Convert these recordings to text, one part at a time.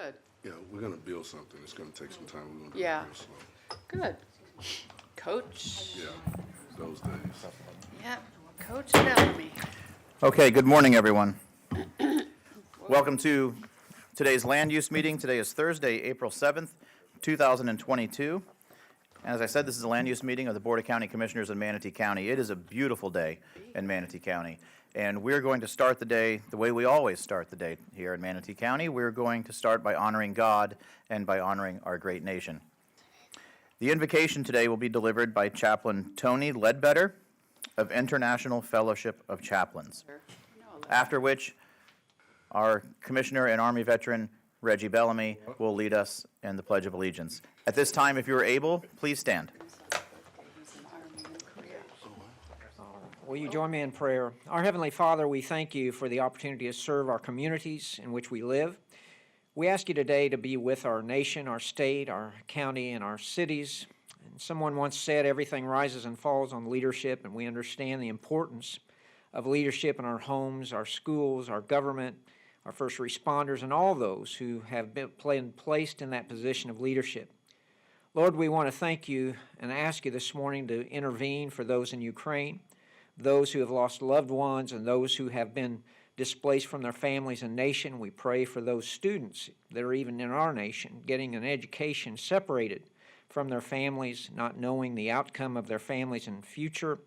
Good. Yeah, we're gonna build something. It's gonna take some time. We're gonna do Yeah. it real slow. Good. Coach. Yeah, those days. Yeah. Coach Bellamy. Okay, good morning, everyone. Welcome to today's land use meeting. Today is Thursday, April 7th, 2022. And as I said, this is a land use meeting of the Board of County Commissioners in Manatee County. It is a beautiful day in Manatee County. And we're going to start the day the way we always start the day here in Manatee County. We're going to start by honoring God and by honoring our great nation. The invocation today will be delivered by Chaplain Tony Ledbetter of International Fellowship of Chaplains, after which our Commissioner and Army veteran Reggie Bellamy will lead us in the Pledge of Allegiance. At this time, if you are able, please stand. Will you join me in prayer? Our Heavenly Father, we thank you for the opportunity to serve our communities in which we live. We ask you today to be with our nation, our state, our county, and our cities. And someone once said, everything rises and falls on leadership, and we understand the importance of leadership in our homes, our schools, our government, our first responders, and all those who have been placed in that position of leadership. Lord, we want to thank you and ask you this morning to intervene for those in Ukraine, those who have lost loved ones, and those who have been displaced from their families and nation. We pray for those students that are even in our nation, getting an education separated from their families, not knowing the outcome of their families and future.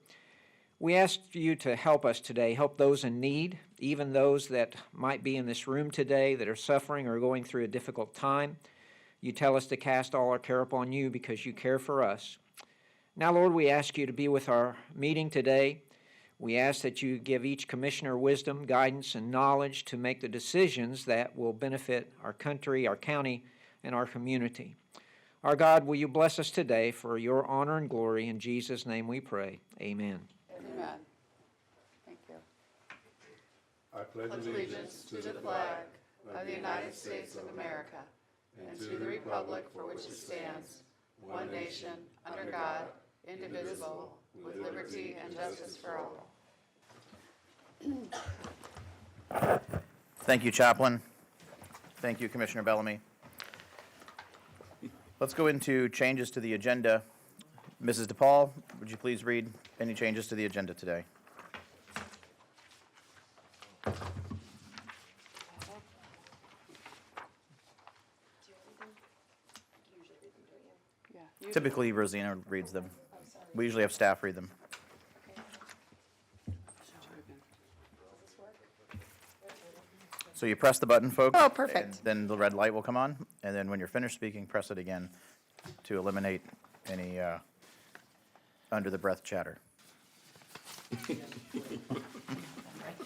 We ask you to help us today, help those in need, even those that might be in this room today that are suffering or going through a difficult time. You tell us to cast all our care upon you because you care for us. Now, Lord, we ask you to be with our meeting today. We ask that you give each commissioner wisdom, guidance, and knowledge to make the decisions that will benefit our country, our county, and our community. Our God, will you bless us today for your honor and glory? In Jesus' name we pray. Amen. Amen. Thank you. I pledge Allegiance to the flag of the United States of America and to the republic for which it stands, one nation, under God, indivisible, with liberty and justice for all. Thank you, Chaplain. Thank you, Commissioner Bellamy. Let's go into changes to the agenda. Mrs. DePaul, would you please read any changes to the agenda today? Yeah. Typically, Rosina reads them. We usually have staff read them. So you press the button, folks. Oh, perfect. And then the red light will come on, and then when you're finished speaking, press it again to eliminate any under-the-breath chatter.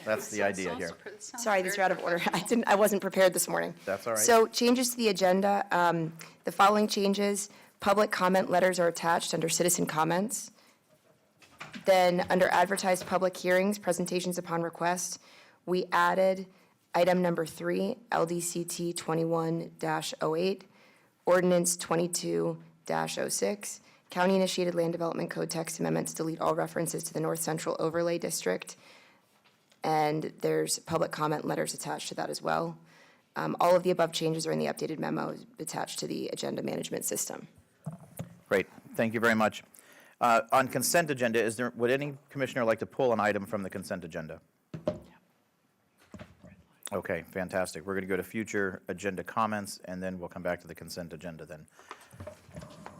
That's the idea here. Sorry, these are out of order. I wasn't prepared this morning. That's all right. So changes to the agenda, the following changes: public comment letters are attached under citizen comments. Then under advertised public hearings, presentations upon request, we added item number 3, LDCT 21-08, ordinance 22-06, county-initiated land development code text amendments delete all references to the North Central Overlay District. And there's public comment letters attached to that as well. All of the above changes are in the updated memo attached to the agenda management system. Great, thank you very much. On consent agenda, would any commissioner like to pull an item from the consent agenda? Okay, fantastic. We're going to go to future agenda comments, and then we'll come back to the consent agenda then.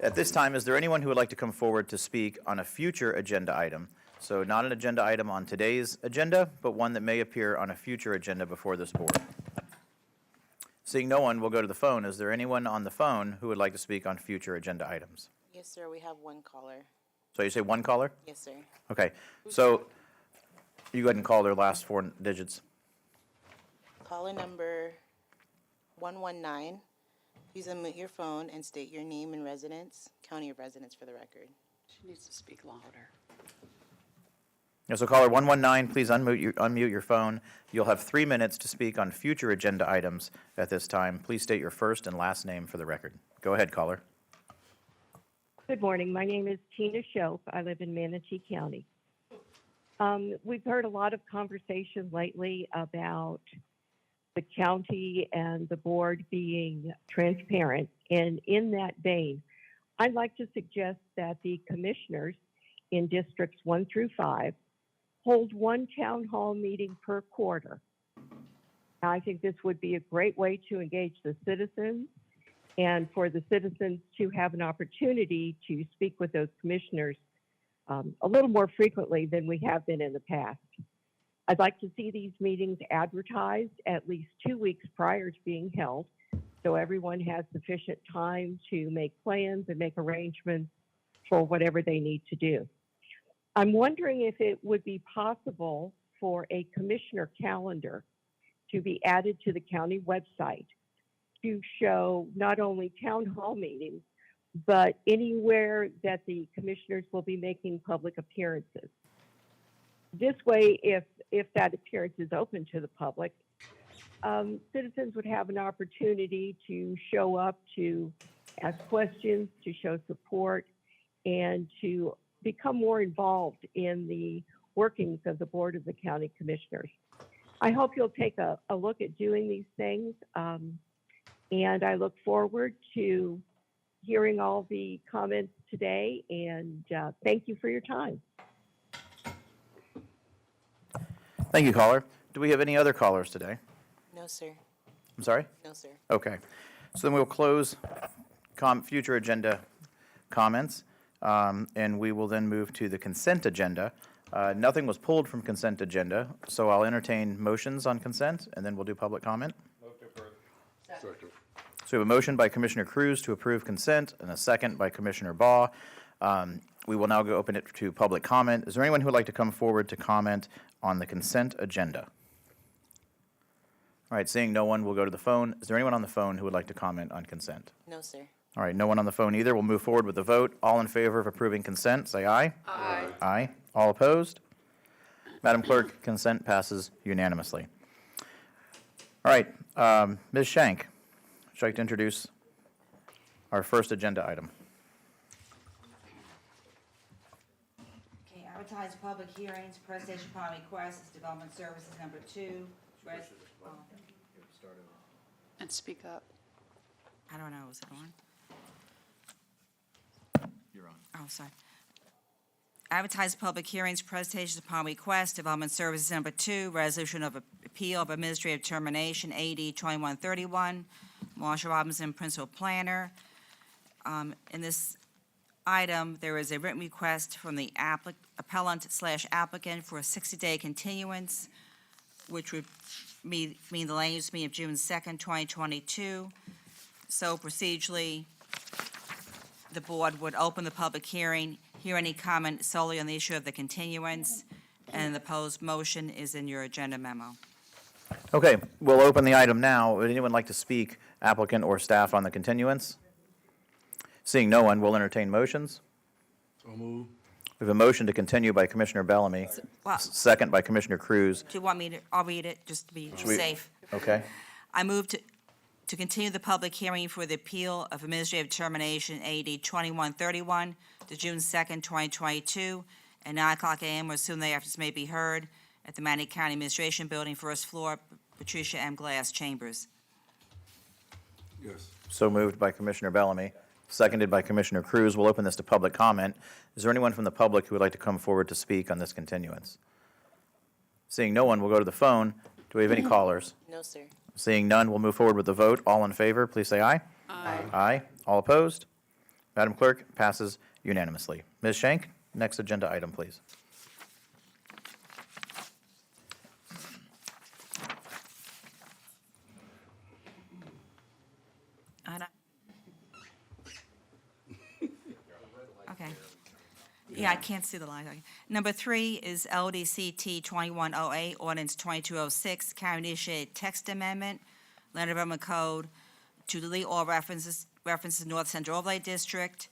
At this time, is there anyone who would like to come forward to speak on a future agenda item? So not an agenda item on today's agenda, but one that may appear on a future agenda before this board. Seeing no one, we'll go to the phone. Is there anyone on the phone who would like to speak on future agenda items? Yes, sir. We have one caller. So you say one caller? Yes, sir. Okay, so you go ahead and call their last 4 digits. Caller number 119. Please unmute your phone and state your name and residence, county of residence for the record. She needs to speak louder. Yeah, so caller 119, please unmute your phone. You'll have 3 minutes to speak on future agenda items at this time. Please state your first and last name for the record. Go ahead, caller. Good morning. My name is Tina Shope. I live in Manatee County. We've heard a lot of conversation lately about the the county and the board being transparent. And in that vein, I'd like to suggest that the commissioners in districts 1 through 5 hold one town hall meeting per quarter. I think this would be a great way to engage the citizens and for the citizens to have an opportunity to speak with those commissioners a little more frequently than we have been in the past. I'd like to see these meetings advertised at least 2 weeks prior to being held, so everyone has sufficient time to make plans and make arrangements for whatever they need to do. I'm wondering if it would be possible for a commissioner calendar to be added to the county website to show not only town hall meetings, but anywhere that the commissioners will be making public appearances. This way, if that appearance is open to the public, citizens would have an opportunity to show up, to ask questions, to show support, and to become more involved in the workings of the Board of the County Commissioners. I hope you'll take a look at doing these things, and I look forward to hearing all the comments today, and thank you for your time. Thank you, caller. Do we have any other callers today? No, sir. I'm sorry? No, sir. Okay. So then we'll close future agenda comments, and we will then move to the consent agenda. Nothing was pulled from consent agenda, so I'll entertain motions on consent, and then we'll do public comment. Second. So we have a motion by Commissioner Cruz to approve consent, and a second by Commissioner Baugh. We will now go open it to public comment. Is there anyone who would like to come forward to comment on the consent agenda? All right, seeing no one, we'll go to the phone. Is there anyone on the phone who would like to comment on consent? No, sir. All right, no one on the phone either. We'll move forward with the vote. All in favor of approving consent, say aye. Aye. Aye. All opposed? Madam Clerk, consent passes unanimously. All right, Ms. Shank, would you like to introduce our first agenda item? Okay, advertise public hearings, presentation upon request, is Development Services number 2. And speak up. I don't know, is it on? You're on. Oh, sorry. Advertise public hearings, presentations upon request, Development Services number 2, resolution of appeal of administrative termination, AD 2131, Marshall Robinson, Principal Planner. In this item, there is a written request from the appellant/applicant for a 60-day continuance, which would mean the land use meeting of June 2nd, 2022. So procedurally, the board would open the public hearing, hear any comment solely on the issue of the continuance, and the proposed motion is in your agenda memo. Okay, we'll open the item now. Would anyone like to speak, applicant or staff, on the continuance? Seeing no one, we'll entertain motions. So move. We have a motion to continue by Commissioner Bellamy, Well, second by Commissioner Cruz. do you want me to, I'll read it just to be we- safe. Okay? I move to continue the public hearing for the appeal of administrative termination AD 2131 to June 2nd, 2022, at 9:00 a.m. or soon thereafter as may be heard at the Manatee County Administration Building, first floor, Patricia M. Glass Chambers. Yes. So moved by Commissioner Bellamy, seconded by Commissioner Cruz. We'll open this to public comment. Is there anyone from the public who would like to come forward to speak on this continuance? Seeing no one, we'll go to the phone. Do we have any callers? No, sir. Seeing none, we'll move forward with the vote. All in favor, please say aye. Aye. Aye. All opposed? Madam Clerk, passes unanimously. Ms. Shank, next agenda item, please. I don't- Okay. Yeah, I can't see the line. Okay. Number 3 is LDCT 2108, ordinance 2206, county-initiated text amendment, Land Development Code, to delete all references to North Central Overlay District,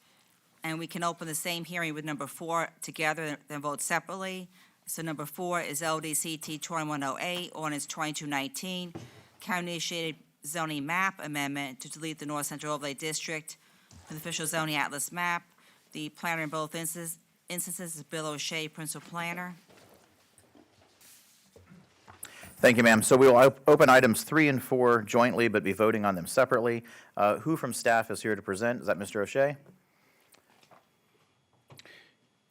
and we can open the same hearing with number 4 together, then vote separately. So number 4 is LDCT 2108, ordinance 2219, county-initiated zoning map amendment to delete the North Central Overlay District from the official zoning atlas map. The planner in both instances is Bill O'Shea, Principal Planner. Thank you, ma'am. So we will open items 3 and 4 jointly, but be voting on them separately. Who from staff is here to present? Is that Mr. O'Shea?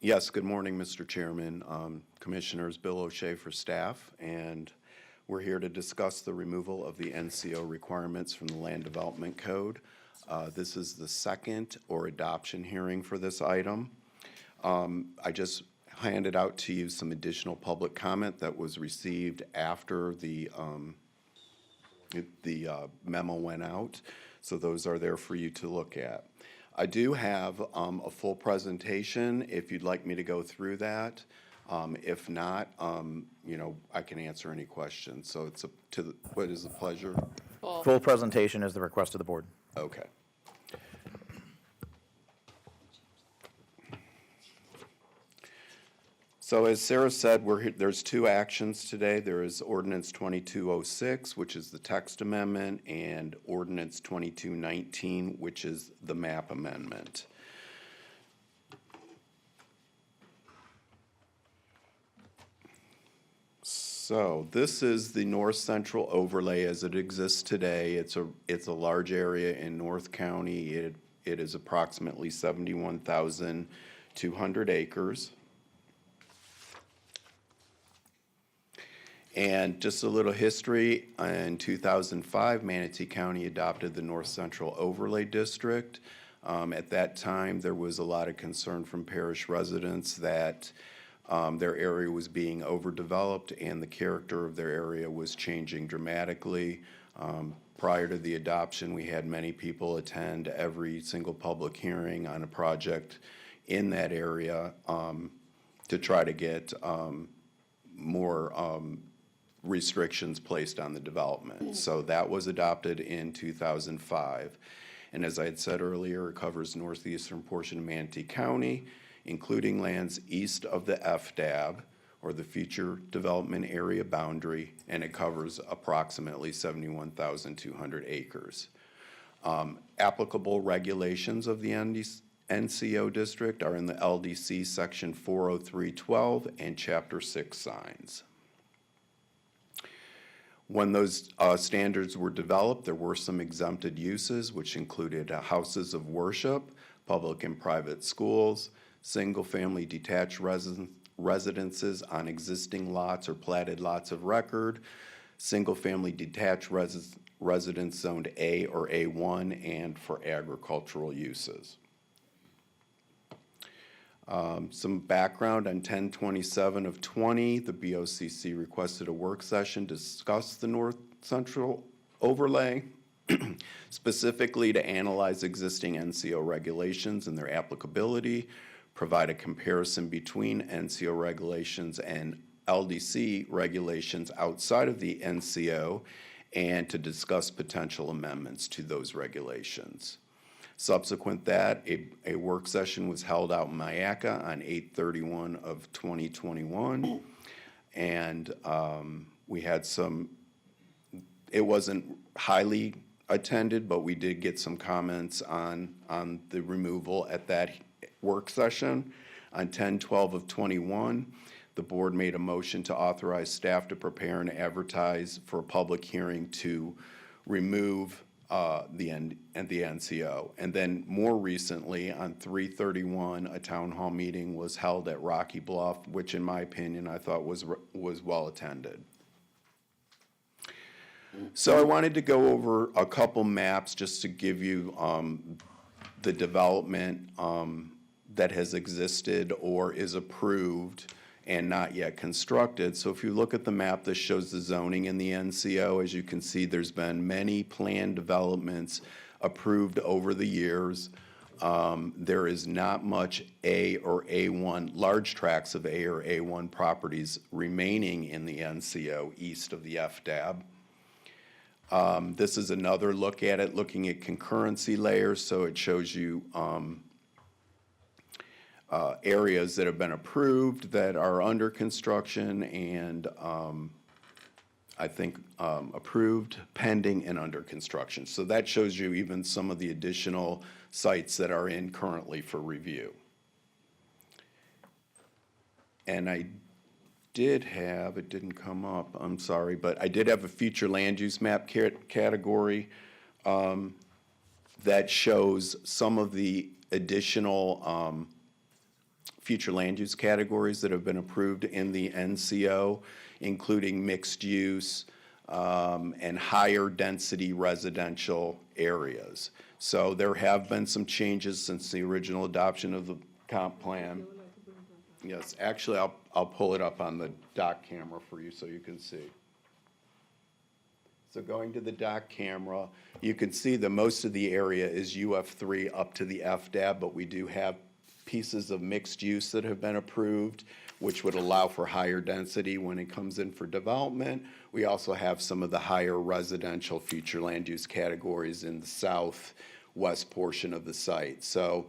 Yes, good morning, Mr. Chairman, Commissioners, Bill O'Shea for staff, and we're here to discuss the removal of the NCO requirements from the Land Development Code. This is the second or adoption hearing for this item. I just handed out to you some additional public comment that was received after the memo went out, so those are there for you to look at. I do have a full presentation if you'd like me to go through that. If not, I can answer any questions. So it's up to what is the pleasure? Full presentation is the request of the board. Okay. So as Sarah said, there's 2 actions today. There is Ordinance 2206, which is the text amendment, and Ordinance 2219, which is the map amendment. So this is the North Central overlay as it exists today. It's a large area in North County. It is approximately 71,200 acres. And just a little history, in 2005, Manatee County adopted the North Central Overlay District. At that time, there was a lot of concern from parish residents that their area was being overdeveloped and the character of their area was changing dramatically. Prior to the adoption, we had many people attend every single public hearing on a project in that area to try to get more restrictions placed on the development. So that was adopted in 2005. And as I had said earlier, it covers northeastern portion of Manatee County, including lands east of the FDAB, or the Future Development Area Boundary, and it covers approximately 71,200 acres. Applicable regulations of the NCO district are in the LDC Section 40312 and Chapter 6 signs. When those standards were developed, there were some exempted uses, which included houses of worship, public and private schools, single-family detached residences on existing lots or platted lots of record, single-family detached residence zoned A or A1, and for agricultural uses. Some background on 10/27 of 20, the BOCC requested a work session to discuss the North Central overlay, specifically to analyze existing NCO regulations and their applicability, provide a comparison between NCO regulations and LDC regulations outside of the NCO, and to discuss potential amendments to those regulations. Subsequent that, a work session was held out in Mayaca on 8/31 of 2021, and we had it wasn't highly attended, but we did get some comments on the removal at that work session. On 10/12 of 21, the board made a motion to authorize staff to prepare and advertise for a public hearing to remove the NCO. And then more recently, on 3/31, a town hall meeting was held at Rocky Bluff, which in my opinion, I thought was well attended. So I wanted to go over a couple maps just to give you the development that has existed or is approved and not yet constructed. So if you look at the map, this shows the zoning in the NCO. As you can see, there's been many planned developments approved over the years. There is not much A or A1, large tracts of A or A1 properties remaining in the NCO east of the FDAB. This is another look at it, looking at concurrency layers, so it shows you areas that have been approved, that are under construction, and I think approved, pending, and under construction. So that shows you even some of the additional sites that are in currently for review. And I did have, it didn't come up, I'm sorry, but I did have a future land use map category that shows some of the additional future land use categories that have been approved in the NCO, including mixed use and higher density residential areas. So there have been some changes since the original adoption of the comp plan. Yes, actually, I'll pull it up on the dock camera for you so you can see. So going to the dock camera, you can see that most of the area is UF3 up to the FDAB, but we do have pieces of mixed use that have been approved, which would allow for higher density when it comes in for development. We also have some of the higher residential future land use categories in the southwest portion of the site. So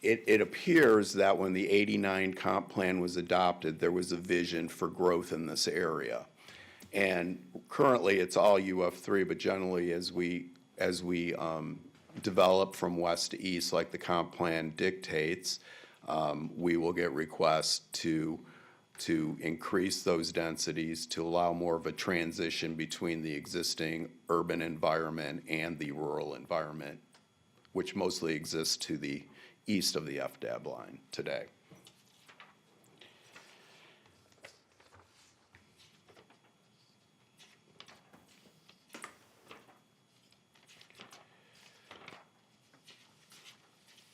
it appears that when the '89 comp plan was adopted, there was a vision for growth in this area. And currently, it's all UF3, but generally, as we develop from west to east, like the comp plan dictates, we will get requests to increase those densities to allow more of a transition between the existing urban environment and the rural environment, which mostly exists to the east of the FDAB line today.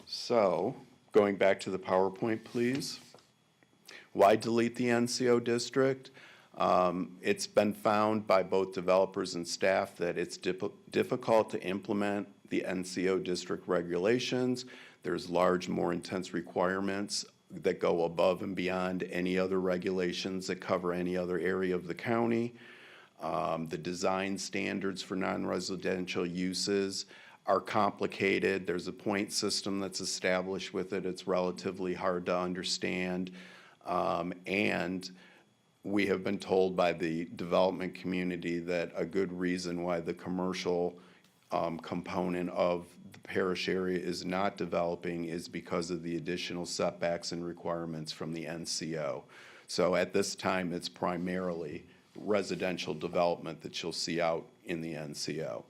So, going back to the PowerPoint, please. Why delete the NCO district? It's been found by both developers and staff that it's difficult to implement the NCO district regulations. There's large, more intense requirements that go above and beyond any other regulations that cover any other area of the county. The design standards for non-residential uses are complicated. There's a point system that's established with it. It's relatively hard to understand. And we have been told by the development community that a good reason why the commercial component of the parish area is not developing is because of the additional setbacks and requirements from the NCO. So at this time, it's primarily residential development that you'll see out in the NCO.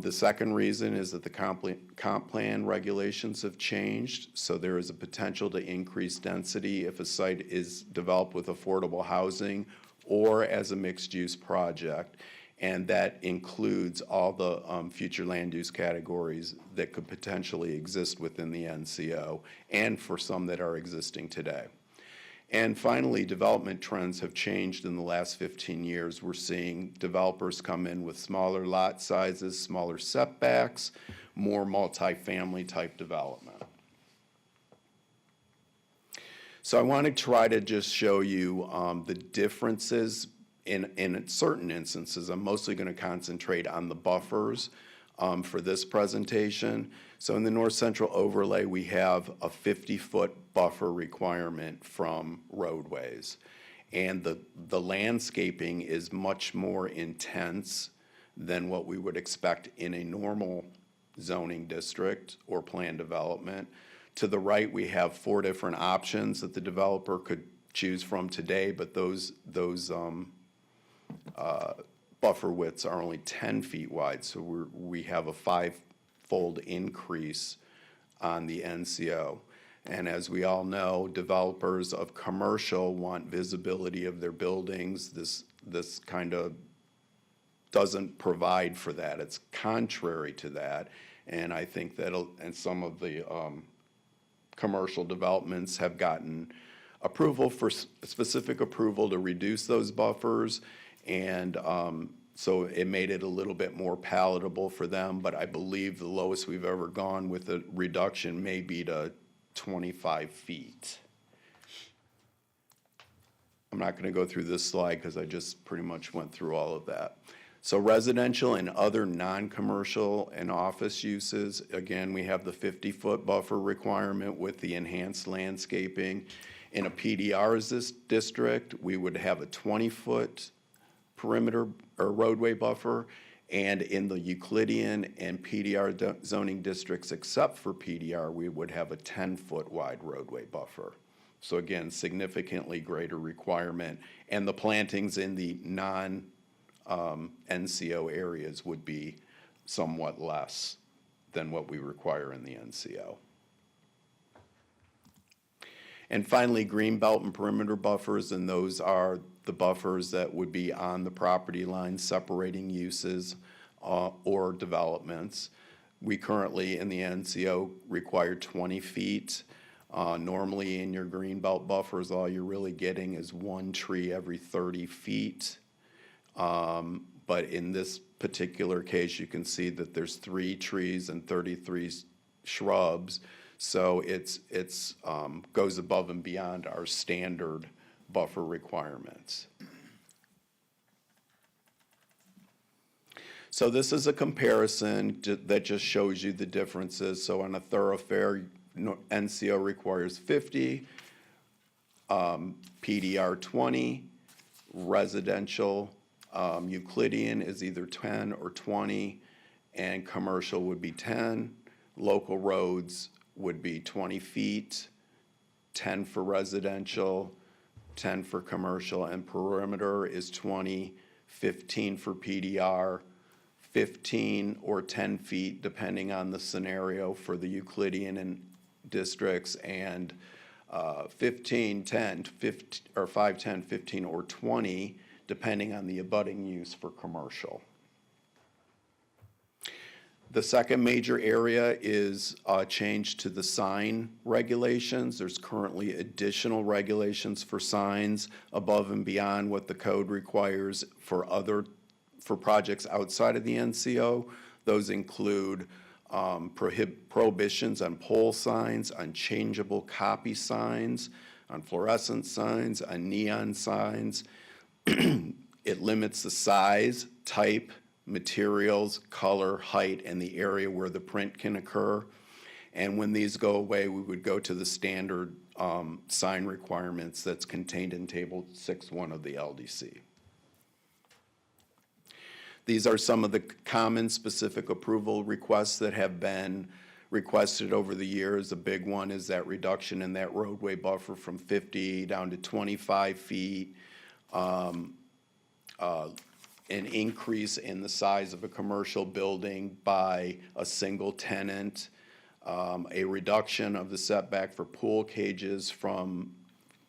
The second reason is that the comp plan regulations have changed, so there is a potential to increase density if a site is developed with affordable housing or as a mixed-use project, and that includes all the future land use categories that could potentially exist within the NCO, and for some that are existing today. And finally, development trends have changed in the last 15 years. We're seeing developers come in with smaller lot sizes, smaller setbacks, more multifamily type development. So I want to try to just show you the differences in certain instances. I'm mostly going to concentrate on the buffers for this presentation. So in the North Central overlay, we have a 50-foot buffer requirement from roadways. And the landscaping is much more intense than what we would expect in a normal zoning district or planned development. To the right, we have 4 different options that the developer could choose from today, but those buffer widths are only 10 feet wide, so we have a 5-fold increase on the NCO. And as we all know, developers of commercial want visibility of their buildings. This kind of doesn't provide for that. It's contrary to that. And I think that and some of the commercial developments have gotten approval for specific approval to reduce those buffers. And so it made it a little bit more palatable for them, but I believe the lowest we've ever gone with a reduction may be to 25 feet. I'm not going to go through this slide because I just pretty much went through all of that. So residential and other non-commercial and office uses, again, we have the 50-foot buffer requirement with the enhanced landscaping. In a PDR district, we would have a 20-foot perimeter or roadway buffer, and in the Euclidean and PDR zoning districts, except for PDR, we would have a 10-foot wide roadway buffer. So again, significantly greater requirement. And the plantings in the non-NCO areas would be somewhat less than what we require in the NCO. And finally, green belt and perimeter buffers, and those are the buffers that would be on the property line separating uses or developments. We currently in the NCO require 20 feet. Normally in your green belt buffers, all you're really getting is one tree every 30 feet. But in this particular case, you can see that there's 3 trees and 33 shrubs. So it's goes above and beyond our standard buffer requirements. So this is a comparison that just shows you the differences. So on a thoroughfare, NCO requires 50, PDR 20, residential Euclidean is either 10 or 20, and commercial would be 10. Local roads would be 20 feet, 10 for residential, 10 for commercial, and perimeter is 20, 15 for PDR, 15 or 10 feet, depending on the scenario for the Euclidean and districts, and 15, 10, 15, or 5, 10, 15, or 20, depending on the abutting use for commercial. The second major area is a change to the sign regulations. There's currently additional regulations for signs above and beyond what the code requires for projects outside of the NCO. Those include prohibitions on pole signs, on changeable copy signs, on fluorescent signs, on neon signs. It limits the size, type, materials, color, height, and the area where the print can occur. And when these go away, we would go to the standard sign requirements that's contained in Table 6.1 of the LDC. These are some of the common specific approval requests that have been requested over the years. The big one is that reduction in that roadway buffer from 50 down to 25 feet. An increase in the size of a commercial building by a single tenant, a reduction of the setback for pool cages from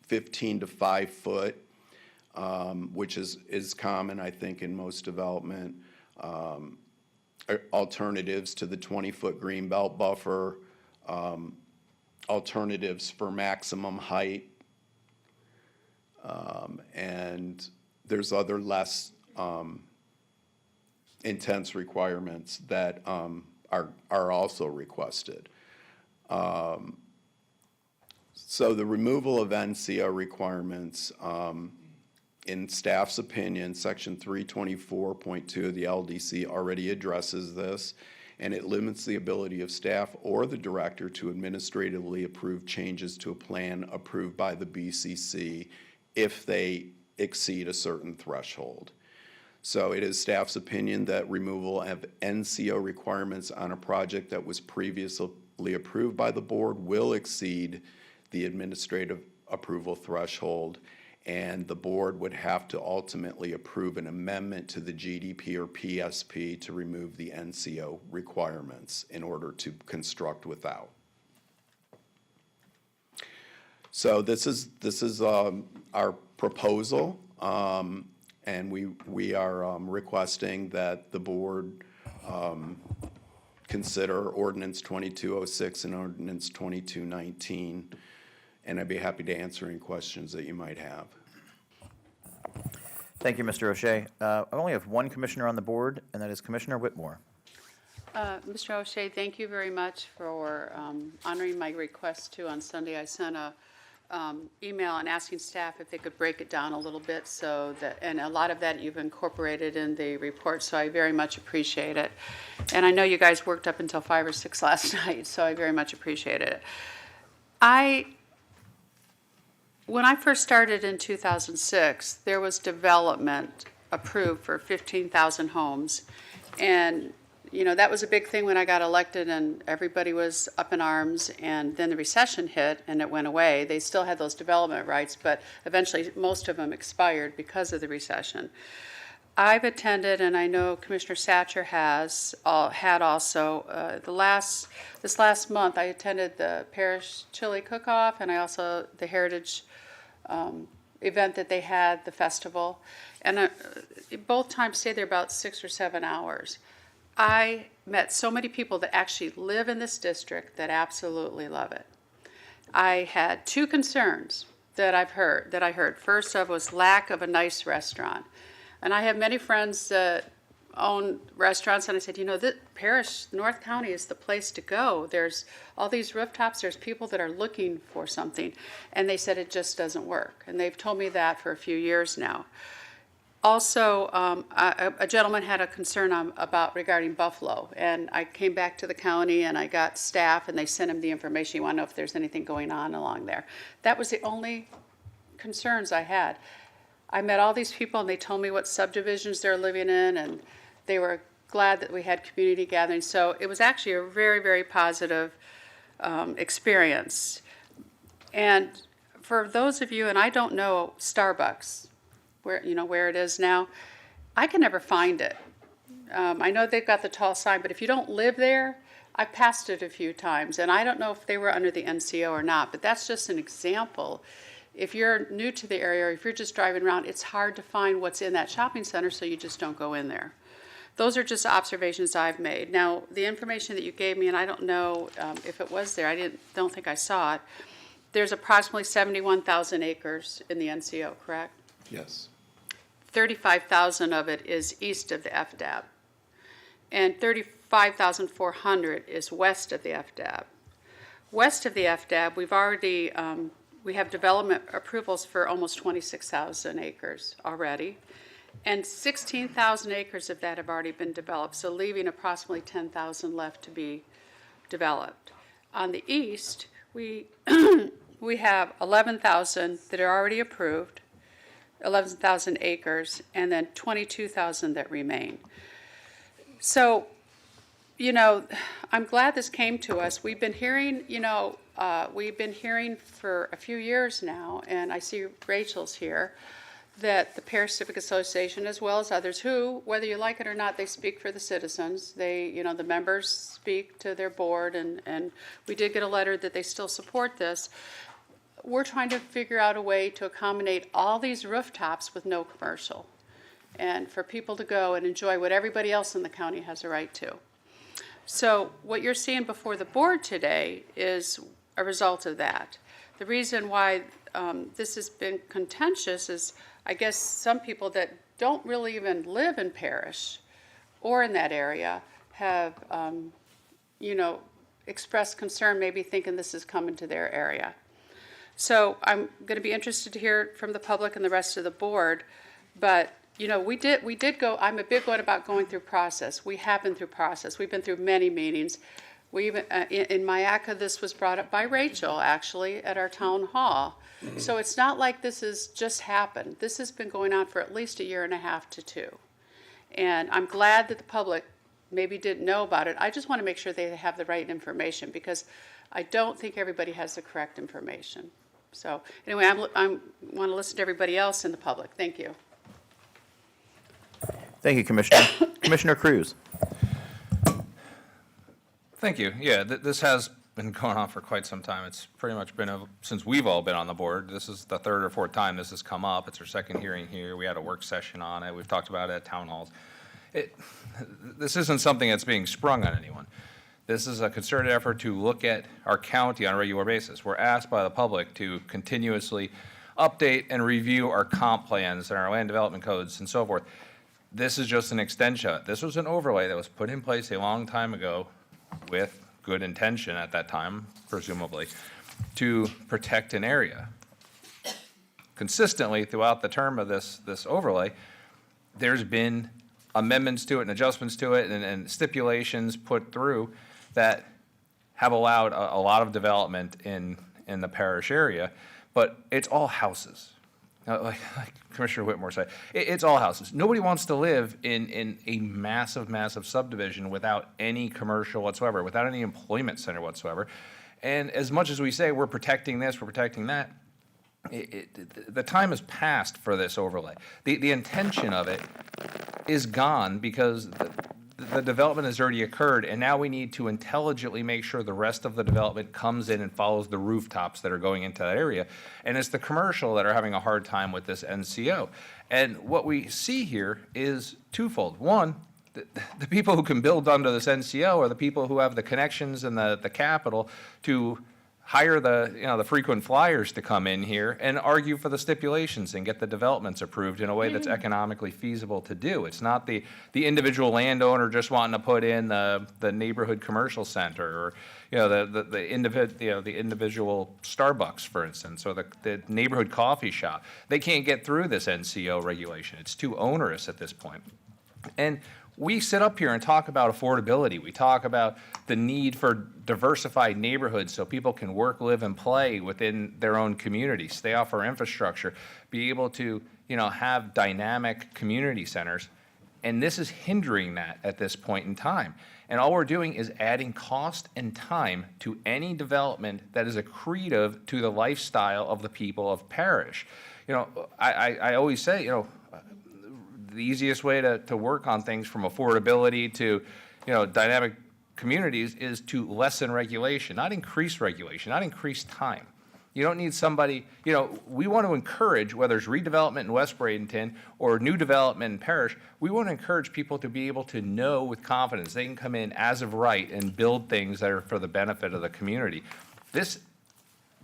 15 to 5 foot, which is common, I think, in most development. Alternatives to the 20-foot green belt buffer, alternatives for maximum height, and there's other less intense requirements that are also requested. So the removal of NCO requirements, in staff's opinion, Section 324.2 of the LDC already addresses this, and it limits the ability of staff or the director to administratively approve changes to a plan approved by the BCC if they exceed a certain threshold. So it is staff's opinion that removal of NCO requirements on a project that was previously approved by the board will exceed the administrative approval threshold, and the board would have to ultimately approve an amendment to the GDP or PSP to remove the NCO requirements in order to construct without. So this is our proposal, and we are requesting that the board consider Ordinance 2206 and Ordinance 2219, and I'd be happy to answer any questions that you might have. Thank you, Mr. O'Shea. I only have one commissioner on the board, and that is Commissioner Whitmore. Mr. O'Shea, thank you very much for honoring my request too. On Sunday, I sent a email and asking staff if they could break it down a little bit, so that, and a lot of that you've incorporated in the report, so I very much appreciate it. And I know you guys worked up until 5 or 6 last night, so I very much appreciated it. When I first started in 2006, there was development approved for 15,000 homes, and that was a big thing when I got elected and everybody was up in arms, and then the recession hit and it went away. They still had those development rights, but eventually most of them expired because of the recession. I've attended, and I know Commissioner Satcher had also, this last month, I attended the Parish Chili Cook-Off, and I also, the Heritage event that they had, the festival. And both times stayed there about 6 or 7 hours. I met so many people that actually live in this district that absolutely love it. I had 2 concerns that I heard. First of was lack of a nice restaurant. And I have many friends that own restaurants, and I said, the parish, North County is the place to go. There's all these rooftops, there's people that are looking for something, and they said it just doesn't work. And they've told me that for a few years now. Also, a gentleman had a concern regarding Buffalo, and I came back to the county and I got staff, and they sent him the information. You want to know if there's anything going on along there. That was the only concerns I had. I met all these people, and they told me what subdivisions they're living in, and they were glad that we had community gatherings. So it was actually a very, very positive experience. And for those of you, and I don't know Starbucks, where it is now, I can never find it. I know they've got the tall sign, but if you don't live there, I passed it a few times, and I don't know if they were under the NCO or not, but that's just an example. If you're new to the area, or if you're just driving around, it's hard to find what's in that shopping center, so you just don't go in there. Those are just observations I've made. Now, the information that you gave me, and I don't know if it was there, I don't think I saw it. There's approximately 71,000 acres in the NCO, correct? Yes. 35,000 of it is east of the FDAB, and 35,400 is west of the FDAB. West of the FDAB, we've already we have development approvals for almost 26,000 acres already, and 16,000 acres of that have already been developed, so leaving approximately 10,000 left to be developed. On the east, we have 11,000 that are already approved, 11,000 acres, and then 22,000 that remain. So, I'm glad this came to us. We've been hearing, for a few years now, and I see Rachel's here, that the Parish Civic Association, as well as others who, whether you like it or not, they speak for the citizens. They, the members speak to their board, and we did get a letter that they still support this. We're trying to figure out a way to accommodate all these rooftops with no commercial, and for people to go and enjoy what everybody else in the county has a right to. So what you're seeing before the board today is a result of that. The reason why this has been contentious is, I guess, some people that don't really even live in Parish or in that area have, expressed concern, maybe thinking this is coming to their area. So I'm going to be interested to hear from the public and the rest of the board, but we did go. I'm a big one about going through process. We have been through process. We've been through many meetings. We even in Mayaca, this was brought up by Rachel actually at our town hall. So it's not like this has just happened. This has been going on for at least 1.5 years to 2, and I'm glad that the public maybe didn't know about it. I just want to make sure they have the right information, because I don't think everybody has the correct information. So anyway, I want to listen to everybody else in the public. Thank you. Thank you, Commissioner. Commissioner Cruz. Thank you. Yeah, this has been going on for quite some time. It's pretty much been since we've all been on the board. This is the 3rd or 4th time this has come up. It's our 2nd hearing here. We had a work session on it. We've talked about it at town halls. This isn't something that's being sprung on anyone. This is a concerted effort to look at our county on a regular basis. We're asked by the public to continuously update and review our comp plans and our land development codes and so forth. This is just an extension. This was an overlay that was put in place a long time ago with good intention at that time, presumably, to protect an area. Consistently throughout the term of this overlay, there's been amendments to it and adjustments to it and stipulations put through that have allowed a lot of development in the parish area, but it's all houses. like Commissioner Whitmore said, it's all houses. Nobody wants to live in a massive, massive subdivision without any commercial whatsoever, without any employment center whatsoever. And as much as we say we're protecting this, we're protecting that, the time has passed for this overlay. The intention of it is gone because the development has already occurred, and now we need to intelligently make sure the rest of the development comes in and follows the rooftops that are going into that area. And it's the commercial that are having a hard time with this NCO. And what we see here is twofold. One, the people who can build under this NCO are the people who have the connections and the capital to hire the frequent flyers to come in here and argue for the stipulations and get the developments approved in a way that's economically feasible to do. It's not the individual landowner just wanting to put in the neighborhood commercial center, or the individual Starbucks, for instance, or the neighborhood coffee shop. They can't get through this NCO regulation. It's too onerous at this point. And we sit up here and talk about affordability. We talk about the need for diversified neighborhoods so people can work, live, and play within their own community, stay off our infrastructure, be able to, have dynamic community centers. And this is hindering that at this point in time. And all we're doing is adding cost and time to any development that is accretive to the lifestyle of the people of Parish. I always say, the easiest way to work on things from affordability to, dynamic communities is to lessen regulation, not increase regulation, not increase time. You don't need somebody, we want to encourage, whether it's redevelopment in West Bradenton or new development in Parish, we want to encourage people to be able to know with confidence they can come in as of right and build things that are for the benefit of the community. This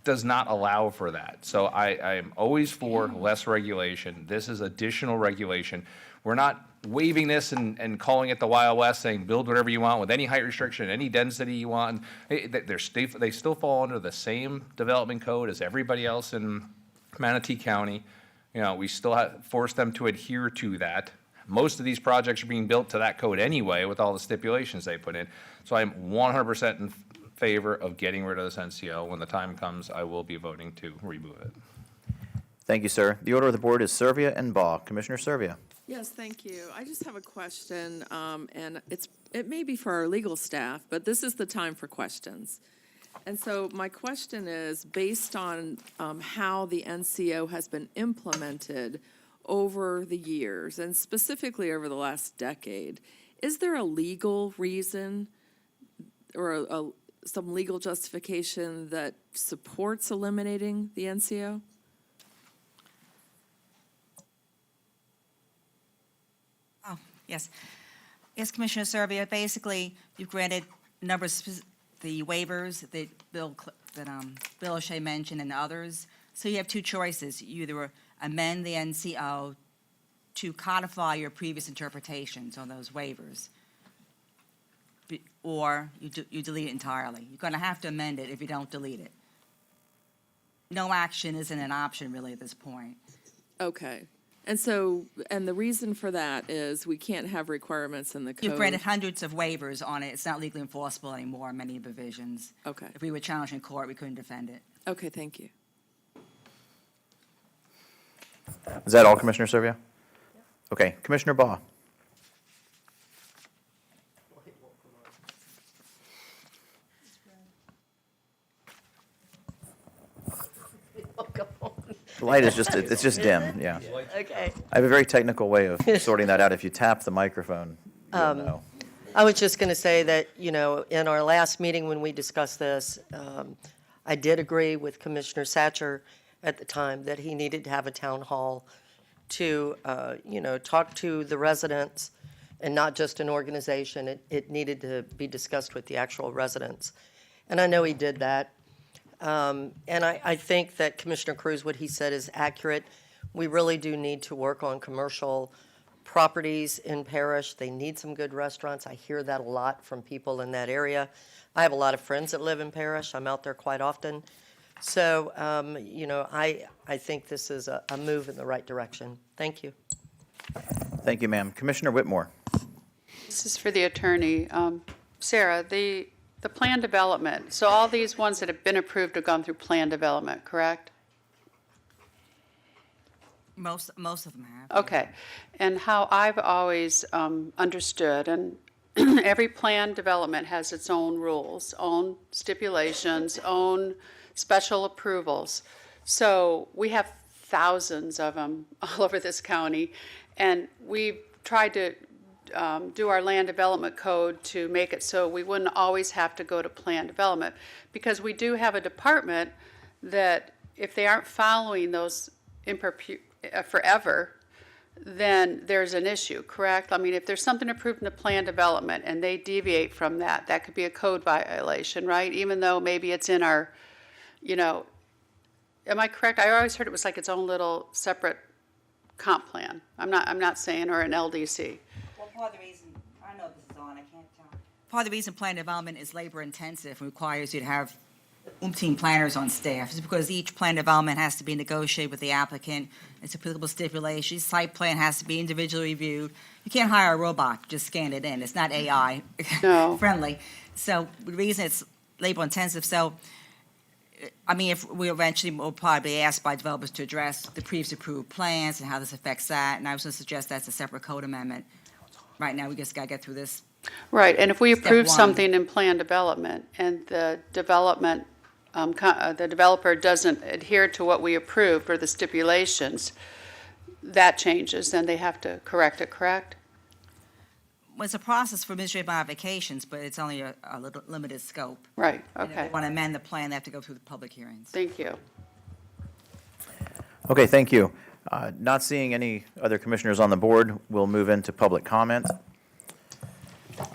does not allow for that. So I am always for less regulation. This is additional regulation. We're not waiving this and calling it the Wild West, saying build whatever you want with any height restriction, any density you want. They still fall under the same development code as everybody else in Manatee County. We still force them to adhere to that. Most of these projects are being built to that code anyway with all the stipulations they put in. So I'm 100% in favor of getting rid of this NCO. When the time comes, I will be voting to remove it. Thank you, sir. The order of the board is Servia and Baugh. Commissioner Servia. Yes, thank you. I just have a question, and it may be for our legal staff, but this is the time for questions. And so my question is, based on how the NCO has been implemented over the years, and specifically over the last decade, is there a legal reason or some legal justification that supports eliminating the NCO? Yes. Yes, Commissioner Servia, basically, you've granted a number of the waivers that Bill O'Shea mentioned and others. So you have two choices. You either amend the NCO to codify your previous interpretations on those waivers, or you delete it entirely. You're going to have to amend it if you don't delete it. No action isn't an option really at this point. Okay. And so, and the reason for that is we can't have requirements in the code. You've granted hundreds of waivers on it. It's not legally enforceable anymore in many provisions. Okay. If we were challenged in court, we couldn't defend it. Okay, thank you. Is that all, Commissioner Servia? Okay, Commissioner Baugh. The light is just, it's just dim, yeah. Okay. I have a very technical way of sorting that out. If you tap the microphone, you'll know. I was just going to say that, in our last meeting when we discussed this, I did agree with Commissioner Satcher at the time that he needed to have a town hall to, talk to the residents and not just an organization. It needed to be discussed with the actual residents. And I know he did that. And I think that Commissioner Cruz, what he said is accurate. We really do need to work on commercial properties in Parish. They need some good restaurants. I hear that a lot from people in that area. I have a lot of friends that live in Parish. I'm out there quite often. So, I think this is a move in the right direction. Thank you. Thank you, ma'am. Commissioner Whitmore. This is for the attorney. Sarah, the plan development, so all these ones that have been approved have gone through plan development, correct? Most of them have. Okay. And how I've always understood, and every plan development has its own rules, own stipulations, own special approvals. So we have thousands of them all over this county, and we've tried to do our land development code to make it so we wouldn't always have to go to plan development, because we do have a department that if they aren't following those forever, then there's an issue, correct? I mean, if there's something approved in the plan development and they deviate from that, that could be a code violation, right? Even though maybe it's in our, am I correct? I always heard it was like its own little separate comp plan. I'm not saying, or an LDC. Well, part of the reason, I know this is on, I can't tell. Part of the reason plan development is labor intensive and requires you to have umpteen planners on staff is because each plan development has to be negotiated with the applicant. It's applicable stipulations. Site plan has to be individually reviewed. You can't hire a robot, just scan it in. It's not AI No. friendly. So the reason it's labor intensive, so I mean, if we eventually will probably be asked by developers to address the previously approved plans and how this affects that, and I was going to suggest that's a separate code amendment. Right now, we just got to get through this. Right, and if we Step approve one. something in plan development and the development, the developer doesn't adhere to what we approved or the stipulations, that changes, then they have to correct it, correct? Well, it's a process for administrative modifications, but it's only a little limited scope. Right, And if okay, they want to amend the plan, they have to go through the public hearings. thank you. Okay, thank you. Not seeing any other commissioners on the board, we'll move into public comment.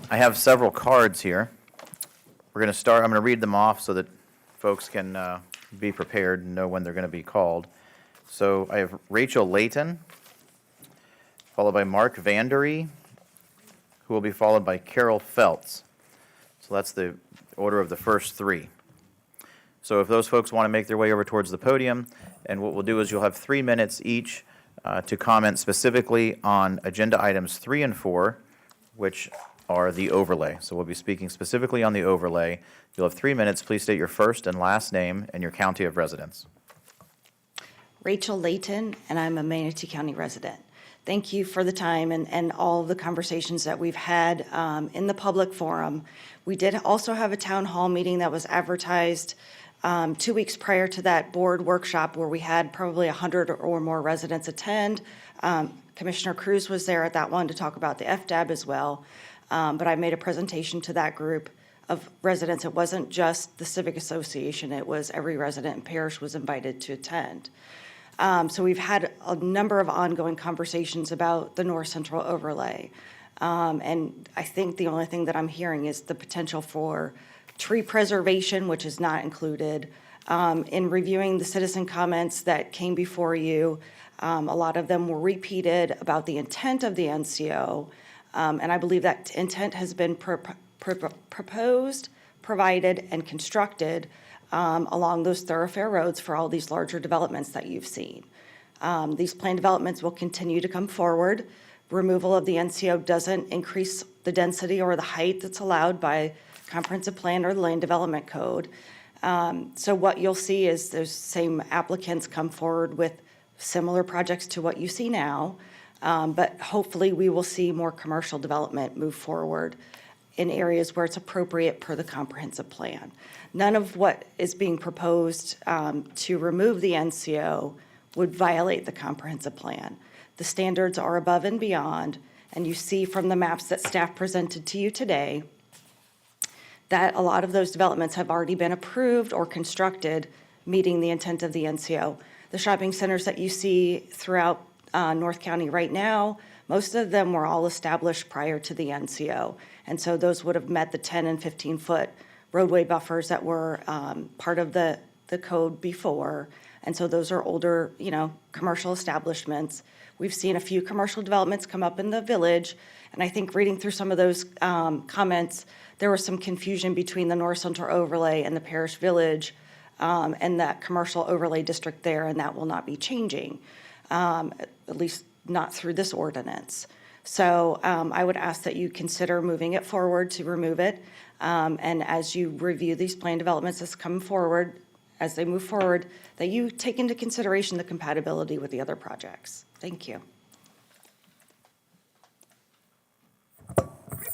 I have several cards here. We're going to start, I'm going to read them off so that folks can be prepared and know when they're going to be called. So I have Rachel Layton, followed by Mark Vandery, who will be followed by Carol Feltz. So that's the order of the first three. So if those folks want to make their way over towards the podium, and what we'll do is you'll have 3 minutes each to comment specifically on agenda items 3 and 4, which are the overlay. So we'll be speaking specifically on the overlay. You'll have 3 minutes. Please state your first and last name and your county of residence. Rachel Layton, and I'm a Manatee County resident. Thank you for the time and all of the conversations that we've had in the public forum. We did also have a town hall meeting that was advertised 2 weeks prior to that board workshop where we had probably 100 or more residents attend. Commissioner Cruz was there at that one to talk about the FDAB as well. But I made a presentation to that group of residents. It wasn't just the Civic Association, it was every resident in parish was invited to attend. So we've had a number of ongoing conversations about the North Central overlay. And I think the only thing that I'm hearing is the potential for tree preservation, which is not included. In reviewing the citizen comments that came before you, a lot of them were repeated about the intent of the NCO. And I believe that intent has been proposed, provided, and constructed along those thoroughfare roads for all these larger developments that you've seen. These plan developments will continue to come forward. Removal of the NCO doesn't increase the density or the height that's allowed by comprehensive plan or the land development code. So what you'll see is those same applicants come forward with similar projects to what you see now, but hopefully we will see more commercial development move forward in areas where it's appropriate per the comprehensive plan. None of what is being proposed to remove the NCO would violate the comprehensive plan. The standards are above and beyond, and you see from the maps that staff presented to you today that a lot of those developments have already been approved or constructed, meeting the intent of the NCO. The shopping centers that you see throughout North County right now, most of them were all established prior to the NCO. And so those would have met the 10 and 15-foot roadway buffers that were part of the code before. And so those are older, commercial establishments. We've seen a few commercial developments come up in the village. And I think reading through some of those comments, there was some confusion between the North Central overlay and the parish village and that commercial overlay district there, and that will not be changing, at least not through this ordinance. So I would ask that you consider moving it forward to remove it. And as you review these plan developments that's come forward, as they move forward, that you take into consideration the compatibility with the other projects. Thank you.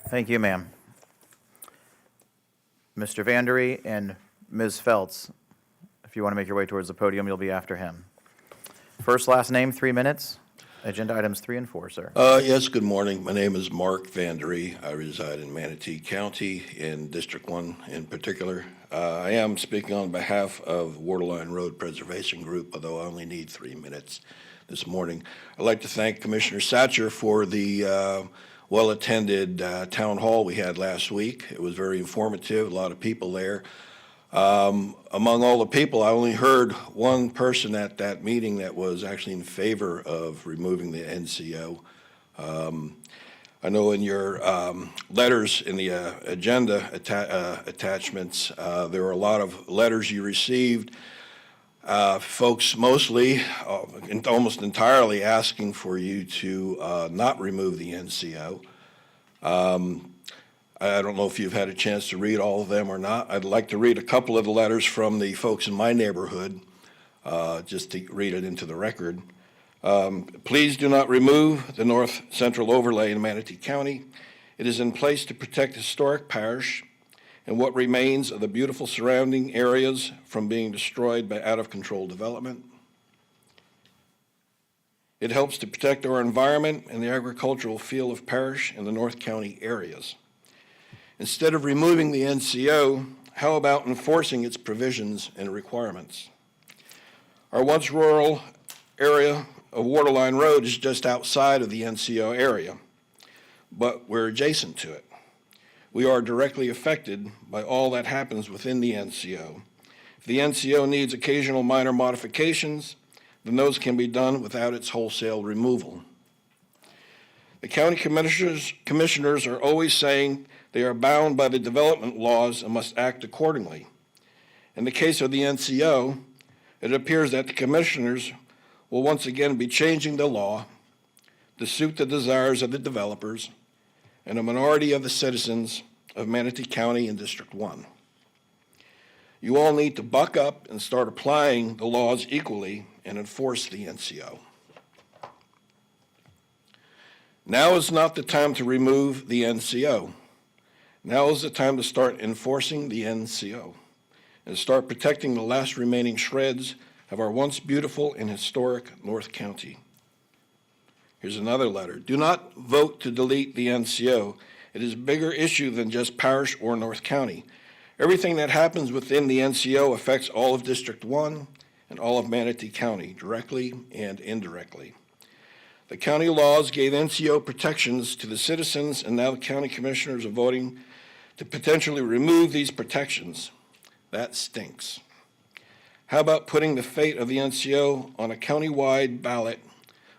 Thank you, ma'am. Mr. Vandery and Ms. Feltz, if you want to make your way towards the podium, you'll be after him. First, last name, 3 minutes. Agenda items 3 and 4, sir. Yes, good morning. My name is Mark Vandery. I reside in Manatee County, in District 1 in particular. I am speaking on behalf of Waterline Road Preservation Group, although I only need 3 minutes this morning. I'd like to thank Commissioner Satcher for the well-attended town hall we had last week. It was very informative, a lot of people there. Among all the people, I only heard one person at that meeting that was actually in favor of removing the NCO. I know in your letters in the agenda attachments, there were a lot of letters you received, folks mostly, almost entirely asking for you to not remove the NCO. I don't know if you've had a chance to read all of them or not. I'd like to read a couple of the letters from the folks in my neighborhood, just to read it into the record. Please do not remove the North Central Overlay in Manatee County. It is in place to protect historic parish and what remains of the beautiful surrounding areas from being destroyed by out-of-control development. It helps to protect our environment and the agricultural feel of parish and the North County areas. Instead of removing the NCO, how about enforcing its provisions and requirements? Our once rural area of Waterline Road is just outside of the NCO area, but we're adjacent to it. We are directly affected by all that happens within the NCO. If the NCO needs occasional minor modifications, then those can be done without its wholesale removal. The county commissioners are always saying they are bound by the development laws and must act accordingly. In the case of the NCO, it appears that the commissioners will once again be changing the law to suit the desires of the developers and a minority of the citizens of Manatee County and District 1. You all need to buck up and start applying the laws equally and enforce the NCO. Now is not the time to remove the NCO. Now is the time to start enforcing the NCO and start protecting the last remaining shreds of our once beautiful and historic North County. Here's another letter. Do not vote to delete the NCO. It is a bigger issue than just parish or North County. Everything that happens within the NCO affects all of District 1 and all of Manatee County, directly and indirectly. The county laws gave NCO protections to the citizens, and now the county commissioners are voting to potentially remove these protections. That stinks. How about putting the fate of the NCO on a county-wide ballot,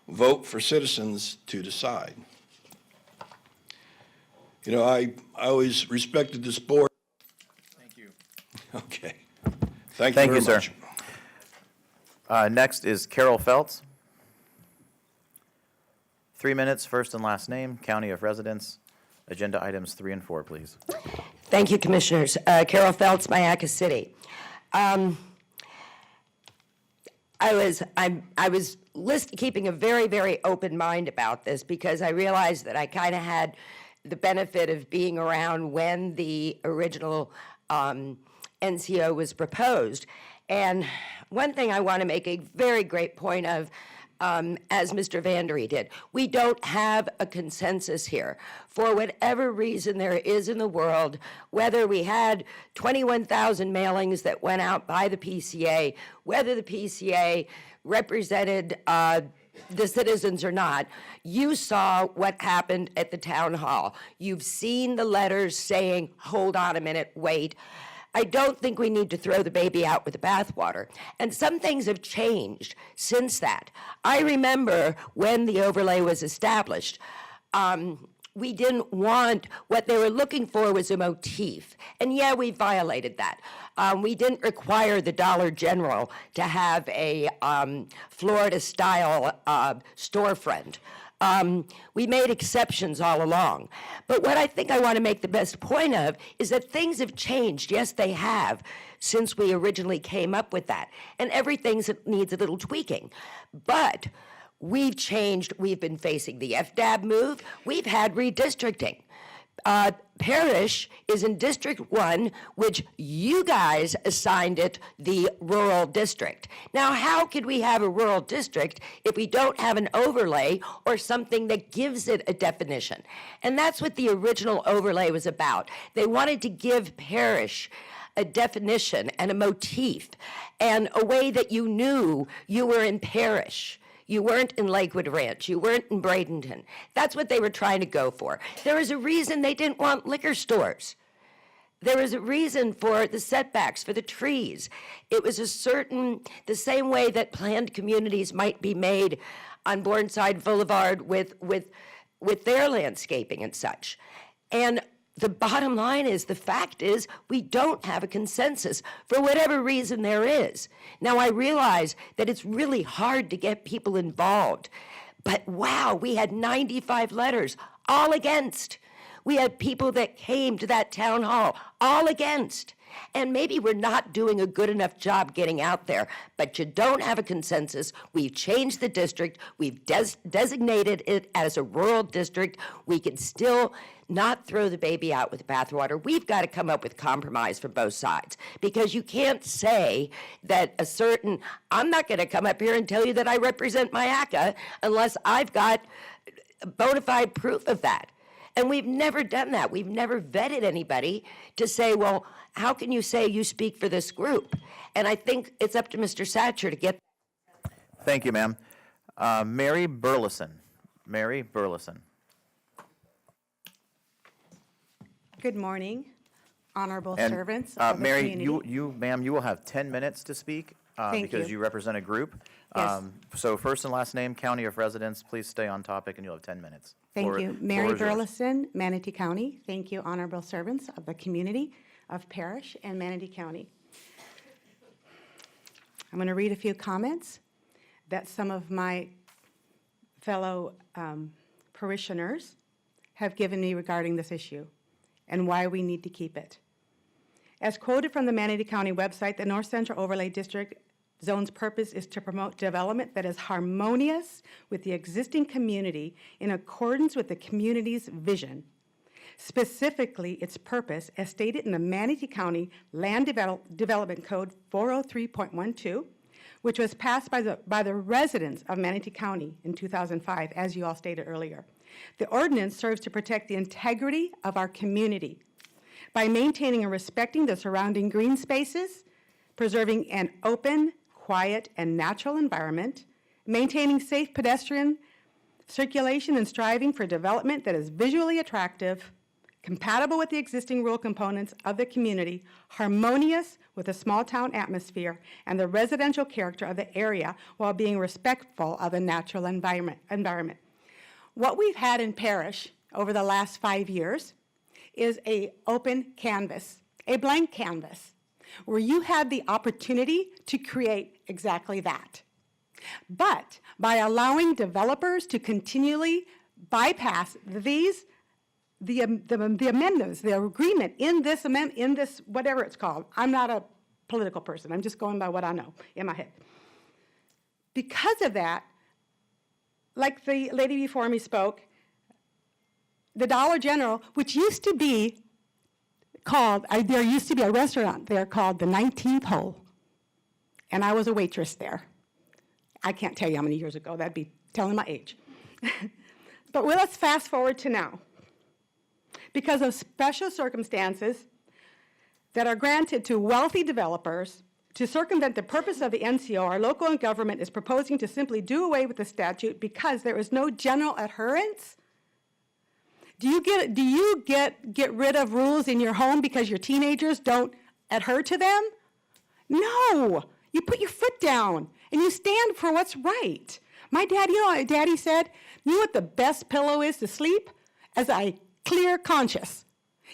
vote for citizens to decide? You know, I always respected this board. Thank you. Okay. Thank you very much. Sir. Next is Carol Feltz. 3 minutes, first and last name, county of residence. Agenda items 3 and 4, please. Thank you, Commissioners. Carol Feltz, Mayaca City. I was keeping a very, very open mind about this because I realized that I kind of had the benefit of being around when the original NCO was proposed. And one thing I want to make a very great point of, as Mr. Vandery did, we don't have a consensus here. For whatever reason there is in the world, whether we had 21,000 mailings that went out by the PCA, whether the PCA represented the citizens or not, you saw what happened at the town hall. You've seen the letters saying, hold on a minute, wait. I don't think we need to throw the baby out with the bathwater. And some things have changed since that. I remember when the overlay was established, we didn't want, what they were looking for was a motif. And yeah, we violated that. We didn't require the Dollar General to have a Florida-style storefront. We made exceptions all along. But what I think I want to make the best point of is that things have changed. Yes, they have, since we originally came up with that. And everything needs a little tweaking. But we've changed. We've been facing the FDAB move. We've had redistricting. Parish is in District 1, which you guys assigned it the rural district. Now, how could we have a rural district if we don't have an overlay or something that gives it a definition? And that's what the original overlay was about. They wanted to give parish a definition and a motif and a way that you knew you were in parish. You weren't in Lakewood Ranch. You weren't in Bradenton. That's what they were trying to go for. There was a reason they didn't want liquor stores. There was a reason for the setbacks, for the trees. It was the same way that planned communities might be made on Bourneside Boulevard with their landscaping and such. And the bottom line is, the fact is, we don't have a consensus for whatever reason there is. Now, I realize that it's really hard to get people involved, but wow, we had 95 letters, all against. We had people that came to that town hall, all against. And maybe we're not doing a good enough job getting out there, but you don't have a consensus. We've changed the district. We've designated it as a rural district. We can still not throw the baby out with the bathwater. We've got to come up with compromise for both sides, because you can't say that I'm not going to come up here and tell you that I represent Mayaca unless I've got bona fide proof of that. And we've never done that. We've never vetted anybody to say, well, how can you say you speak for this group? And I think it's up to Mr. Satcher to get. Thank you, ma'am. Mary Burleson. Mary Burleson. Good morning, honorable And, servants of the Mary, community. ma'am, you will have 10 minutes to speak Thank because you. you represent a group. Yes. So first and last name, county of residence, please stay on topic and you'll have 10 minutes. Thank Floor- you. floor Mary is yours. Burleson, Manatee County. Thank you, honorable servants of the community of Parish and Manatee County. I'm going to read a few comments that some of my fellow parishioners have given me regarding this issue and why we need to keep it. As quoted from the Manatee County website, the North Central Overlay District Zone's purpose is to promote development that is harmonious with the existing community in accordance with the community's vision. Specifically, its purpose, as stated in the Manatee County Land Development Code 403.12, which was passed by the residents of Manatee County in 2005, as you all stated earlier. The ordinance serves to protect the integrity of our community by maintaining and respecting the surrounding green spaces, preserving an open, quiet, and natural environment, maintaining safe pedestrian circulation, and striving for development that is visually attractive, compatible with the existing rural components of the community, harmonious with the small-town atmosphere and the residential character of the area, while being respectful of the natural environment. What we've had in Parish over the last 5 years is an open canvas, a blank canvas, where you had the opportunity to create exactly that. But by allowing developers to continually bypass the amendments, the agreement in this whatever it's called. I'm not a political person. I'm just going by what I know in my head. Because of that, like the lady before me spoke, the Dollar General, which used to be called, there used to be a restaurant there called the 19th Hole, and I was a waitress there. I can't tell you how many years ago. That'd be telling my age. But let's fast forward to now. Because of special circumstances that are granted to wealthy developers to circumvent the purpose of the NCO, our local government is proposing to simply do away with the statute because there is no general adherence. Do you get rid of rules in your home because your teenagers don't adhere to them? No. You put your foot down and you stand for what's right. My dad, you know what Daddy said? You know what the best pillow is to sleep? As a clear conscience.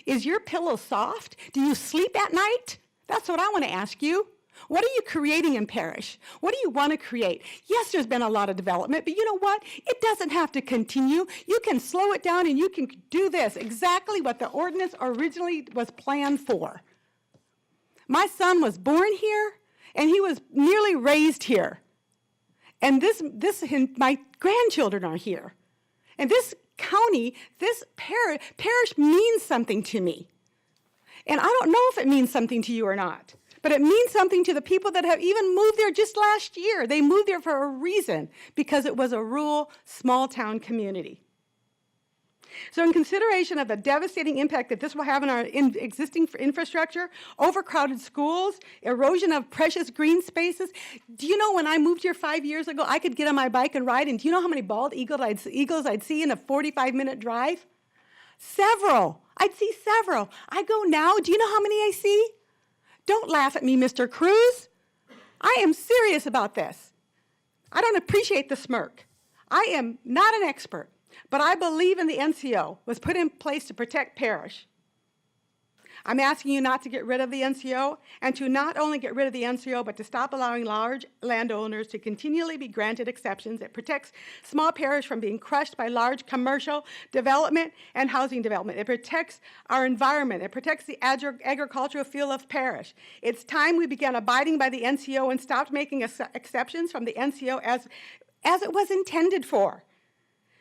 Is your pillow soft? Do you sleep at night? That's what I want to ask you. What are you creating in Parish? What do you want to create? Yes, there's been a lot of development, but you know what? It doesn't have to continue. You can slow it down and you can do this, exactly what the ordinance originally was planned for. My son was born here, and he was nearly raised here. And my grandchildren are here. And this county, this parish means something to me. And I don't know if it means something to you or not, but it means something to the people that have even moved there just last year. They moved there for a reason, because it was a rural, small-town community. So in consideration of the devastating impact that this will have on our existing infrastructure, overcrowded schools, erosion of precious green spaces, do you know when I moved here 5 years ago, I could get on my bike and ride, and do you know how many bald eagles I'd see in a 45-minute drive? Several. I'd see several. I go now, do you know how many I see? Don't laugh at me, Mr. Cruz. I am serious about this. I don't appreciate the smirk. I am not an expert, but I believe in the NCO was put in place to protect Parish. I'm asking you not to get rid of the NCO, and to not only get rid of the NCO, but to stop allowing large landowners to continually be granted exceptions. It protects small parish from being crushed by large commercial development and housing development. It protects our environment. It protects the agricultural field of parish. It's time we began abiding by the NCO and stopped making exceptions from the NCO as it was intended for.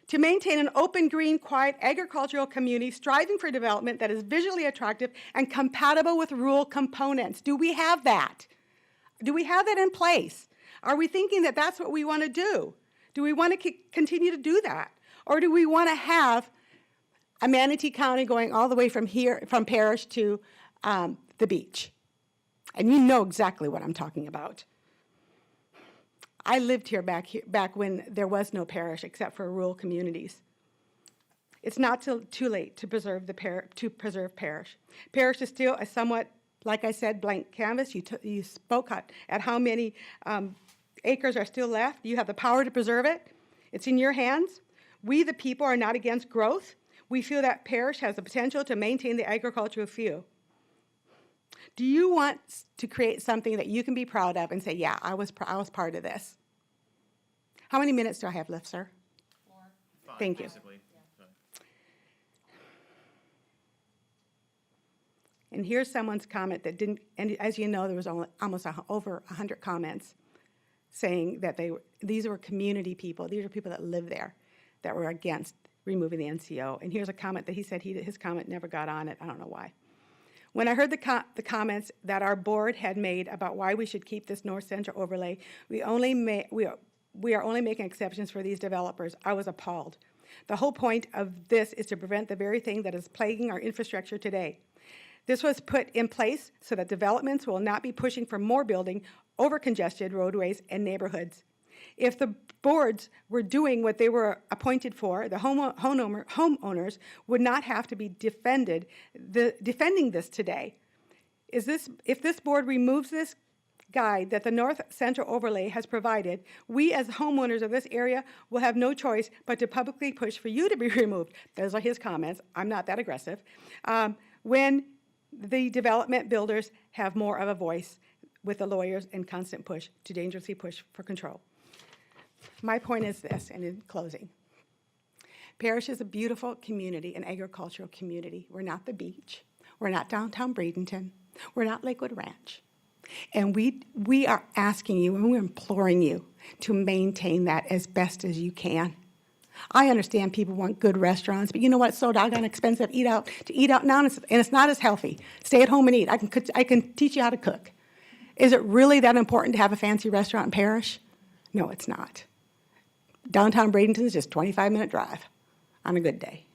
To maintain an open, green, quiet agricultural community striving for development that is visually attractive and compatible with rural components. Do we have that? Do we have that in place? Are we thinking that that's what we want to do? Do we want to continue to do that? Or do we want to have a Manatee County going all the way from here, from Parish to the beach? And you know exactly what I'm talking about. I lived here back when there was no parish except for rural communities. It's not too late to preserve parish. Parish is still a somewhat, like I said, blank canvas. You spoke at how many acres are still left. You have the power to preserve it. It's in your hands. We, the people, are not against growth. We feel that parish has the potential to maintain the agricultural field. Do you want to create something that you can be proud of and say, yeah, I was part of this? How many minutes do I have left, sir? 4. Thank you. And here's someone's comment that didn't, and as you know, there was almost over 100 comments saying that these were community people. These are people that live there that were against removing the NCO. And here's a comment that he said his comment never got on it. I don't know why. When I heard the comments that our board had made about why we should keep this North Central overlay, we are only making exceptions for these developers, I was appalled. The whole point of this is to prevent the very thing that is plaguing our infrastructure today. This was put in place so that developments will not be pushing for more building over congested roadways and neighborhoods. If the boards were doing what they were appointed for, the homeowners would not have to be defending this today. If this board removes this guide that the North Central overlay has provided, we as homeowners of this area will have no choice but to publicly push for you to be removed. Those are his comments. I'm not that aggressive. When the development builders have more of a voice with the lawyers and constant push to dangerously push for control. My point is this, and in closing, Parish is a beautiful community, an agricultural community. We're not the beach. We're not downtown Bradenton. We're not Lakewood Ranch. And we are asking you and we're imploring you to maintain that as best as you can. I understand people want good restaurants, but you know what? It's so doggone expensive to eat out now, and it's not as healthy. Stay at home and eat. I can teach you how to cook. Is it really that important to have a fancy restaurant in Parish? No, it's not. Downtown Bradenton is just a 25-minute drive on a good day.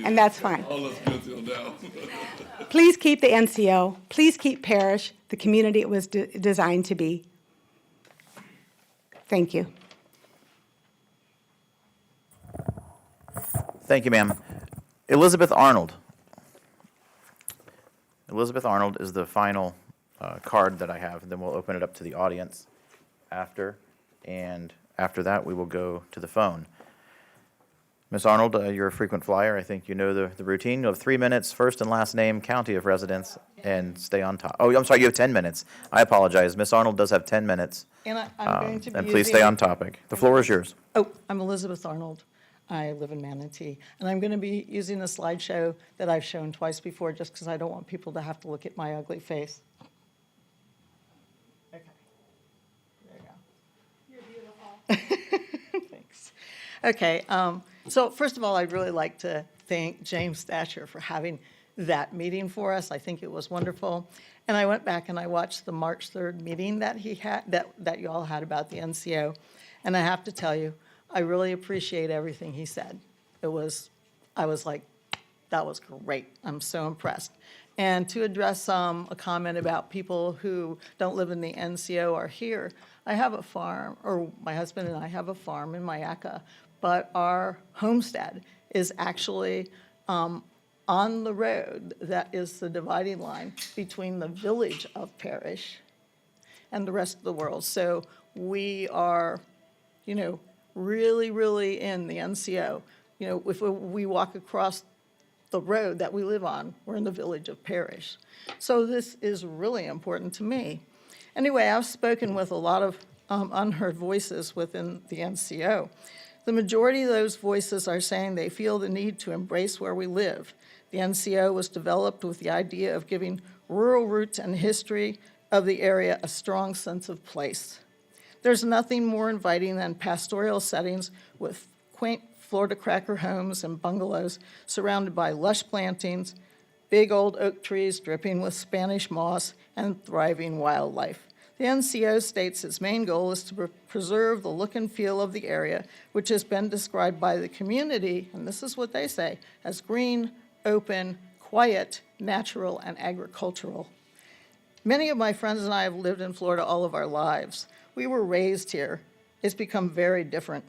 And that's fine. All that's good till now. Please keep the NCO. Please keep Parish the community it was designed to be. Thank you. Thank you, ma'am. Elizabeth Arnold. Elizabeth Arnold is the final card that I have, and then we'll open it up to the audience after, and after that we will go to the phone. Ms. Arnold, you're a frequent flyer. I think you know the routine. You have 3 minutes, first and last name, county of residence, and stay on top. Oh, I'm sorry, you have 10 minutes. I apologize. Ms. Arnold does have 10 minutes. And I'm going to be And please stay on topic. The floor is yours. Oh, I'm Elizabeth Arnold. I live in Manatee. And I'm going to be using a slideshow that I've shown twice before just because I don't want people to have to look at my ugly face. Okay. There you go. You're beautiful. Thanks. Okay. So first of all, I'd really like to thank James Thatcher for having that meeting for us. I think it was wonderful. And I went back and I watched the March 3rd meeting that he had, that you all had about the NCO. And I have to tell you, I really appreciate everything he said. I was like, that was great. I'm so impressed. And to address a comment about people who don't live in the NCO or here, I have a farm, or my husband and I have a farm in Mayaca, but our homestead is actually on the road that is the dividing line between the village of Parrish and the rest of the world. So we are, really, really in the NCO. If we walk across the road that we live on, we're in the village of Parrish. So this is really important to me. Anyway, I've spoken with a lot of unheard voices within the NCO. The majority of those voices are saying they feel the need to embrace where we live. The NCO was developed with the idea of giving rural roots and history of the area a strong sense of place. There's nothing more inviting than pastoral settings with quaint Florida cracker homes and bungalows surrounded by lush plantings, big old oak trees dripping with Spanish moss, and thriving wildlife. The NCO states its main goal is to preserve the look and feel of the area, which has been described by the community, and this is what they say, as green, open, quiet, natural, and agricultural. Many of my friends and I have lived in Florida all of our lives. We were raised here. It's become very different.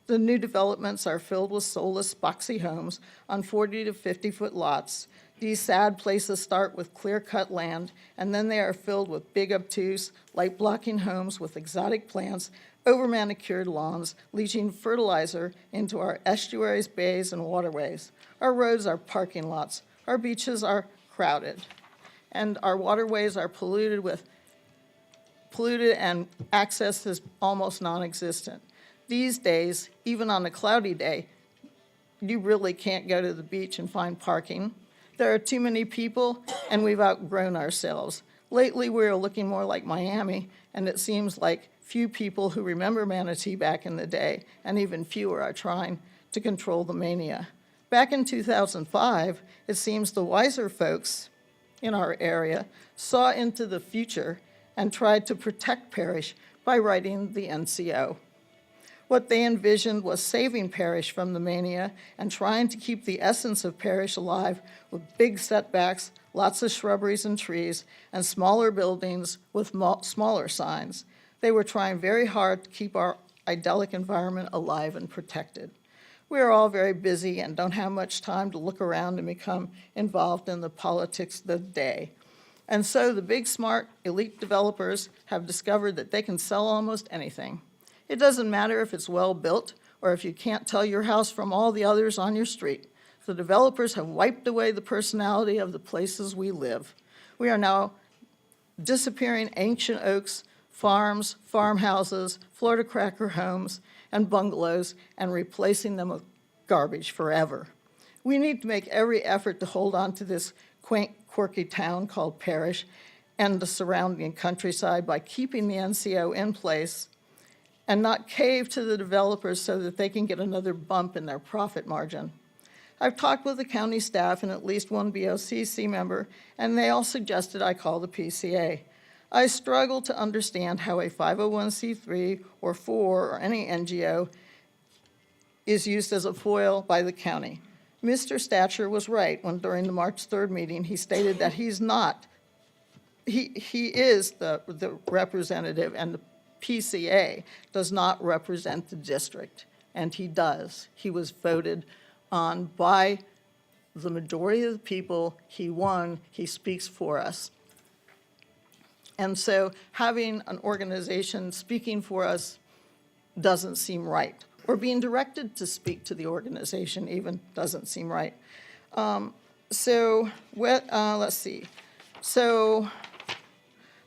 The new developments are filled with soulless, boxy homes on 40 to 50-foot lots. These sad places start with clear-cut land, and then they are filled with big, obtuse, light-blocking homes with exotic plants, over-manicured lawns, leaching fertilizer into our estuaries, bays, and waterways. Our roads are parking lots. Our beaches are crowded, and our waterways are polluted and access is almost non-existent. These days, even on a cloudy day, you really can't go to the beach and find parking. There are too many people, and we've outgrown ourselves. Lately, we're looking more like Miami, and it seems like few people who remember Manatee back in the day, and even fewer are trying to control the mania. Back in 2005, it seems the wiser folks in our area saw into the future and tried to protect Parrish by writing the NCO. What they envisioned was saving Parrish from the mania and trying to keep the essence of Parrish alive with big setbacks, lots of shrubberies and trees, and smaller buildings with smaller signs. They were trying very hard to keep our idyllic environment alive and protected. We are all very busy and don't have much time to look around and become involved in the politics of the day. And so the big, smart, elite developers have discovered that they can sell almost anything. It doesn't matter if it's well-built or if you can't tell your house from all the others on your street. The developers have wiped away the personality of the places we live. We are now disappearing ancient oaks, farms, farmhouses, Florida cracker homes, and bungalows, and replacing them with garbage forever. We need to make every effort to hold on to this quaint, quirky town called Parrish and the surrounding countryside by keeping the NCO in place and not cave to the developers so that they can get another bump in their profit margin. I've talked with the county staff and at least one BCC member, and they all suggested I call the PCA. I struggle to understand how a 501c3 or 4 or any NGO is used as a foil by the county. Mr. Thatcher was right when during the March 3rd meeting he stated that he is the representative, and the PCA does not represent the district, and he does. He was voted on by the majority of the people. He won. He speaks for us. And so having an organization speaking for us doesn't seem right. or being directed to speak to the organization even doesn't seem right. Let's see. So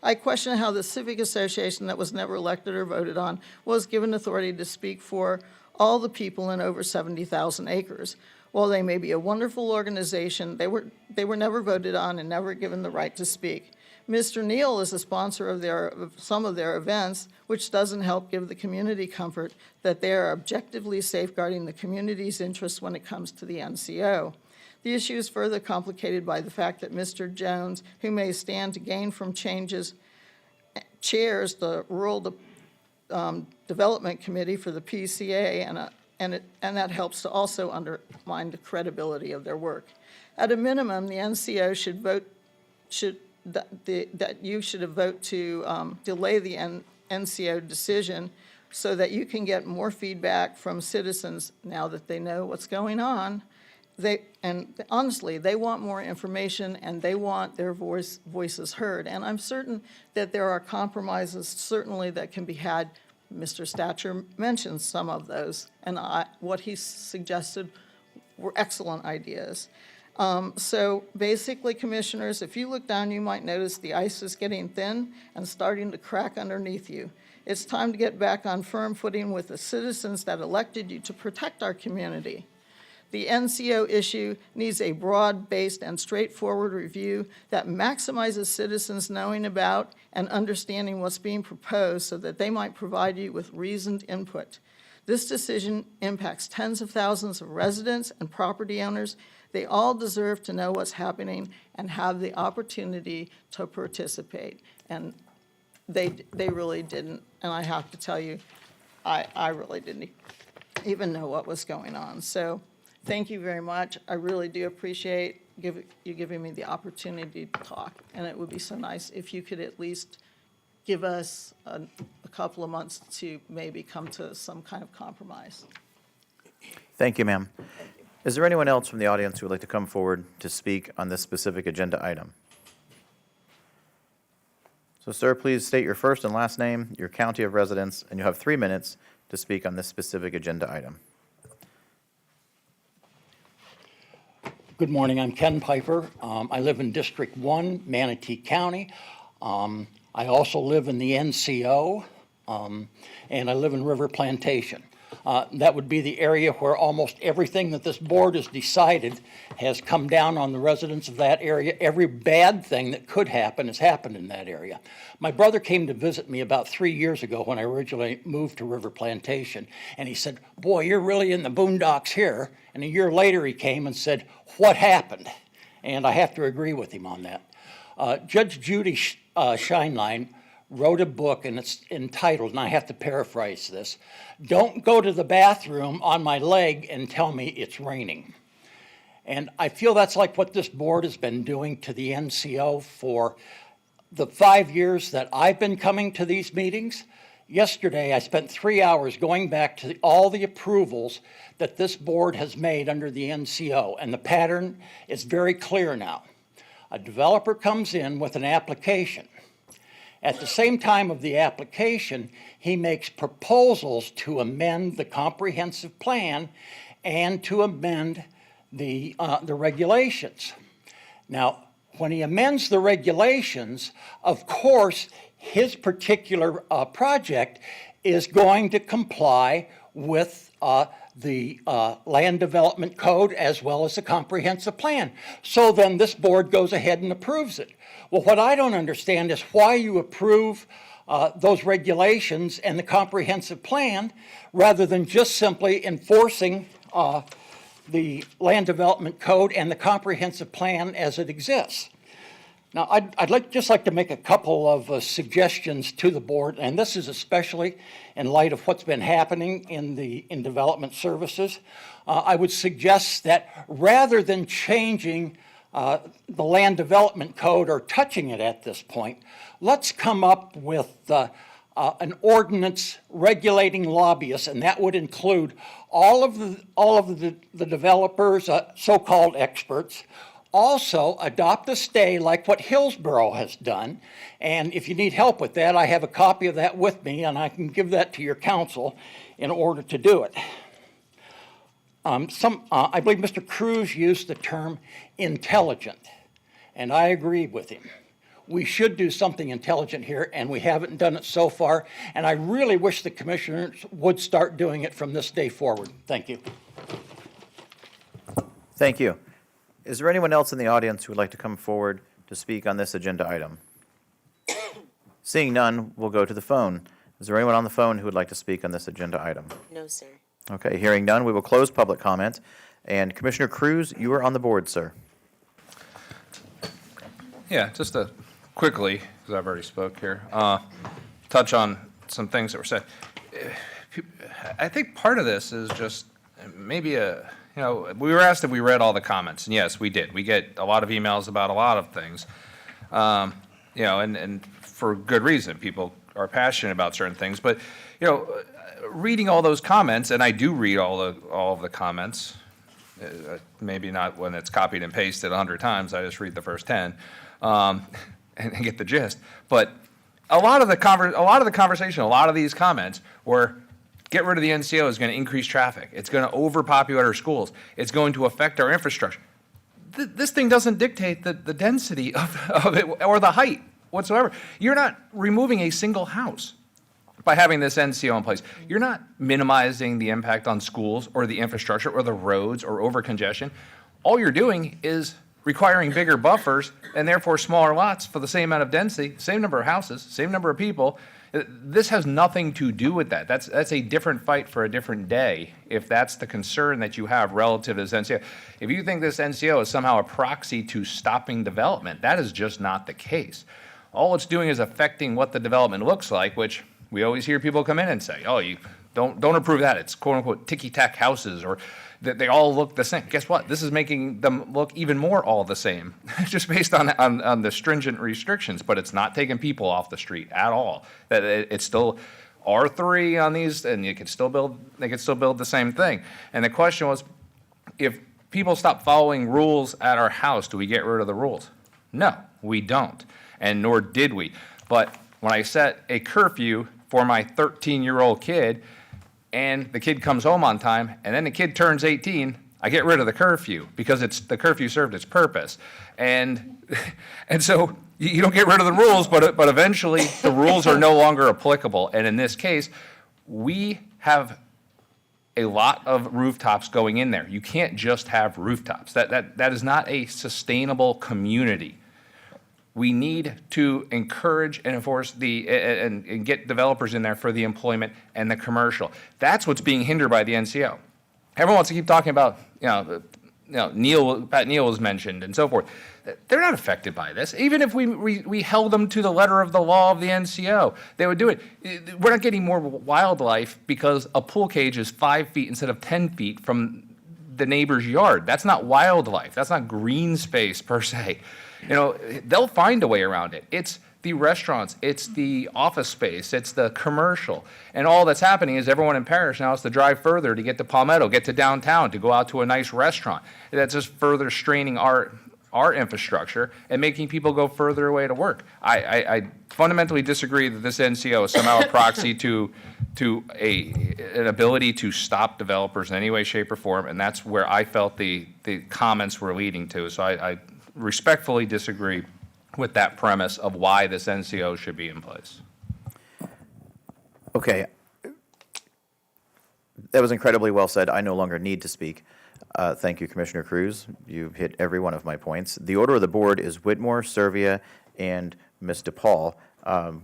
I question how the civic association that was never elected or voted on was given authority to speak for all the people in over 70,000 acres. While they may be a wonderful organization, they were never voted on and never given the right to speak. Mr. Neal is a sponsor of some of their events, which doesn't help give the community comfort that they are objectively safeguarding the community's interests when it comes to the NCO. The issue is further complicated by the fact that Mr. Jones, who may stand to gain from changes, chairs the Rural Development Committee for the PCA, and that helps to also undermine the credibility of their work. At a minimum, the NCO should vote to delay the NCO decision so that you can get more feedback from citizens now that they know what's going on. Honestly, they want more information and they want their voices heard. And I'm certain that there are compromises certainly that can be had. Mr. Stacher mentioned some of those, and what he suggested were excellent ideas. So basically, commissioners, if you look down, you might notice the ice is getting thin and starting to crack underneath you. It's time to get back on firm footing with the citizens that elected you to protect our community. The NCO issue needs a broad-based and straightforward review that maximizes citizens knowing about and understanding what's being proposed so that they might provide you with reasoned input. This decision impacts tens of thousands of residents and property owners. They all deserve to know what's happening and have the opportunity to participate. And they really didn't. And I have to tell you, I really didn't even know what was going on. So thank you very much. I really do appreciate you giving me the opportunity to talk. And it would be so nice if you could at least give us a couple of months to maybe come to some kind of compromise. Thank you, ma'am. Is there anyone else from the audience who would like to come forward to speak on this specific agenda item? So, sir, please state your first and last name, your county of residence, and you have 3 minutes to speak on this specific agenda item. Good morning, I'm Ken Piper. I live in District 1, Manatee County. I also live in the NCO, and I live in River Plantation. That would be the area where almost everything that this board has decided has come down on the residents of that area. Every bad thing that could happen has happened in that area. My brother came to visit me about 3 years ago when I originally moved to River Plantation, and he said, "Boy, you're really in the boondocks here." And a year later he came and said, "What happened?" And I have to agree with him on that. Judge Judy Scheinlein wrote a book, and it's entitled, and I have to paraphrase this, "Don't go to the bathroom on my leg and tell me it's raining." And I feel that's like what this board has been doing to the NCO for the 5 years that I've been coming to these meetings. Yesterday, I spent 3 hours going back to all the approvals that this board has made under the NCO, and the pattern is very clear now. A developer comes in with an application. At the same time of the application, he makes proposals to amend the comprehensive plan and to amend the regulations. Now, when he amends the regulations, of course, his particular project is going to comply with the Land Development Code as well as the comprehensive plan. So then this board goes ahead and approves it. Well, what I don't understand is why you approve those regulations and the comprehensive plan rather than just simply enforcing the Land Development Code and the comprehensive plan as it exists. Now, I'd just like to make a couple of suggestions to the board, and this is especially in light of what's been happening in development services. I would suggest that rather than changing the Land Development Code or touching it at this point, let's come up with an ordinance regulating lobbyists, and that would include all of the developers, so-called experts. Also, adopt a stay like what Hillsborough has done. And if you need help with that, I have a copy of that with me, and I can give that to your council. in order to do it. I believe Mr. Cruz used the term intelligent, and I agree with him. We should do something intelligent here, and we haven't done it so far, and I really wish the commissioners would start doing it from this day forward. Thank you. Thank you. Is there anyone else in the audience who would like to come forward to speak on this agenda item? Seeing none, we'll go to the phone. Is there anyone on the phone who would like to speak on this agenda item? No, sir. Okay, hearing none, we will close public comment. And Commissioner Cruz, you are on the board, sir. Yeah, just to quickly, because I've already spoke here, touch on some things that were said. I think part of this is just maybe we were asked if we read all the comments, and yes, we did. We get a lot of emails about a lot of things, and for good reason. People are passionate about certain things, but, reading all those comments, and I do read all of the comments, maybe not when it's copied and pasted 100 times, I just read the first 10, and get the gist. But a lot of the conversation, a lot of these comments were, get rid of the NCO is going to increase traffic. It's going to overpopulate our schools. It's going to affect our infrastructure. This thing doesn't dictate the density of it or the height whatsoever. You're not removing a single house by having this NCO in place. You're not minimizing the impact on schools or the infrastructure or the roads or over congestion. All you're doing is requiring bigger buffers and therefore smaller lots for the same amount of density, same number of houses, same number of people. This has nothing to do with that. That's a different fight for a different day if that's the concern that you have relative to this NCO. If you think this NCO is somehow a proxy to stopping development, that is just not the case. All it's doing is affecting what the development looks like, which we always hear people come in and say, oh, you don't approve that. It's quote unquote ticky-tack houses, or that they all look the same. Guess what? This is making them look even more all the same, just based on the stringent restrictions, but it's not taking people off the street at all. That it's still R3 on these, and they could still build the same thing. And the question was, if people stop following rules at our house, do we get rid of the rules? No, we don't, and nor did we. But when I set a curfew for my 13-year-old kid, and the kid comes home on time, and then the kid turns 18, I get rid of the curfew because the curfew served its purpose. And so you don't get rid of the rules, but eventually the rules are no longer applicable. And in this case, we have a lot of rooftops going in there. You can't just have rooftops. That is not a sustainable community. We need to encourage and enforce and get developers in there for the employment and the commercial. That's what's being hindered by the NCO. Everyone wants to keep talking about, Pat Neal was mentioned and so forth. They're not affected by this. Even if we held them to the letter of the law of the NCO, they would do it. We're not getting more wildlife because a pool cage is 5 feet instead of 10 feet from the neighbor's yard. That's not wildlife. That's not green space per se. They'll find a way around it. It's the restaurants, it's the office space, it's the commercial. And all that's happening is everyone in Parrish now has to drive further to get to Palmetto, get to downtown, to go out to a nice restaurant. That's just further straining our infrastructure and making people go further away to work. I fundamentally disagree that this NCO is somehow a proxy to an ability to stop developers in any way, shape, or form, and that's where I felt the comments were leading to. So I respectfully disagree with that premise of why this NCO should be in place. Okay. That was incredibly well said. I no longer need to speak. Thank you, Commissioner Cruz. You've hit every one of my points. The order of the board is Whitmore, Servia, and Ms. DePaul.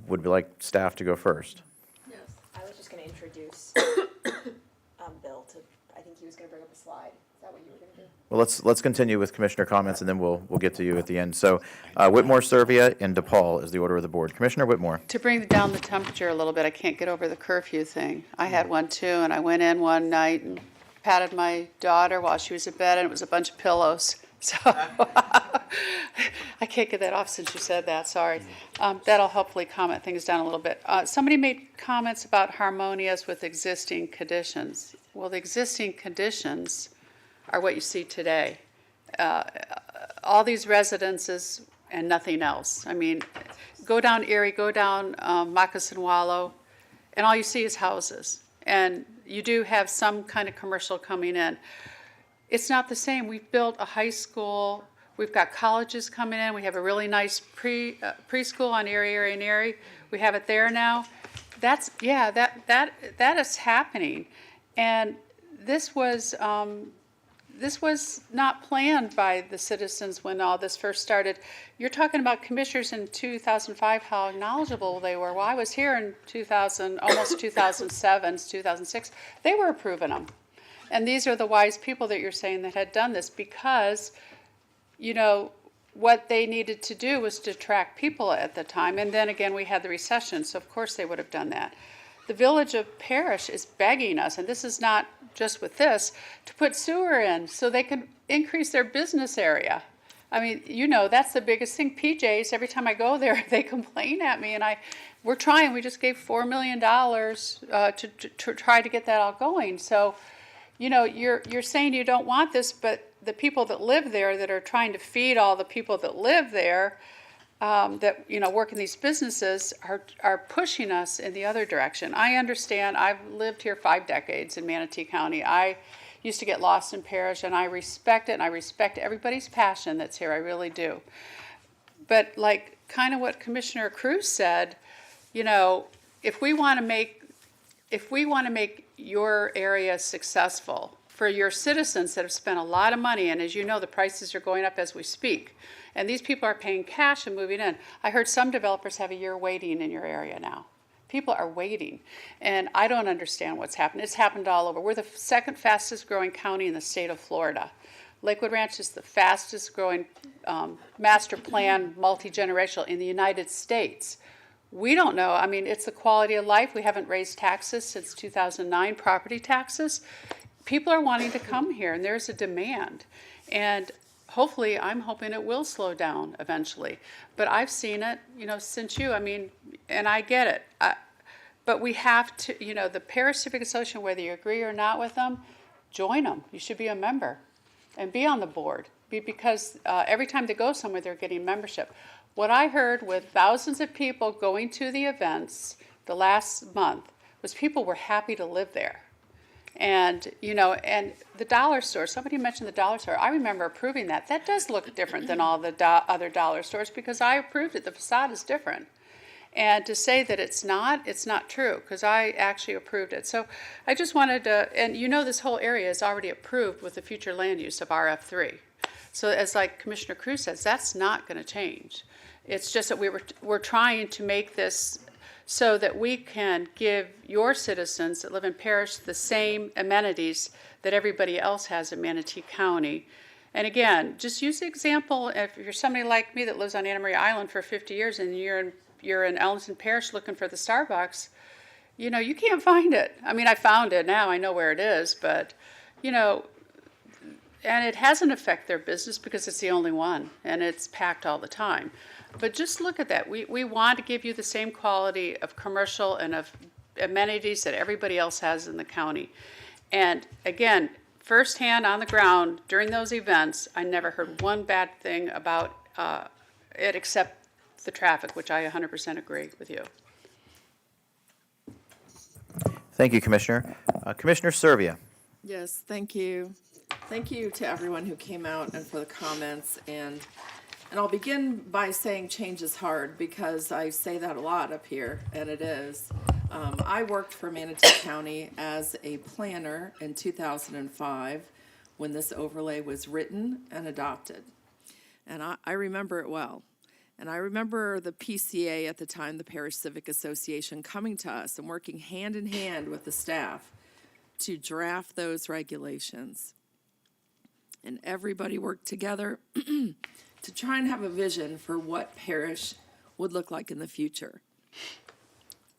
Would we like staff to go first? Yes. I was just going to introduce Bill to, I think he was going to bring up a slide. Is that what you were going to do? Well, let's continue with commissioner comments, and then we'll get to you at the end. So Whitmore, Servia, and DePaul is the order of the board. Commissioner Whitmore. To bring down the temperature a little bit, I can't get over the curfew thing. I had one too, and I went in one night and patted my daughter while she was in bed, and it was a bunch of pillows. So I can't get that off since you said that, sorry. That'll hopefully calm things down a little bit. Somebody made comments about harmonious with existing conditions. Well, the existing conditions are what you see today. All these residences and nothing else. I mean, go down Erie, go down Moccasin Wallow, and all you see is houses. And you do have some kind of commercial coming in. It's not the same. We've built a high school. We've got colleges coming in. We have a really nice preschool on Erie and Erie. We have it there now. That is happening. And this was not planned by the citizens when all this first started. You're talking about commissioners in 2005, how knowledgeable they were. Well, I was here in 2000, almost 2007, 2006. They were approving them. And these are the wise people that you're saying that had done this because, you know, what they needed to do was to attract people at the time. And then again, we had the recession, so of course they would have done that. The village of Parrish is begging us, and this is not just with this, to put sewer in so they can increase their business area. I mean, you know, that's the biggest thing. PJ's, every time I go there, they complain at me, and we're trying. We just gave $4 million to try to get that all going. So, you know, you're saying you don't want this, but the people that live there that are trying to feed all the people that live there, that, you know, work in these businesses are pushing us in the other direction. I understand. I've lived here 5 decades in Manatee County. I used to get lost in Parrish, and I respect it, and I respect everybody's passion that's here. I really do. But like kind of what Commissioner Cruz said, you know, if we want to make your area successful for your citizens that have spent a lot of money, and as you know, the prices are going up as we speak, and these people are paying cash and moving in. I heard some developers have a year waiting in your area now. People are waiting, and I don't understand what's happened. It's happened all over. We're the second fastest growing county in the state of Florida. Lakewood Ranch is the fastest growing master plan multi-generational in the United States. We don't know. I mean, it's the quality of life. We haven't raised taxes since 2009, property taxes. People are wanting to come here, and there's a demand. And hopefully, I'm hoping it will slow down eventually. But I've seen it, you know, since you, I mean, and I get it. But we have to, you know, the Parrish Civic Association, whether you agree or not with them, join them. You should be a member and be on the board because every time they go somewhere, they're getting membership. What I heard with thousands of people going to the events the last month was people were happy to live there. And, you know, and the dollar store, somebody mentioned the dollar store. I remember approving that. That does look different than all the other dollar stores because I approved it. The facade is different. And to say that it's not true because I actually approved it. So I just wanted to, and you know this whole area is already approved with the future land use of RF3. So as like Commissioner Cruz says, that's not going to change. It's just that we're trying to make this so that we can give your citizens that live in Parrish the same amenities that everybody else has in Manatee County. And again, just use the example, if you're somebody like me that lives on Anna Maria Island for 50 years and you're in Ellington Parish looking for the Starbucks, you know, you can't find it. I mean, I found it now, I know where it is, but, you know, and it hasn't affected their business because it's the only one and it's packed all the time. But just look at that. We want to give you the same quality of commercial and of amenities that everybody else has in the county. And again, firsthand on the ground during those events, I never heard one bad thing about it except the traffic, which I 100% agree with you. Thank you, Commissioner. Commissioner Servia. Yes, thank you. Thank you to everyone who came out and for the comments. And I'll begin by saying change is hard because I say that a lot up here, and it is. I worked for Manatee County as a planner in 2005 when this overlay was written and adopted. And I remember it well. And I remember the PCA at the time, the Parrish Civic Association, coming to us and working hand in hand with the staff to draft those regulations. And everybody worked together to try and have a vision for what Parrish would look like in the future.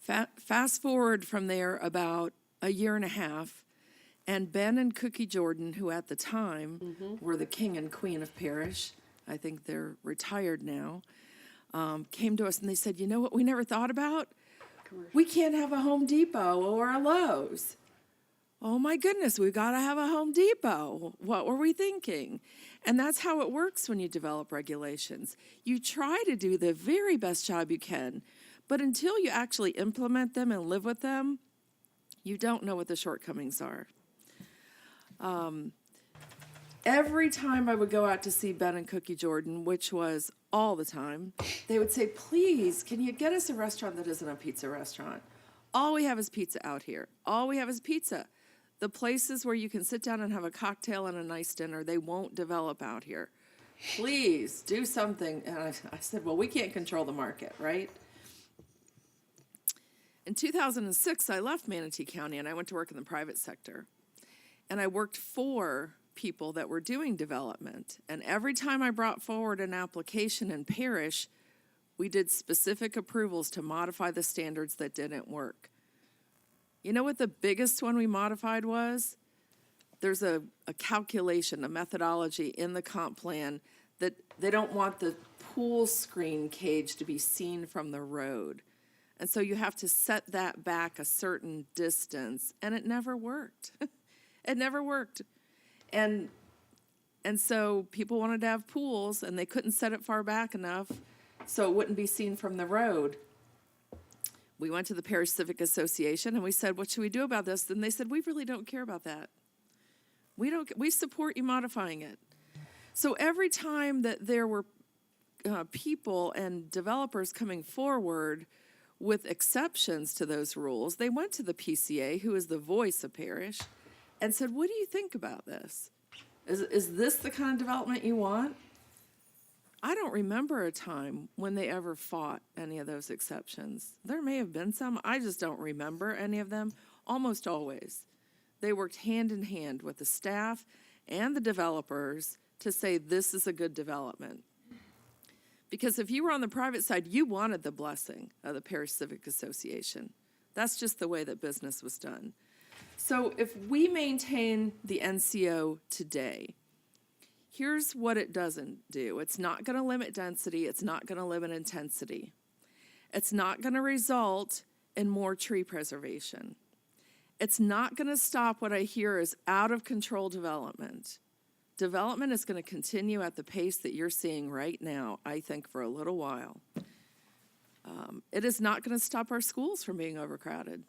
Fast forward from there about a year and a half, and Ben and Cookie Jordan, who at the time were the king and queen of Parrish, I think they're retired now, came to us and they said, you know what we never thought about? We can't have a Home Depot or a Lowe's. Oh my goodness, we've got to have a Home Depot. What were we thinking? And that's how it works when you develop regulations. You try to do the very best job you can, but until you actually implement them and live with them, You don't know what the shortcomings are. Every time I would go out to see Ben and Cookie Jordan, which was all the time, they would say, please, can you get us a restaurant that isn't a pizza restaurant? All we have is pizza out here. All we have is pizza. The places where you can sit down and have a cocktail and a nice dinner, they won't develop out here. Please do something. And I said, well, we can't control the market, right? In 2006, I left Manatee County and I went to work in the private sector. And I worked for people that were doing development. And every time I brought forward an application in parish, we did specific approvals to modify the standards that didn't work. You know what the biggest one we modified was? There's a calculation, a methodology in the comp plan that they don't want the pool screen cage to be seen from the road. And so you have to set that back a certain distance, and it never worked. It never worked. And so people wanted to have pools, and they couldn't set it far back enough so it wouldn't be seen from the road. We went to the Parish Civic Association, and we said, what should we do about this? And they said, we really don't care about that. We support you modifying it. So every time that there were people and developers coming forward with exceptions to those rules, they went to the PCA, who is the voice of parish, and said, what do you think about this? Is this the kind of development you want? I don't remember a time when they ever fought any of those exceptions. There may have been some. I just don't remember any of them. Almost always. They worked hand in hand with the staff and the developers to say this is a good development. Because if you were on the private side, you wanted the blessing of the Parish Civic Association. That's just the way that business was done. So if we maintain the NCO today, here's what it doesn't do. It's not going to limit density. It's not going to limit intensity. It's not going to result in more tree preservation. It's not going to stop what I hear is out of control development. Development is going to continue at the pace that you're seeing right now, I think, for a little while. It is not going to stop our schools from being overcrowded.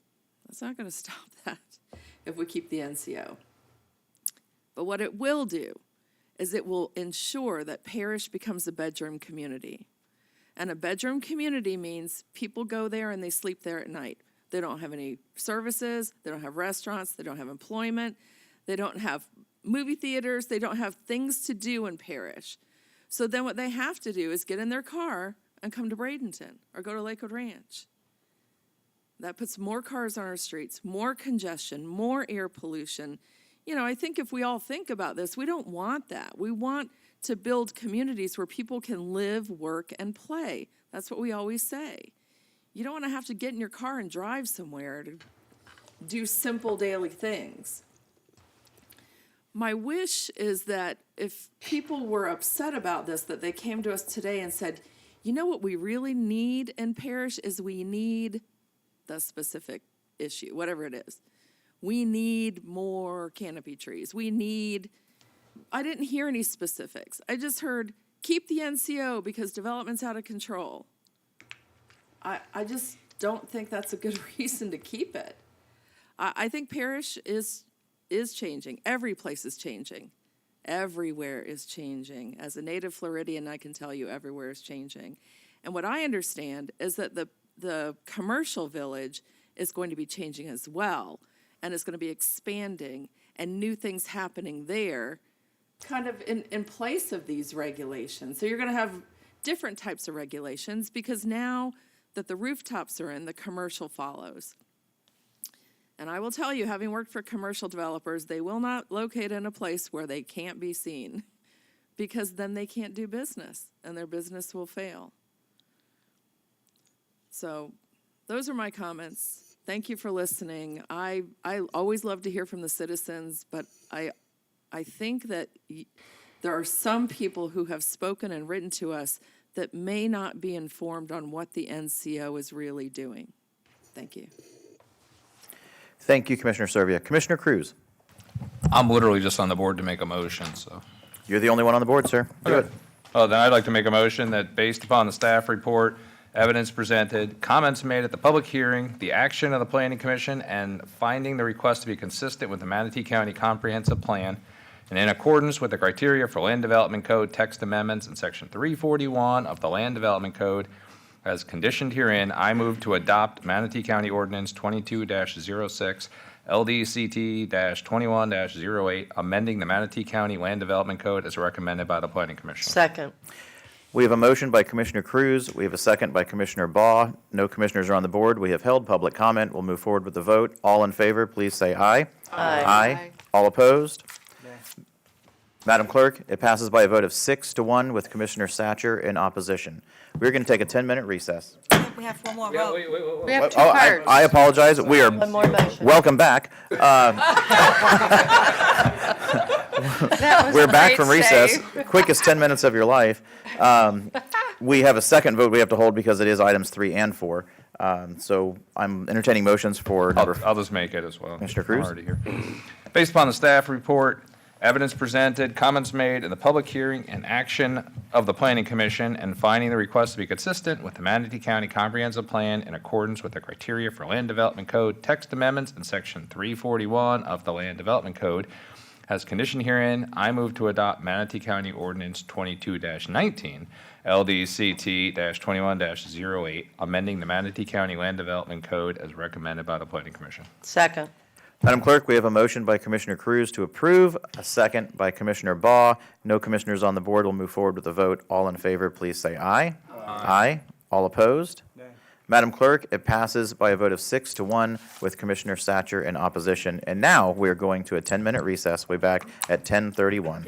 It's not going to stop that if we keep the NCO. But what it will do is it will ensure that parish becomes a bedroom community. And a bedroom community means people go there and they sleep there at night. They don't have any services, they don't have restaurants, they don't have employment, they don't have movie theaters, they don't have things to do in parish. So then what they have to do is get in their car and come to Bradenton or go to Lakewood Ranch. That puts more cars on our streets, more congestion, more air pollution. You know, I think if we all think about this, we don't want that. We want to build communities where people can live, work, and play. That's what we always say. You don't want to have to get in your car and drive somewhere to do simple daily things. My wish is that if people were upset about this, that they came to us today and said, you know what we really need in parish is we need the specific issue, whatever it is. We need more canopy trees. I didn't hear any specifics. I just heard, keep the NCO because development's out of control. I just don't think that's a good reason to keep it. I think parish is changing. Every place is changing. Everywhere is changing. As a native Floridian, I can tell you everywhere is changing. And what I understand is that the commercial village is going to be changing as well, and it's going to be expanding, and new things happening there, kind of in place of these regulations. So you're going to have different types of regulations because now that the rooftops are in, the commercial follows. And I will tell you, having worked for commercial developers, they will not locate in a place where they can't be seen because then they can't do business and their business will fail. So those are my comments. Thank you for listening. I always love to hear from the citizens, but I think that there are some people who have spoken and written to us that may not be informed on what the NCO is really doing. Thank you. Thank you, Commissioner Serbia. Commissioner Cruz. I'm literally just on the board to make a motion, so. You're the only one on the board, sir. Good. Oh, then I'd like to make a motion that based upon the staff report evidence presented, comments made at the public hearing, the action of the planning commission, and finding the request to be consistent with the Manatee County Comprehensive Plan and in accordance with the criteria for Land Development Code text amendments in Section 341 of the Land Development Code, as conditioned herein, I move to adopt Manatee County Ordinance 22-06, LDCT-21-08, amending the Manatee County Land Development Code as recommended by the Planning Commission. Second. We have a motion by Commissioner Cruz. We have a second by Commissioner Baugh. No commissioners are on the board. We have held public comment. We'll move forward with the vote. All in favor, please say aye. Aye. Aye. All opposed? Madam Clerk, it passes by a vote of 6-1 with Commissioner Satcher in opposition. We're going to take a 10-minute recess. We have one more vote. We have two Oh, cards. I apologize. We are, One more motion. welcome back. That was We're a back great from recess. save. Quickest 10 minutes of your life. We have a second vote we have to hold because it is items 3 and 4. So I'm entertaining motions for number I'll just make it as well. Commissioner Cruz? I'm already here. Based upon the staff report, evidence presented, comments made in the public hearing, and action of the Planning Commission, and finding the request to be consistent with the Manatee County Comprehensive Plan in accordance with the criteria for Land Development Code text amendments in Section 341 of the Land Development Code, as conditioned herein, I move to adopt Manatee County Ordinance 22-19, LDCT-21-08, amending the Manatee County Land Development Code as recommended by the Planning Commission. Second. Madam Clerk, we have a motion by Commissioner Cruz to approve, a second by Commissioner Baugh. No commissioners on the board. Will move forward with the vote. All in favor, please say aye. Aye. All opposed? Madam Clerk, it passes by a vote of 6-1 with Commissioner Satcher in opposition. And now we're going to a 10-minute recess. We'll be back at 10:31.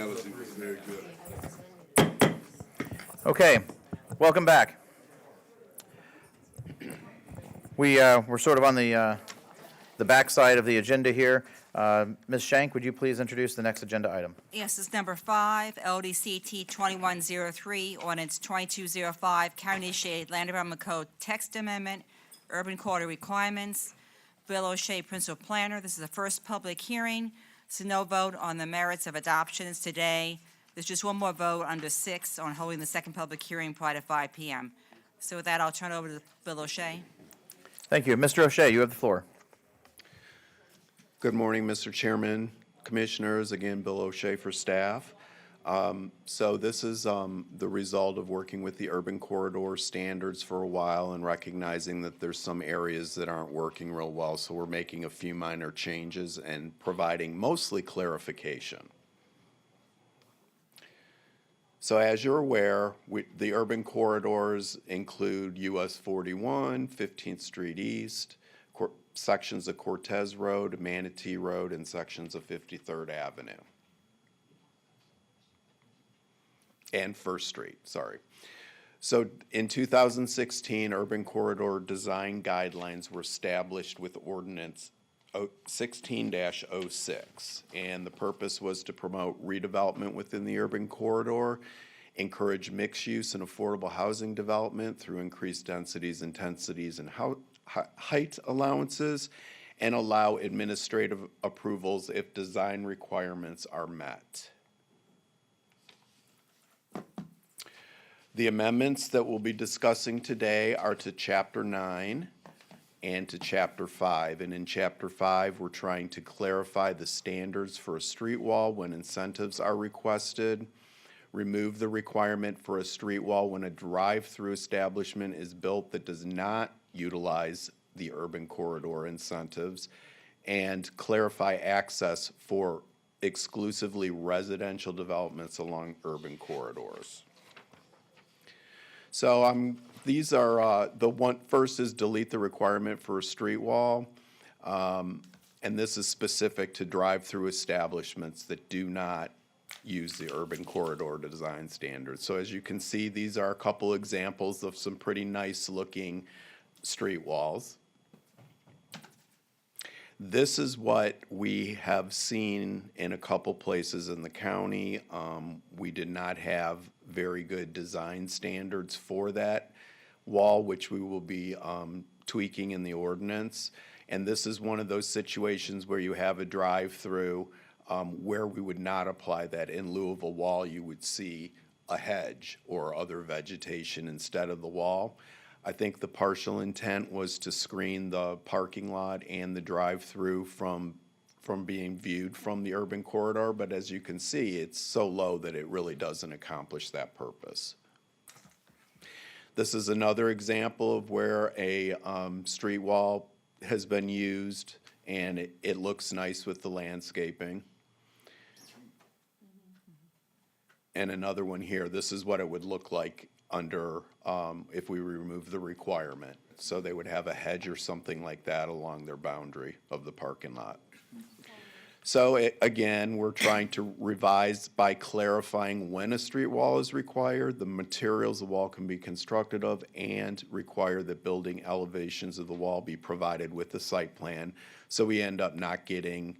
Analysis was very good. Okay, welcome back. We're sort of on the backside of the agenda here. Ms. Shank, would you please introduce the next agenda item? Yes, it's number 5, LDCT 2103, ordinance 2205, county-initiated land development code text amendment, urban corridor requirements. Bill O'Shea, principal planner. This is the first public hearing. So no vote on the merits of adoptions today. There's just one more vote under 6 on holding the second public hearing prior to 5 p.m. So with that, I'll turn it over to Bill O'Shea. Thank you. Mr. O'Shea, you have the floor. Good morning, Mr. Chairman, Commissioners. Again, Bill O'Shea for staff. So this is the result of working with the urban corridor standards for a while and recognizing that there's some areas that aren't working real well. So we're making a few minor changes and providing mostly clarification. So as you're aware, the urban corridors include US 41, 15th Street East, sections of Cortez Road, Manatee Road, and sections of 53rd Avenue. And First Street, sorry. So in 2016, urban corridor design guidelines were established with ordinance 16-06. And the purpose was to promote redevelopment within the urban corridor, encourage mixed use and affordable housing development through increased densities, intensities, and height allowances, and allow administrative approvals if design requirements are met. The amendments that we'll be discussing today are to Chapter 9 and to Chapter 5. And in Chapter 5, we're trying to clarify the standards for a street wall when incentives are requested, remove the requirement for a street wall when a drive-through establishment is built that does not utilize the urban corridor incentives, and clarify access for exclusively residential developments along urban corridors. So these are, first is delete the requirement for a street wall. And this is specific to drive-through establishments that do not use the urban corridor design standards. So as you can see, these are a couple examples of some pretty nice looking street walls. This is what we have seen in a couple places in the county. We did not have very good design standards for that wall, which we will be tweaking in the ordinance. And this is one of those situations where you have a drive-through where we would not apply that. In lieu of a wall, you would see a hedge or other vegetation instead of the wall. I think the partial intent was to screen the parking lot and the drive-through from being viewed from the urban corridor, but as you can see, it's so low that it really doesn't accomplish that purpose. This is another example of where a street wall has been used, and it looks nice with the landscaping. And another one here, this is what it would look like under, if we remove the requirement. So they would have a hedge or something like that along their boundary of the parking lot. So again, we're trying to revise by clarifying when a street wall is required, the materials the wall can be constructed of, and require that building elevations of the wall be provided with the site plan. So we end up not getting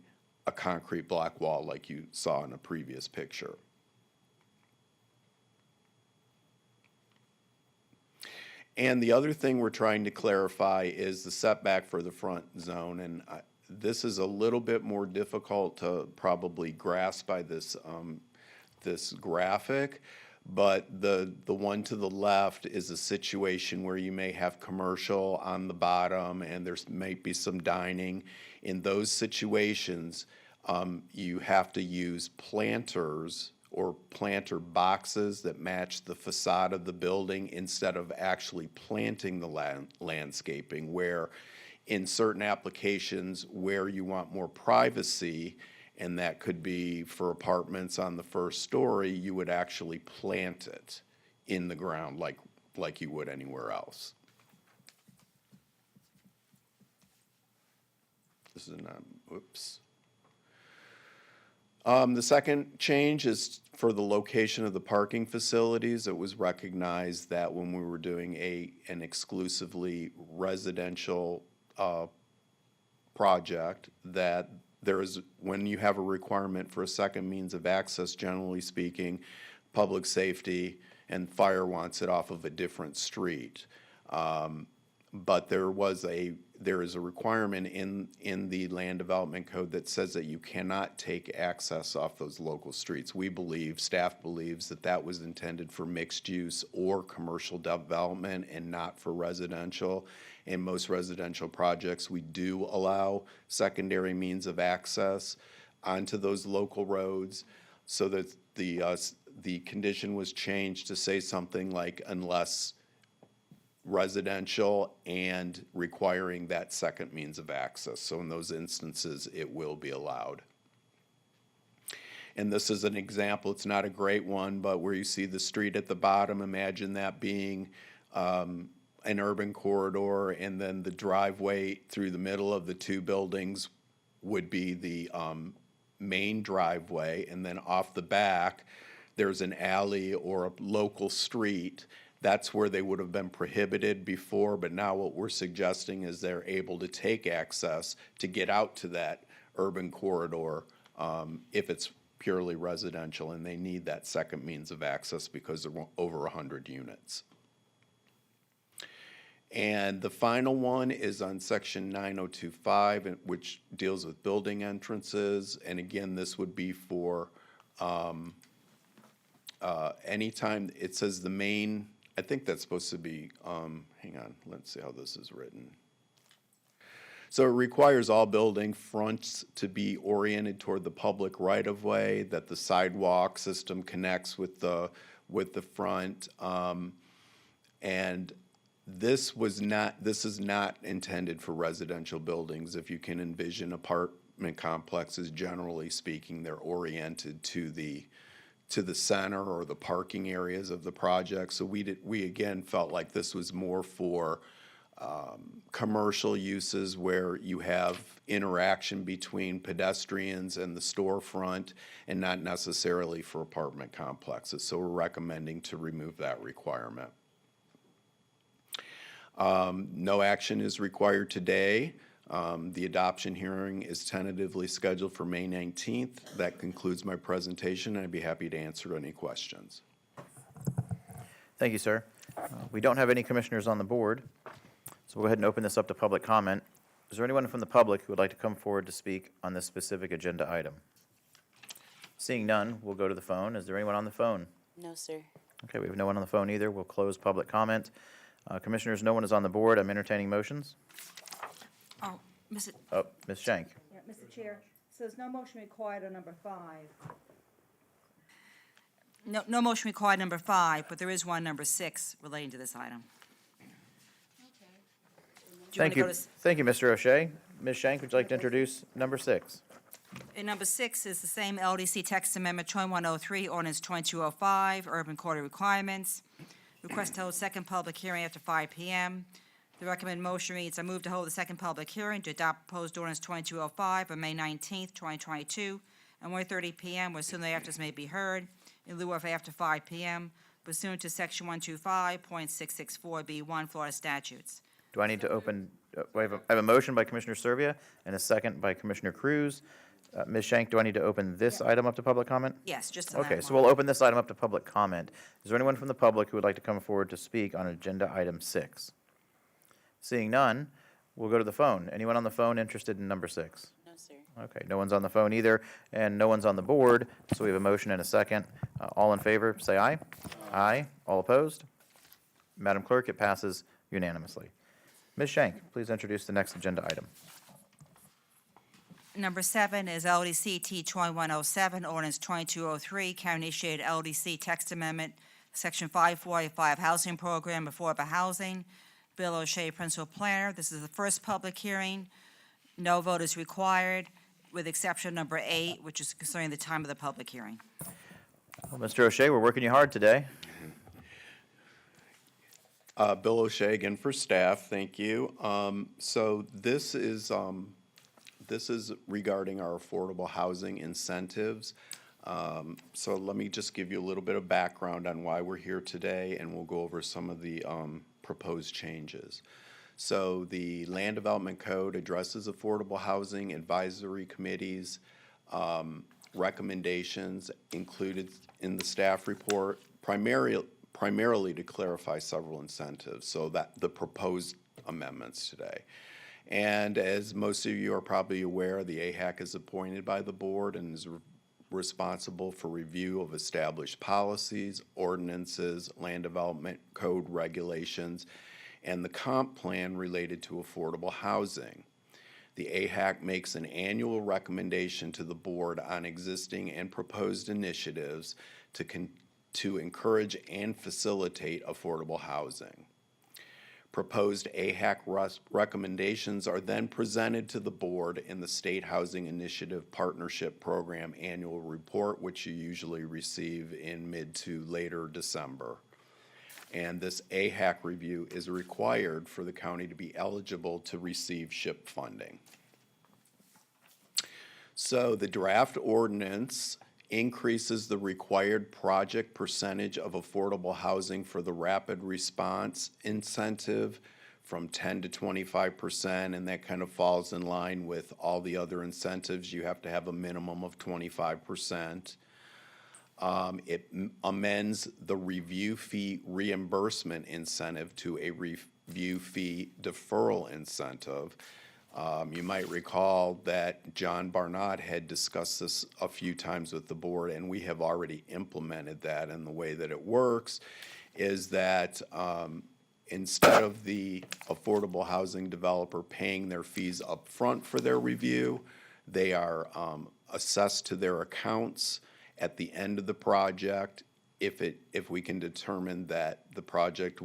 a concrete block wall like you saw in a previous picture. And the other thing we're trying to clarify is the setback for the front zone. And this is a little bit more difficult to probably grasp by this, this graphic. But the one to the left is a situation where you may have commercial on the bottom and there may be some dining. In those situations, you have to use planters or planter boxes that match the facade of the building instead of actually planting the landscaping, where in certain applications where you want more privacy, and that could be for apartments on the first story, you would actually plant it in the ground like you would anywhere else. This is not, oops. The second change is for the location of the parking facilities. It was recognized that when we were doing an exclusively residential project, that there is, when you have a requirement for a second means of access, generally speaking, public safety and fire wants it off of a different street. But there is a requirement in the land development code that says that you cannot take access off those local streets. We believe, staff believes, that that was intended for mixed use or commercial development and not for residential. In most residential projects, we do allow secondary means of access onto those local roads, so that the condition was changed to say something like unless residential and requiring that second means of access. So in those instances, it will be allowed. And this is an example, it's not a great one, but where you see the street at the bottom, imagine that being an urban corridor, and then the driveway through the middle of the two buildings would be the main driveway, and then off the back, there's an alley or a local street. That's where they would have been prohibited before, but now what we're suggesting is they're able to take access to get out to that urban corridor if it's purely residential, and they need that second means of access because there are over 100 units. And the final one is on section 9025, which deals with building entrances. And again, this would be for anytime it says the main, I think that's supposed to be, hang on, let's see how this is written. So it requires all building fronts to be oriented toward the public right-of-way, that the sidewalk system connects with the front, and this is not intended for residential buildings. If you can envision apartment complexes, generally speaking, they're oriented to the center or the parking areas of the project. So we again felt like this was more for commercial uses where you have interaction between pedestrians and the storefront, and not necessarily for apartment complexes. So we're recommending to remove that requirement. No action is required today. The adoption hearing is tentatively scheduled for May 19th. That concludes my presentation, and I'd be happy to answer any questions. Thank you, sir. We don't have any commissioners on the board, so we'll go ahead and open this up to public comment. Is there anyone from the public who would like to come forward to speak on this specific agenda item? Seeing none, we'll go to the phone. Is there anyone on the phone? No, sir. Okay, we have no one on the phone either. We'll close public comment. Commissioners, no one is on the board. I'm entertaining motions. Oh, Ms. Oh, Ms. Shank. Yeah, Mr. Chair, says no motion required on number 5. No motion required number 5, but there is one number 6 relating to this item. Thank you. Thank you, Mr. O'Shea. Ms. Shank, would you like to introduce number 6? And number 6 is the same LDC text amendment 2103, ordinance 2205, urban corridor requirements. Request to hold second public hearing after 5 p.m. The recommended motion reads, I move to hold the second public hearing to adopt proposed ordinance 2205 on May 19th, 2022, and 1:30 p.m. where sooner thereafter may be heard, in lieu of after 5 p.m., pursuant to section 125.664B1 Florida statutes. Do I need to open, I have a motion by Commissioner Servia and a second by Commissioner Cruz. Ms. Shank, do I need to open this item up to public comment? Yes, just on that Okay, one. so we'll open this item up to public comment. Is there anyone from the public who would like to come forward to speak on agenda item 6? Seeing none, we'll go to the phone. Anyone on the phone interested in number 6? No, sir. Okay, no one's on the phone either, and no one's on the board, so we have a motion and a second. All in favor, say aye. Aye. All opposed? Madam Clerk, it passes unanimously. Ms. Shank, please introduce the next agenda item. Number 7 is LDC T 2107, ordinance 2203, county-initiated LDC text amendment, section 545 housing program, affordable housing. Bill O'Shea, principal planner. This is the first public hearing. No vote is required, with exception number 8, which is concerning the time of the public hearing. Well, Mr. O'Shea, we're working you hard today. Bill O'Shea again for staff, thank you. So this is This is regarding our affordable housing incentives. So let me just give you a little bit of background on why we're here today, and we'll go over some of the proposed changes. So the Land Development Code addresses affordable housing advisory committees, recommendations included in the staff report, primarily to clarify several incentives, so that the proposed amendments today. And as most of you are probably aware, the AHAC is appointed by the board and is responsible for review of established policies, ordinances, land development code regulations, and the comp plan related to affordable housing. The AHAC makes an annual recommendation to the board on existing and proposed initiatives to encourage and facilitate affordable housing. Proposed AHAC recommendations are then presented to the board in the State Housing Initiative Partnership Program Annual Report, which you usually receive in mid to later December. And this AHAC review is required for the county to be eligible to receive SHIP funding. So the draft ordinance increases the required project percentage of affordable housing for the rapid response incentive from 10 to 25%, and that kind of falls in line with all the other incentives. You have to have a minimum of 25%. It amends the review fee reimbursement incentive to a review fee deferral incentive. You might recall that John Barnott had discussed this a few times with the board, and we have already implemented that. And the way that it works is that instead of the affordable housing developer paying their fees up front for their review, they are assessed to their accounts at the end of the project if we can determine that the project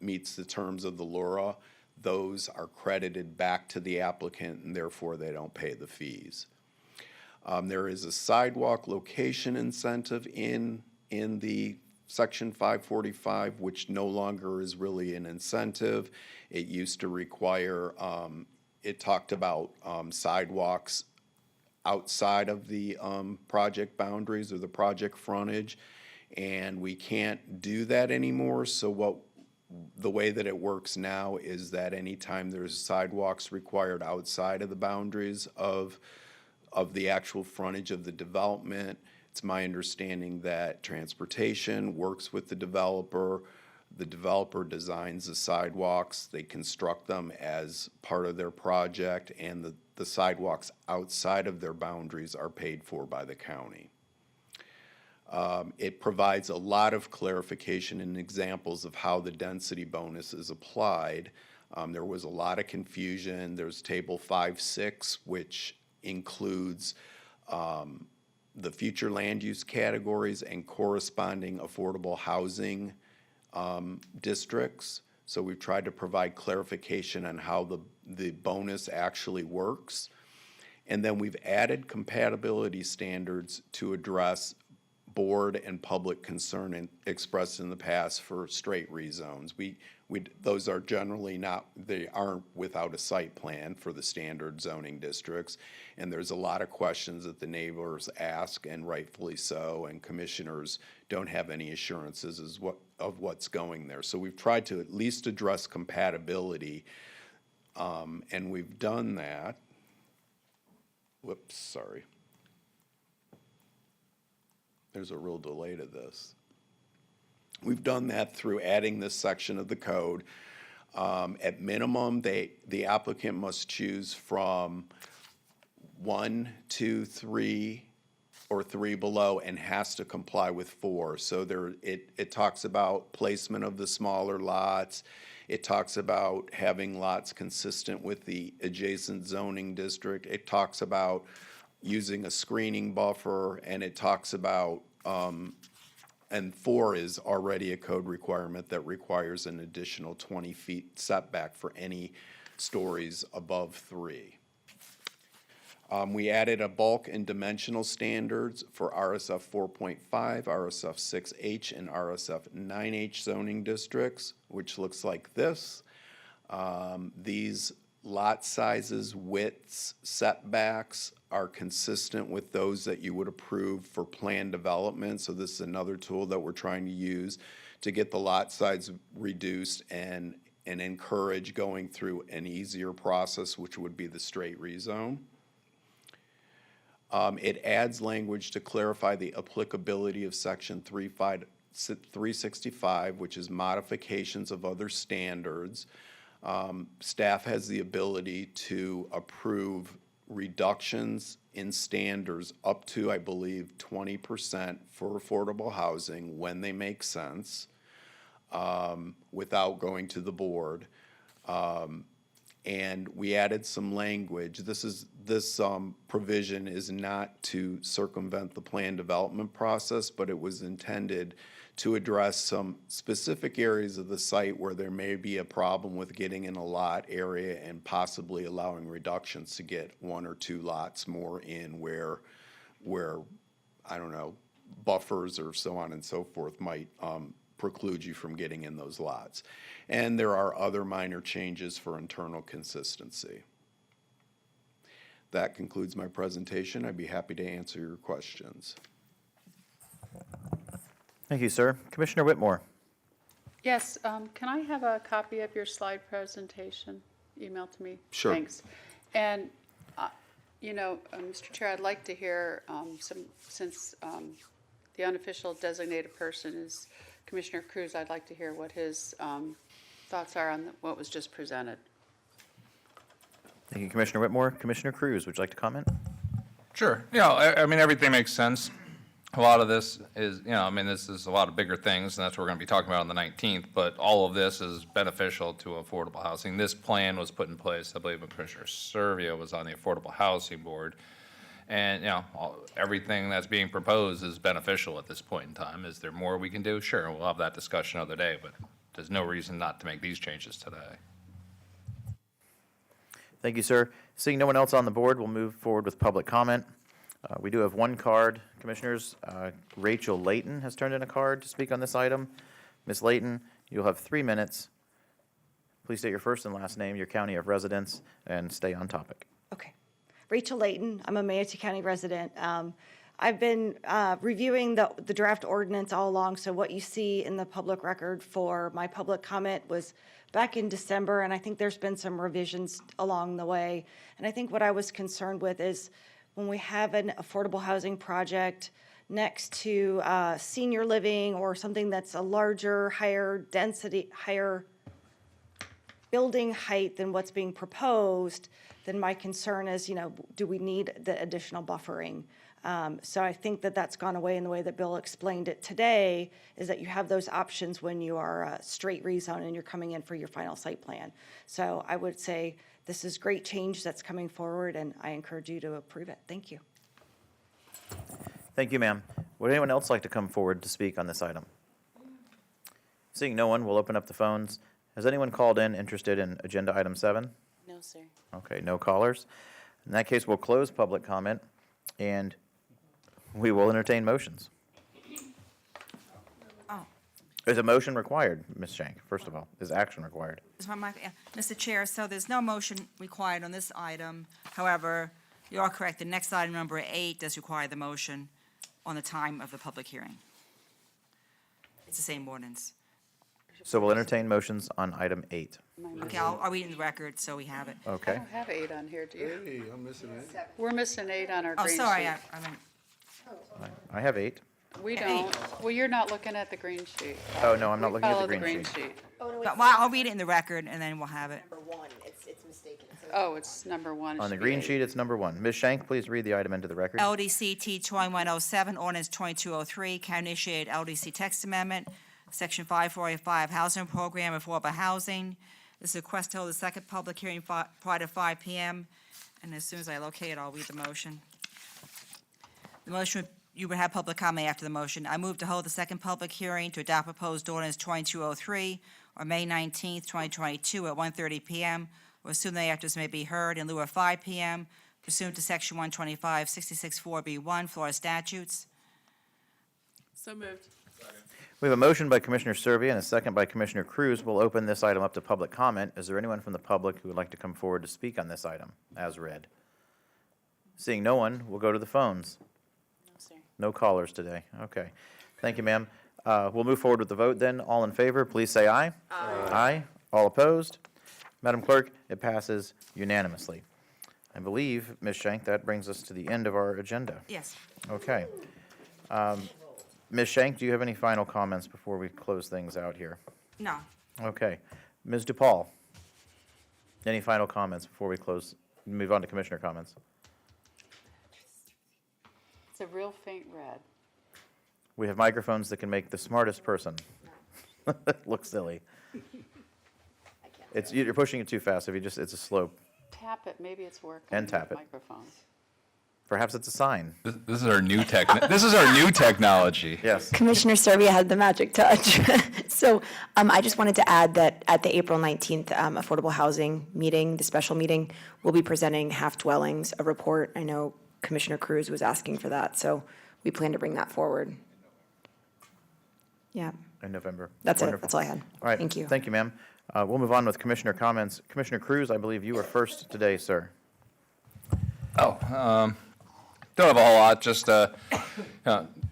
meets the terms of the LURA. Those are credited back to the applicant, and therefore they don't pay the fees. There is a sidewalk location incentive in the Section 545, which no longer is really an incentive. It used to require, it talked about sidewalks outside of the project boundaries or the project frontage, and we can't do that anymore. So the way that it works now is that anytime there's sidewalks required outside of the boundaries of the actual frontage of the development, it's my understanding that transportation works with the developer. The developer designs the sidewalks, they construct them as part of their project, and the sidewalks outside of their boundaries are paid for by the county. It provides a lot of clarification and examples of how the density bonus is applied. There was a lot of confusion. There's Table 5.6, which includes the future land use categories and corresponding affordable housing districts. So we've tried to provide clarification on how the bonus actually works. And then we've added compatibility standards to address board and public concern expressed in the past for straight rezones. Those are generally they aren't without a site plan for the standard zoning districts. And there's a lot of questions that the neighbors ask, and rightfully so, and commissioners don't have any assurances of what's going there. So we've tried to at least address compatibility, and we've done that. Whoops, sorry. There's a real delay to this. We've done that through adding this section of the code. At minimum, the applicant must choose from 1, 2, 3, or 3 below, and has to comply with 4. So it talks about placement of the smaller lots. It talks about having lots consistent with the adjacent zoning district. It talks about using a screening buffer, and it talks about, and 4 is already a code requirement that requires an additional 20 feet setback for any stories above 3. We added a bulk and dimensional standards for RSF 4.5, RSF 6H, and RSF 9H zoning districts, which looks like this. These lot sizes, widths, setbacks are consistent with those that you would approve for planned development. So this is another tool that we're trying to use to get the lot size reduced and encourage going through an easier process, which would be the straight rezone. It adds language to clarify the applicability of section 365, which is modifications of other standards. Staff has the ability to approve reductions in standards up to, I believe, 20% for affordable housing when they make sense, without going to the board. And we added some language. This provision is not to circumvent the plan development process, but it was intended to address some specific areas of the site where there may be a problem with getting in a lot area and possibly allowing reductions to get 1 or 2 lots more in where I don't know, buffers or so on and so forth might preclude you from getting in those lots. And there are other minor changes for internal consistency. That concludes my presentation. I'd be happy to answer your questions. Thank you, sir. Commissioner Whitmore. Yes, can I have a copy of your slide presentation emailed to me? Sure. Thanks. And, Mr. Chair, I'd like to hear since the unofficial designated person is Commissioner Cruz, I'd like to hear what his thoughts are on what was just presented. Thank you, Commissioner Whitmore. Commissioner Cruz, would you like to comment? Sure. I mean, everything makes sense. A lot of this is, this is a lot of bigger things, and that's what we're going to be talking about on the 19th, but all of this is beneficial to affordable housing. This plan was put in place, I believe, when Commissioner Servio was on the Affordable Housing Board. And, everything that's being proposed is beneficial at this point in time. Is there more we can do? Sure, we'll have that discussion another day, but there's no reason not to make these changes today. Thank you, sir. Seeing no one else on the board, we'll move forward with public comment. We do have one card, Commissioners. Rachel Layton has turned in a card to speak on this item. Ms. Layton, you'll have 3 minutes. Please state your first and last name, your county of residence, and stay on topic. Okay. Rachel Layton, I'm a Manatee County resident. I've been reviewing the draft ordinance all along, so what you see in the public record for my public comment was back in December, and I think there's been some revisions along the way. And I think what I was concerned with is when we have an affordable housing project next to senior living or something that's a larger, higher density, higher building height than what's being proposed, then my concern is, do we need the additional buffering? So I think that that's gone away in the way that Bill explained it today, is that you have those options when you are straight rezone and you're coming in for your final site plan. So I would say this is great change that's coming forward, and I encourage you to approve it. Thank you. Thank you, ma'am. Would anyone else like to come forward to speak on this item? Seeing no one, we'll open up the phones. Has anyone called in interested in agenda item 7? No, sir. Okay, no callers. In that case, we'll close public comment, and we will entertain motions. Oh. Is a motion required, Ms. Shank, first of all? Is action required? Is my mic, yeah. Mr. Chair, so there's no motion required on this item. However, you are correct, the next item, number 8, does require the motion on the time of the public hearing. It's the same ordinance. So we'll entertain motions on item 8. Okay, I'll read it in the record so we have it. I Okay. don't have 8 on here, do you? Hey, I'm missing it. We're missing 8 on our Oh, green sheet. sorry, I mean, I have 8. We don't. Well, you're not looking at the green sheet. Oh, no, I'm not We looking at follow the green sheet. well, I'll read it in the record and then we'll have it. Oh, it's number 1. It On the should be green 8. sheet, it's number 1. Ms. Shank, please read the item into the record. LDCT 2107, ordinance 2203, county-initiated LDC text amendment, section 545, housing program, affordable housing. This is a request to hold the second public hearing prior to 5 p.m. And as soon as I locate it, I'll read the motion. The motion, you would have public comment after the motion. I move to hold the second public hearing to adopt proposed ordinance 2203 on May 19th, 2022 at 1:30 p.m. or as soon thereafter as may be heard in lieu of 5 p.m. pursuant to section 125, 66 4B1, Florida statutes. So moved. We have a motion by Commissioner Serbia and a second by Commissioner Cruz. We'll open this item up to public comment. Is there anyone from the public who would like to come forward to speak on this item as read? Seeing no one, we'll go to the phones. No, sir. No callers today. Okay. Thank you, ma'am. We'll move forward with the vote then. All in favor, please say aye. Aye. Aye. All opposed? Madam Clerk, it passes unanimously. I believe, Ms. Shank, that brings us to the end of our agenda. Yes. Okay. Ms. Shank, do you have any final comments before we close things out here? No. Okay. Ms. DePaul, any final comments before we move on to commissioner comments? It's a real faint red. We have microphones that can make the smartest person look silly. You're pushing it too fast. It's a slow, Tap it, maybe it's working. And tap with it. Microphones. perhaps it's a sign. This is our new this is our new technology. Yes. Commissioner Serbia had the magic touch. So I just wanted to add that at the April 19th Affordable Housing meeting, the special meeting, we'll be presenting half dwellings, a report. I know Commissioner Cruz was asking for that, so we plan to bring that forward. Yeah, In November. that's Wonderful. it. That's all I had. All right. Thank you. Thank you, ma'am. We'll move on with commissioner comments. Commissioner Cruz, I believe you were first today, sir. Don't have a whole lot, just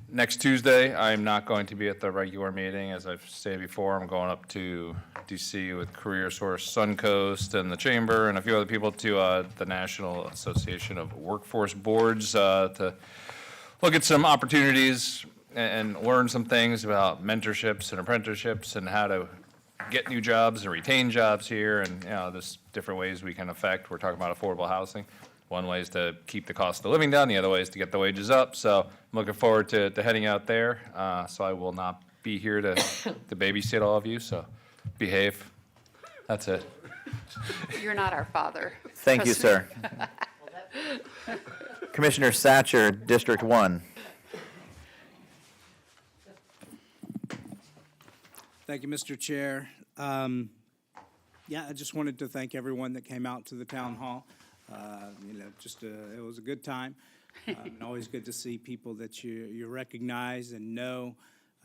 next Tuesday, I'm not going to be at the regular meeting. As I've stated before, I'm going up to DC with Career Source Suncoast and the Chamber and a few other people to the National Association of Workforce Boards to look at some opportunities and learn some things about mentorships and apprenticeships and how to get new jobs and retain jobs here, and there's different ways we can affect. We're talking about affordable housing. One way is to keep the cost of living down. The other way is to get the wages up. So I'm looking forward to heading out there. So I will not be here to babysit all of you. So behave. That's it. You're not our father. Thank you, sir. Commissioner Satcher, District 1. Thank you, Mr. Chair. I just wanted to thank everyone that came out to the town hall. It was a good time. And always good to see people that you recognize and know.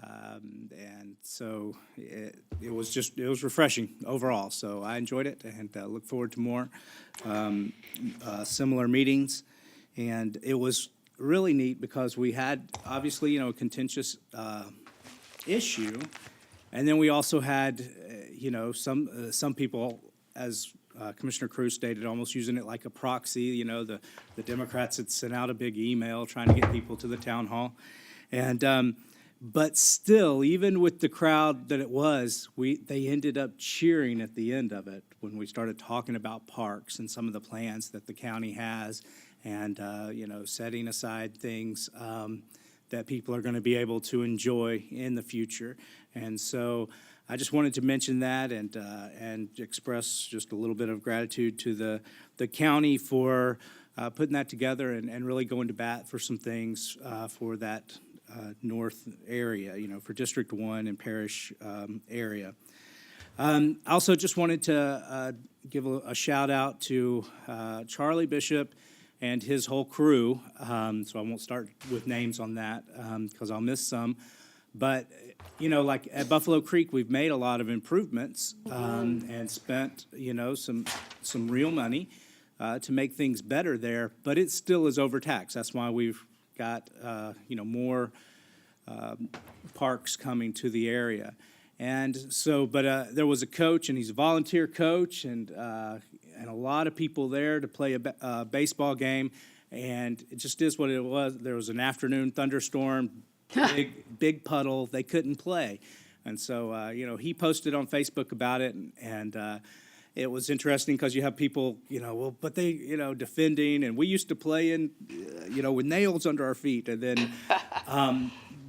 And so it was refreshing overall. So I enjoyed it and look forward to more similar meetings. And it was really neat because we had obviously, a contentious issue. And then we also had, some people, as Commissioner Cruz stated, almost using it like a proxy. The Democrats had sent out a big email trying to get people to the town hall. And, but still, even with the crowd that it was, they ended up cheering at the end of it when we started talking about parks and some of the plans that the county has and, setting aside things that people are going to be able to enjoy in the future. And so I just wanted to mention that and express just a little bit of gratitude to the county for putting that together and really going to bat for some things for that north area, for District 1 and Parish area. I also just wanted to give a shout out to Charlie Bishop and his whole crew. So I won't start with names on that because I'll miss some. But, like at Buffalo Creek, we've made a lot of improvements and spent, some real money to make things better there. But it still is overtaxed. That's why we've got, more parks coming to the area. And so, but there was a coach, and he's a volunteer coach, and a lot of people there to play a baseball game. And it just is what it was. There was an afternoon thunderstorm. Big puddle, they couldn't play. And so, he posted on Facebook about it, and it was interesting because you have people, but they, defending, and we used to play in, with nails under our feet. And then,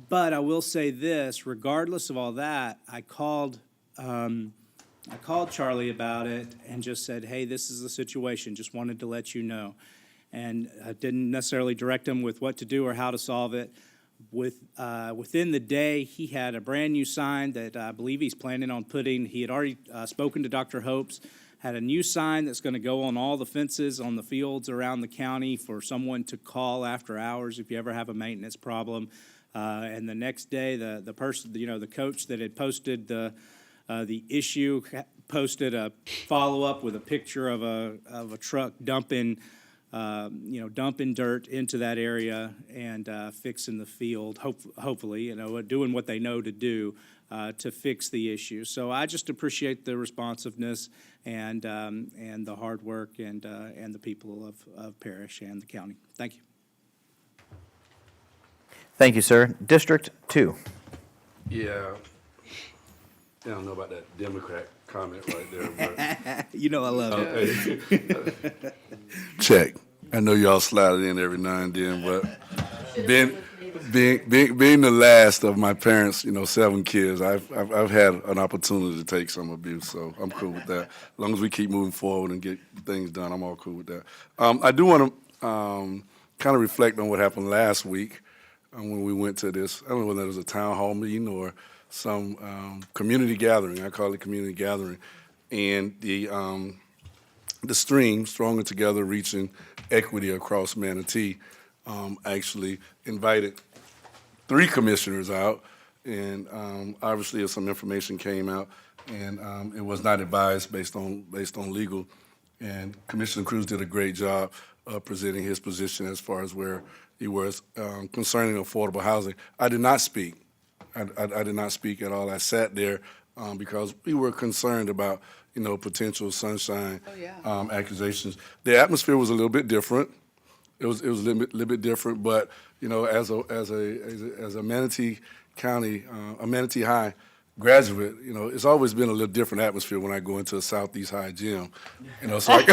but I will say this, regardless of all that, I called Charlie about it and just said, hey, this is the situation, just wanted to let you know. And I didn't necessarily direct him with what to do or how to solve it. Within the day, he had a brand-new sign that I believe he's planning on putting. He had already spoken to Dr. Hopes, had a new sign that's going to go on all the fences on the fields around the county for someone to call after hours if you ever have a maintenance problem. And the next day, the person, the coach that had posted the issue posted a follow-up with a picture of a truck dumping dirt into that area and fixing the field, hopefully, doing what they know to do to fix the issue. So I just appreciate the responsiveness and the hard work and the people of Parrish and the county. Thank you. Thank you, sir. District 2. Yeah. I don't know about that Democrat comment right there, but. I love it. Check. I know y'all slide it in every now and then, but being the last of my parents, 7 kids, I've had an opportunity to take some abuse, so I'm cool with that. As long as we keep moving forward and get things done, I'm all cool with that. I do want to kind of reflect on what happened last week when we went to this. I don't know whether it was a town hall meeting or some community gathering. I call it community gathering, and the stream, Stronger Together, Reaching Equity Across Manatee, actually invited 3 commissioners out, and obviously some information came out, and it was not advised based on legal. And Commissioner Cruz did a great job of presenting his position as far as where he was concerning affordable housing. I did not speak. I did not speak at all. I sat there because we were concerned about potential sunshine accusations. The atmosphere was a little bit different. It was a little bit different, but as a Manatee County, a Manatee High graduate, it's always been a little different atmosphere when I go into a Southeast High gym. So I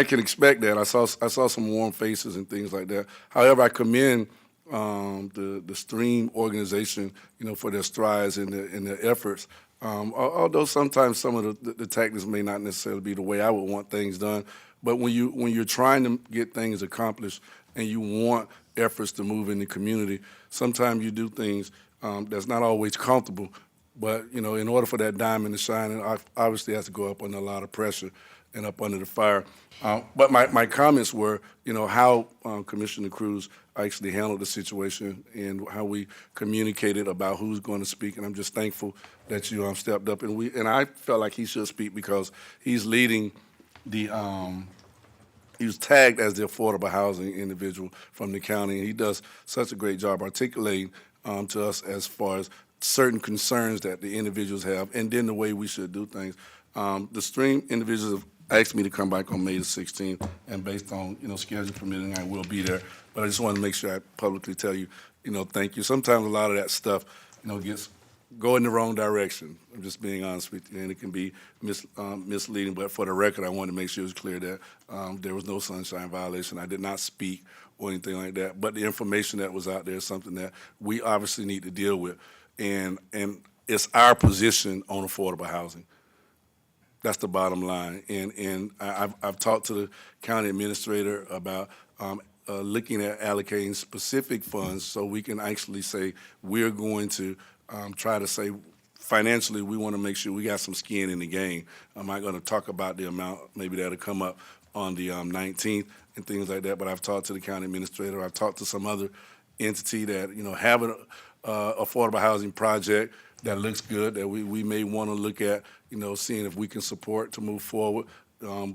can expect that. I saw some warm faces and things like that. However, I commend the Stream organization, for their strides and their efforts. Although sometimes some of the tactics may not necessarily be the way I would want things done, but when you're trying to get things accomplished and you want efforts to move in the community, sometimes you do things that's not always comfortable. But in order for that diamond to shine, it obviously has to go up under a lot of pressure and up under the fire. But my comments were, how Commissioner Cruz actually handled the situation and how we communicated about who's going to speak. And I'm just thankful that you stepped up. And I felt like he should speak because he's leading the he was tagged as the affordable housing individual from the county. And he does such a great job articulating to us as far as certain concerns that the individuals have and then the way we should do things. The Stream individuals have asked me to come back on May the 16th, and based on, schedule permitting, I will be there. But I just want to make sure I publicly tell you, thank you. Sometimes a lot of that stuff, go in the wrong direction. I'm just being honest with you, and it can be misleading. But for the record, I wanted to make sure it was clear that there was no sunshine violation. I did not speak or anything like that. But the information that was out there is something that we obviously need to deal with. And it's our position on affordable housing. That's the bottom line. And I've talked to the county administrator about looking at allocating specific funds so we can actually say we're going to try to say financially we want to make sure we got some skin in the game. I'm not going to talk about the amount. Maybe that'll come up on the 19th and things like that. But I've talked to the county administrator. I've talked to some other entity that have an affordable housing project that looks good that we may want to look at, seeing if we can support to move forward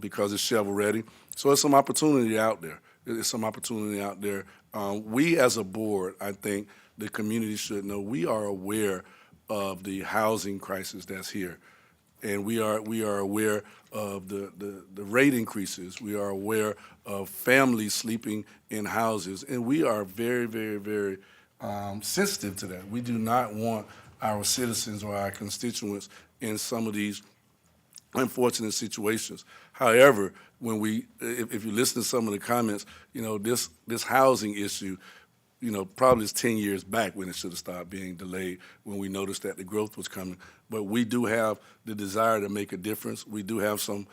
because it's shovel ready. So there's some opportunity out there. There's some opportunity out there. We as a board, I think the community should know we are aware of the housing crisis that's here. And we are aware of the rate increases. We are aware of families sleeping in houses. And we are very, very, very sensitive to that. We do not want our citizens or our constituents in some of these unfortunate situations. However, if you listen to some of the comments, this housing issue, probably is 10 years back when it should have started being delayed when we noticed that the growth was coming. But we do have the desire to make a difference. We do have some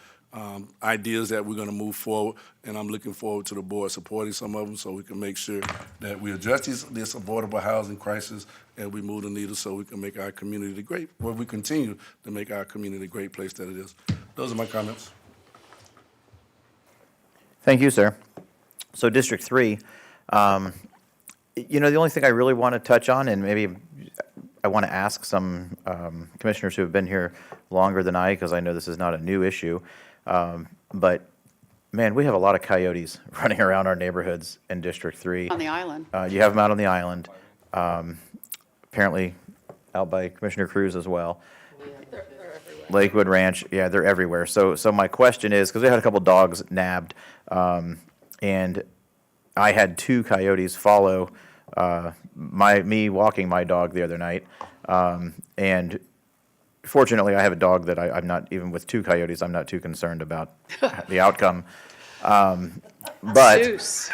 ideas that we're going to move forward, and I'm looking forward to the board supporting some of them so we can make sure that we address this affordable housing crisis and we move the needle so we can make our community we continue to make our community a great place that it is. Those are my comments. Thank you, sir. So District 3, You know, the only thing I really want to touch on, and maybe I want to ask some commissioners who have been here longer than I, because I know this is not a new issue, but man, we have a lot of coyotes running around our neighborhoods in District 3. On the island. You have them out on the island, apparently out by Commissioner Cruz as well. Lakewood Ranch, yeah, they're everywhere. So my question is, because we had a couple dogs nabbed, and I had 2 coyotes follow me walking my dog the other night, and fortunately, I have a dog that I'm not, even with 2 coyotes, I'm not too concerned about the outcome. But Zeus.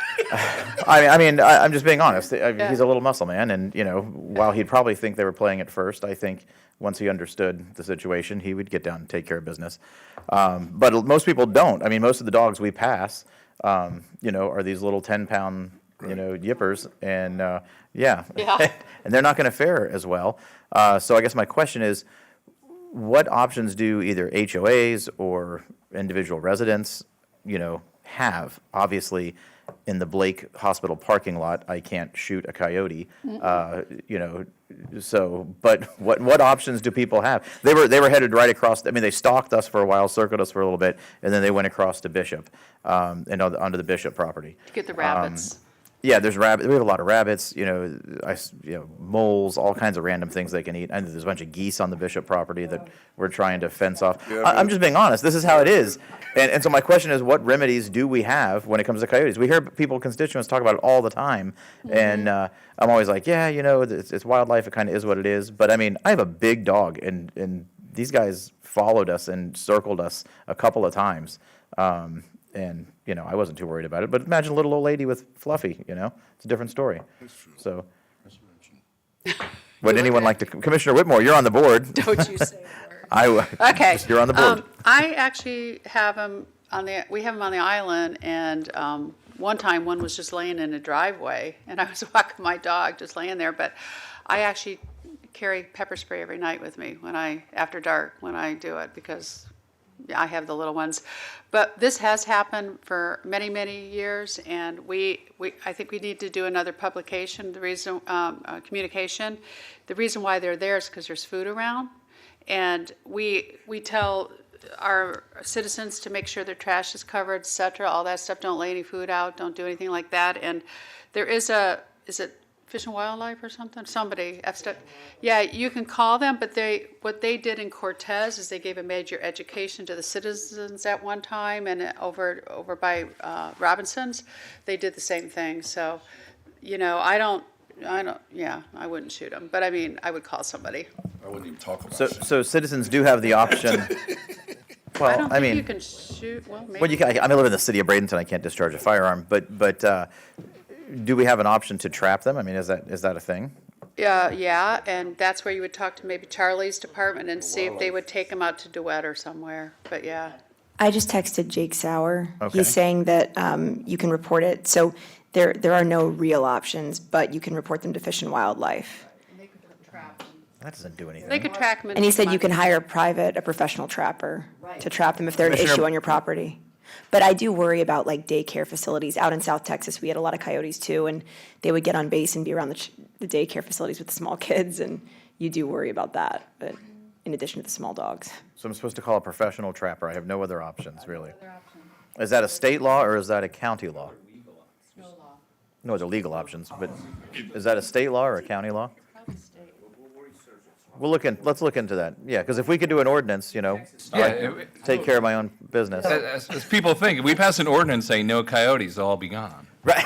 I mean, I'm just being honest. He's a little muscle man, and you know, while he'd probably think they were playing at first, I think once he understood the situation, he would get down and take care of business. But most people don't. I mean, most of the dogs we pass, you know, are these little 10-pound, you know, yippers, and yeah, and they're not going to fare as well. So I guess my question is, what options do either HOAs or individual residents, you know, have? Obviously, in the Blake Hospital parking lot, I can't shoot a coyote, you know, so, but what options do people have? They were headed right across, I mean, they stalked us for a while, circled us for a little bit, and then they went across to Bishop, and onto the Bishop property. To get the rabbits. Yeah, there's rabbits. We have a lot of rabbits, you know, moles, all kinds of random things they can eat. And there's a bunch of geese on the Bishop property that we're trying to fence off. I'm just being honest. This is how it is. And so my question is, what remedies do we have when it comes to coyotes? We hear constituents talk about it all the time. And I'm always like, yeah, you know, it's wildlife. It kind of is what it is. But I mean, I have a big dog, and these guys followed us and circled us a couple of times. And, you know, I wasn't too worried about it. But imagine a little old lady with Fluffy, you know. It's a different story. So, would anyone like to, Commissioner Whitmore, you're on the board. Don't you say a word. Okay. You're on the board. I actually have them we have them on the island, and one time one was just laying in a driveway, and I was walking my dog just laying there, but I actually carry pepper spray every night with me after dark when I do it, because I have the little ones. But this has happened for many, many years, and I think we need to do another publication, communication. The reason why they're there is because there's food around, and we tell our citizens to make sure their trash is covered, et cetera, all that stuff. Don't lay any food out, don't do anything like that. And there is is it Fish and Wildlife or something? Somebody, yeah, you can call them, but what they did in Cortez is they gave a major education to the citizens at one time, and over by Robinson's, they did the same thing. So, you know, I wouldn't shoot them, but I mean, I would call somebody. I wouldn't even talk about it. So citizens do have the option. Well, I don't think you can shoot, well, maybe. Well, you can. I live in the city of Bradenton. I can't discharge a firearm, but do we have an option to trap them? I mean, is that a thing? Yeah, and that's where you would talk to maybe Charlie's department and see if they would take them out to DeWitt or somewhere, but yeah. I just texted Jake Sauer. Okay. He's saying that you can report it. So there are no real options, but you can report them to Fish and Wildlife. That doesn't do anything. They could track them. And he said you can hire a professional trapper to trap them if they're an issue on your property. But I do worry about like daycare facilities. Out in South Texas, we had a lot of coyotes too, and they would get on base and be around the daycare facilities with the small kids, and you do worry about that, but in addition to the small dogs. So I'm supposed to call a professional trapper. I have no other options, really. Is that a state law or is that a county law? No, they're legal options, but is that a state law or a county law? Let's look into that. Yeah, because if we could do an ordinance, you know, take care of my own business. As people think, if we pass an ordinance saying no coyotes, they'll all be gone. Right.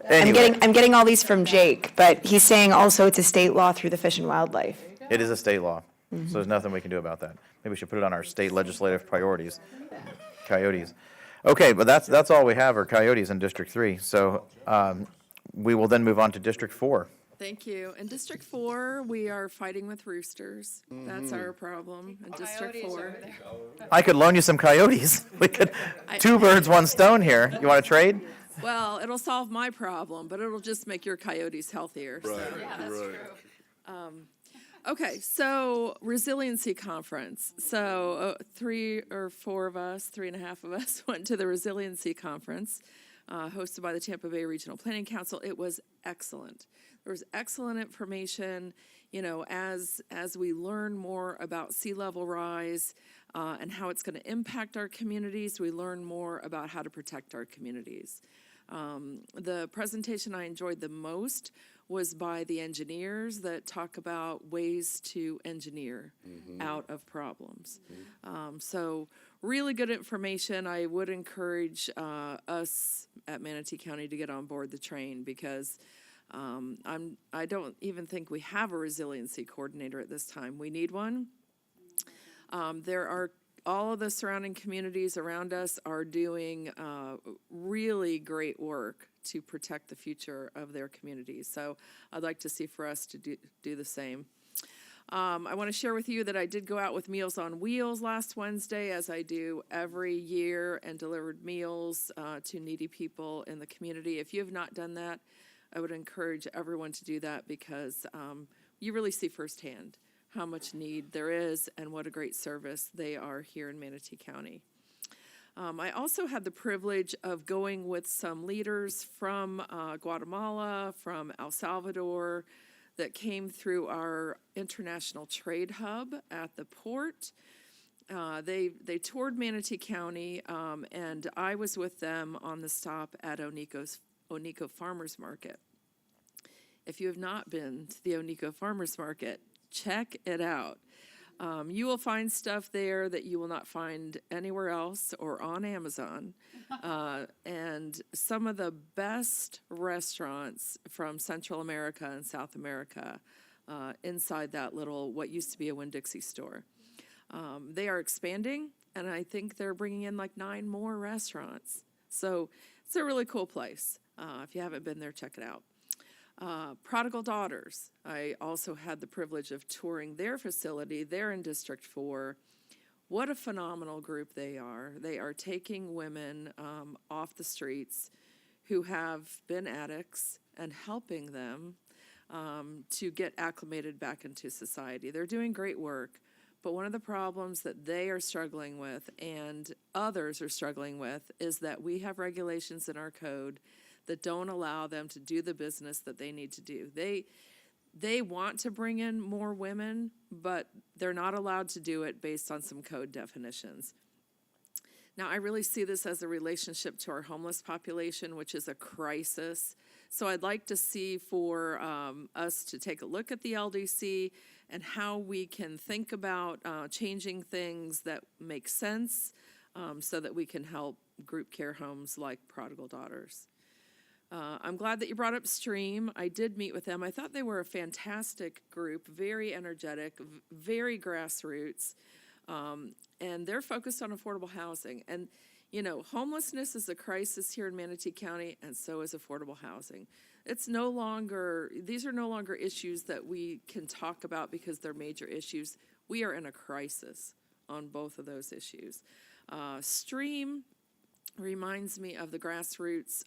Anyway. I'm getting all these from Jake, but he's saying also it's a state law through the Fish and Wildlife. It is a state law, so there's nothing we can do about that. Maybe we should put it on our state legislative priorities. Coyotes. Okay, but that's all we have are coyotes in District 3. So we will then move on to District 4. Thank you. In District 4, we are fighting with roosters. That's our problem in District 4. I could loan you some coyotes. We could, 2 birds, 1 stone here. You want to trade? Well, it'll solve my problem, but it'll just make your coyotes healthier. Right, So. Yeah, that's right. true. Okay, so Resiliency Conference. So 3 or 4 of us, 3.5 of us went to the Resiliency Conference. hosted by the Tampa Bay Regional Planning Council. It was excellent. There was excellent information, you know, as we learn more about sea level rise and how it's going to impact our communities, we learn more about how to protect our communities. The presentation I enjoyed the most was by the engineers that talk about ways to engineer out of problems. So really good information. I would encourage us at Manatee County to get on board the train because I don't even think we have a resiliency coordinator at this time. We need one. There are all of the surrounding communities around us are doing really great work to protect the future of their communities. So I'd like to see for us to do the same. I want to share with you that I did go out with Meals on Wheels last Wednesday, as I do every year, and delivered meals to needy people in the community. If you have not done that, I would encourage everyone to do that because you really see firsthand how much need there is and what a great service they are here in Manatee County. I also had the privilege of going with some leaders from Guatemala, from El Salvador, that came through our international trade hub at the port. They toured Manatee County, and I was with them on the stop at Oniko Farmers Market. If you have not been to the Oniko Farmers Market, check it out. You will find stuff there that you will not find anywhere else or on Amazon. And some of the best restaurants from Central America and South America inside that little, what used to be a Winn-Dixie store. They are expanding, and I think they're bringing in like 9 more restaurants. So it's a really cool place. If you haven't been there, check it out. Prodigal Daughters, I also had the privilege of touring their facility. They're in District 4. What a phenomenal group they are. They are taking women off the streets who have been addicts and helping them to get acclimated back into society. They're doing great work, but one of the problems that they are struggling with and others are struggling with is that we have regulations in our code that don't allow them to do the business that they need to do. They want to bring in more women, but they're not allowed to do it based on some code definitions. Now, I really see this as a relationship to our homeless population, which is a crisis. So I'd like to see for us to take a look at the LDC and how we can think about changing things that make sense so that we can help group care homes like Prodigal Daughters. I'm glad that you brought up Stream. I did meet with them. I thought they were a fantastic group, very energetic, very grassroots, and they're focused on affordable housing. And, you know, homelessness is a crisis here in Manatee County, and so is affordable housing. These are no longer issues that we can talk about because they're major issues. We are in a crisis on both of those issues. Stream reminds me of the grassroots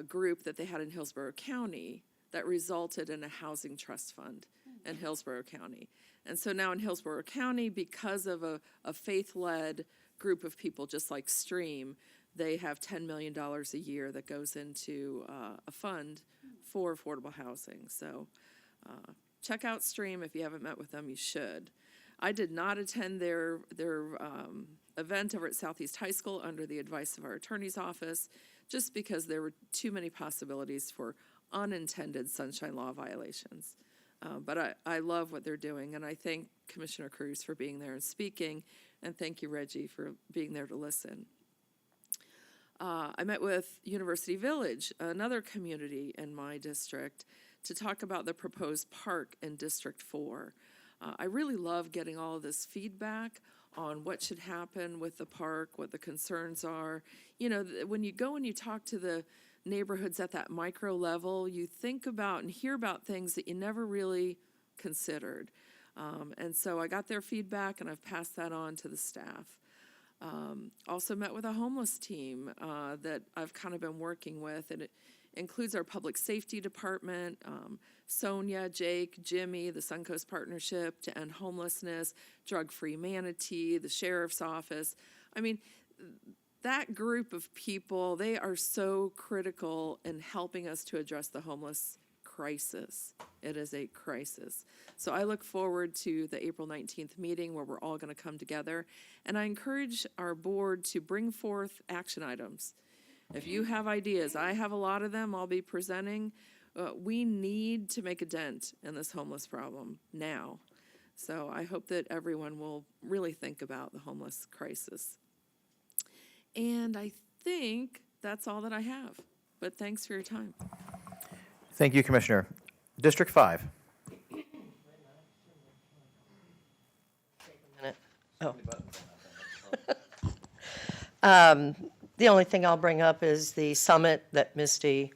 group that they had in Hillsborough County that resulted in a housing trust fund in Hillsborough County. And so now in Hillsborough County, because of a faith-led group of people just like Stream, they have $10 million a year that goes into a fund for affordable housing. So check out Stream. If you haven't met with them, you should. I did not attend their event over at Southeast High School under the advice of our attorney's office, just because there were too many possibilities for unintended sunshine law violations. But I love what they're doing, and I thank Commissioner Cruz for being there and speaking, and thank you, Reggie, for being there to listen. I met with University Village, another community in my district, to talk about the proposed park in District 4. I really love getting all of this feedback on what should happen with the park, what the concerns are. You know, when you go and you talk to the neighborhoods at that micro level, you think about and hear about things that you never really considered. And so I got their feedback and I've passed that on to the staff. Also met with a homeless team that I've kind of been working with, and it includes our public safety department, Sonia, Jake, Jimmy, the Suncoast Partnership to End Homelessness, Drug Free Manatee, the Sheriff's Office. I mean, that group of people, they are so critical in helping us to address the homeless crisis. It is a crisis. So I look forward to the April 19th meeting where we're all going to come together. And I encourage our board to bring forth action items. If you have ideas, I have a lot of them I'll be presenting. We need to make a dent in this homeless problem now. So I hope that everyone will really think about the homeless crisis. And I think that's all that I have. But thanks for your time. Thank you, Commissioner. District 5. Oh. The only thing I'll bring up is the summit that Misty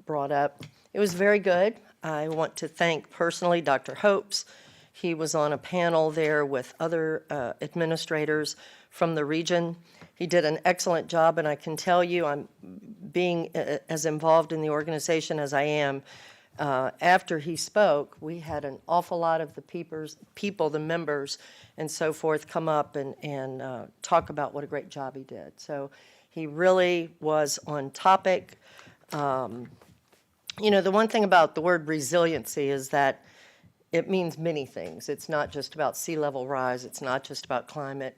brought up. It was very good. I want to thank personally Dr. Hopes. He was on a panel there with other administrators from the region. He did an excellent job, and I can tell you, I'm being as involved in the organization as I am. After he spoke, we had an awful lot of the people, the members, and so forth, come up and talk about what a great job he did. So he really was on topic. You know, the one thing about the word resiliency is that it means many things. It's not just about sea level rise. It's not just about climate.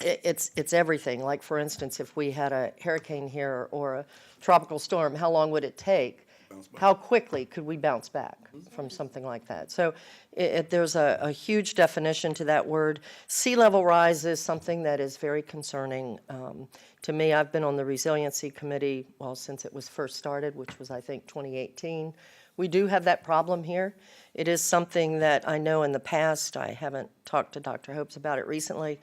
It's everything. Like, for instance, if we had a hurricane here or a tropical storm, how long would it take? How quickly could we bounce back from something like that? So there's a huge definition to that word. Sea level rise is something that is very concerning to me. I've been on the Resiliency Committee, well, since it was first started, which was, I think, 2018. We do have that problem here. It is something that I know in the past, I haven't talked to Dr. Hopes about it recently,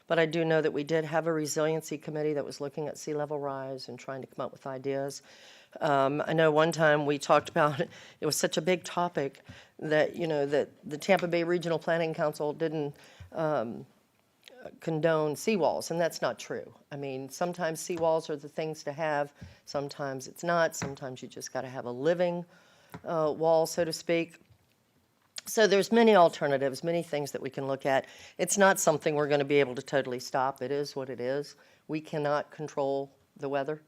but I do know that we did have a Resiliency Committee that was looking at sea level rise and trying to come up with ideas. I know one time we talked about it, it was such a big topic that, you know, that the Tampa Bay Regional Planning Council didn't condone seawalls, and that's not true. I mean, sometimes seawalls are the things to have, sometimes it's not, sometimes you just got to have a living wall, so to speak. So there's many alternatives, many things that we can look at. It's not something we're going to be able to totally stop. It is what it is. We cannot control the weather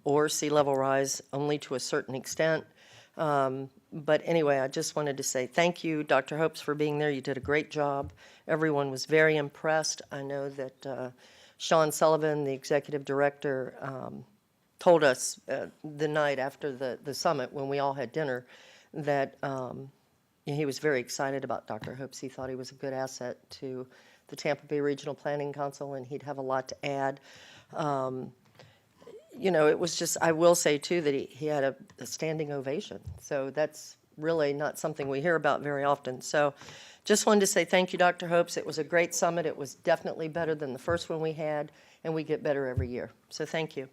or sea level rise, only to a certain extent. But anyway, I just wanted to say thank you, Dr. Hopes, for being there. You did a great job. Everyone was very impressed. I know that Sean Sullivan, the executive director, told us the night after the summit when we all had dinner that he was very excited about Dr. Hopes. He thought he was a good asset to the Tampa Bay Regional Planning Council, and he'd have a lot to add. You know, it was just, I will say too that he had a standing ovation. So that's really not something we hear about very often. So just wanted to say thank you, Dr. Hopes. It was a great summit. It was definitely better than the first one we had, and we get better every year. So thank you.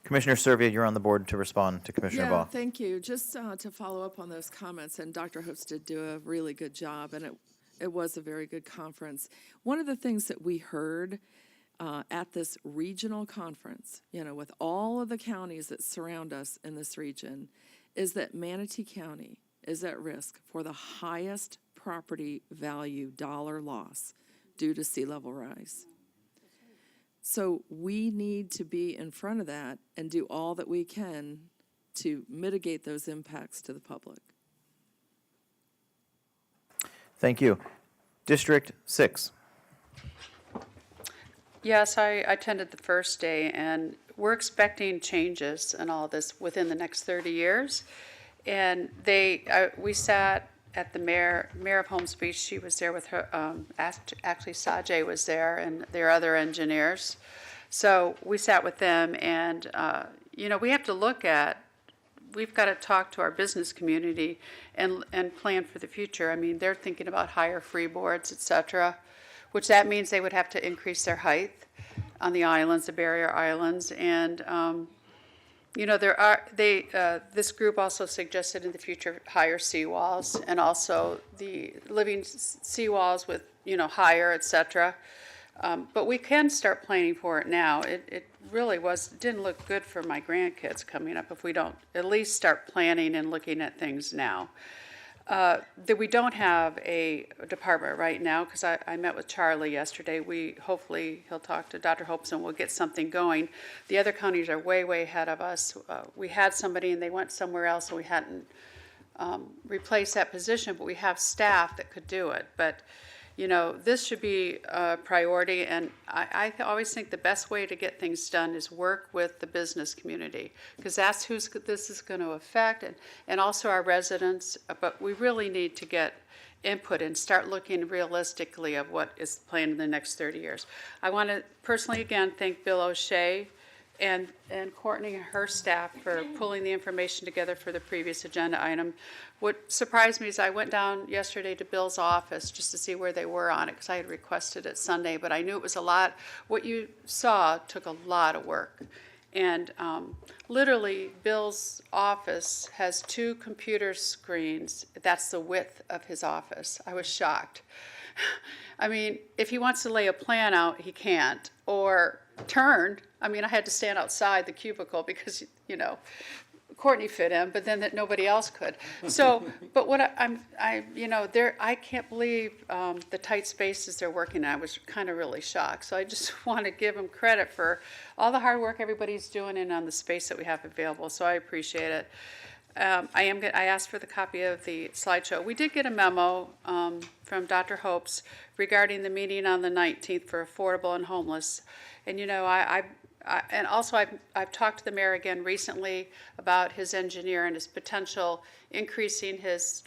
Commissioner Servia, you're on the board to respond to Commissioner Baugh. Thank you. Just to follow up on those comments, and Dr. Hopes did do a really good job, and it was a very good conference. One of the things that we heard at this regional conference, you know, with all of the counties that surround us in this region, is that Manatee County is at risk for the highest property value dollar loss due to sea level rise. So we need to be in front of that and do all that we can to mitigate those impacts to the public. Thank you. District 6. Yes, I attended the first day, and we're expecting changes and all this within the next 30 years. And we sat at the mayor of Holmes Beach. She was there with her, actually Sajay was there, and there are other engineers. So we sat with them, and you know, we have to we've got to talk to our business community and plan for the future. I mean, they're thinking about higher freeboards, et cetera, which that means they would have to increase their height on the islands, the barrier islands. And, you know, this group also suggested in the future higher seawalls, and also the living seawalls with, you know, higher, et cetera. But we can start planning for it now. It really didn't look good for my grandkids coming up if we don't at least start planning and looking at things now. that we don't have a department right now, because I met with Charlie yesterday. Hopefully, he'll talk to Dr. Hopes and we'll get something going. The other counties are way, way ahead of us. We had somebody and they went somewhere else, and we hadn't replaced that position, but we have staff that could do it. But, you know, this should be a priority, and I always think the best way to get things done is work with the business community, because that's who this is going to affect, and also our residents. But we really need to get input and start looking realistically at what is planned in the next 30 years. I want to personally, again, thank Bill O'Shea and Courtney and her staff for pulling the information together for the previous agenda item. What surprised me is I went down yesterday to Bill's office just to see where they were on it, because I had requested it Sunday, but I knew it was a lot. What you saw took a lot of work. And literally, Bill's office has 2 computer screens. That's the width of his office. I was shocked. I mean, if he wants to lay a plan out, he can't. Or turned, I mean, I had to stand outside the cubicle because, you know, Courtney fit in, but then that nobody else could. So, but what I can't believe the tight spaces they're working in. I was kind of really shocked. So I just want to give them credit for all the hard work everybody's doing and on the space that we have available. So I appreciate it. I asked for the copy of the slideshow. We did get a memo from Dr. Hopes regarding the meeting on the 19th for affordable and homeless. And, you know, I've talked to the mayor again recently about his engineer and his potential increasing his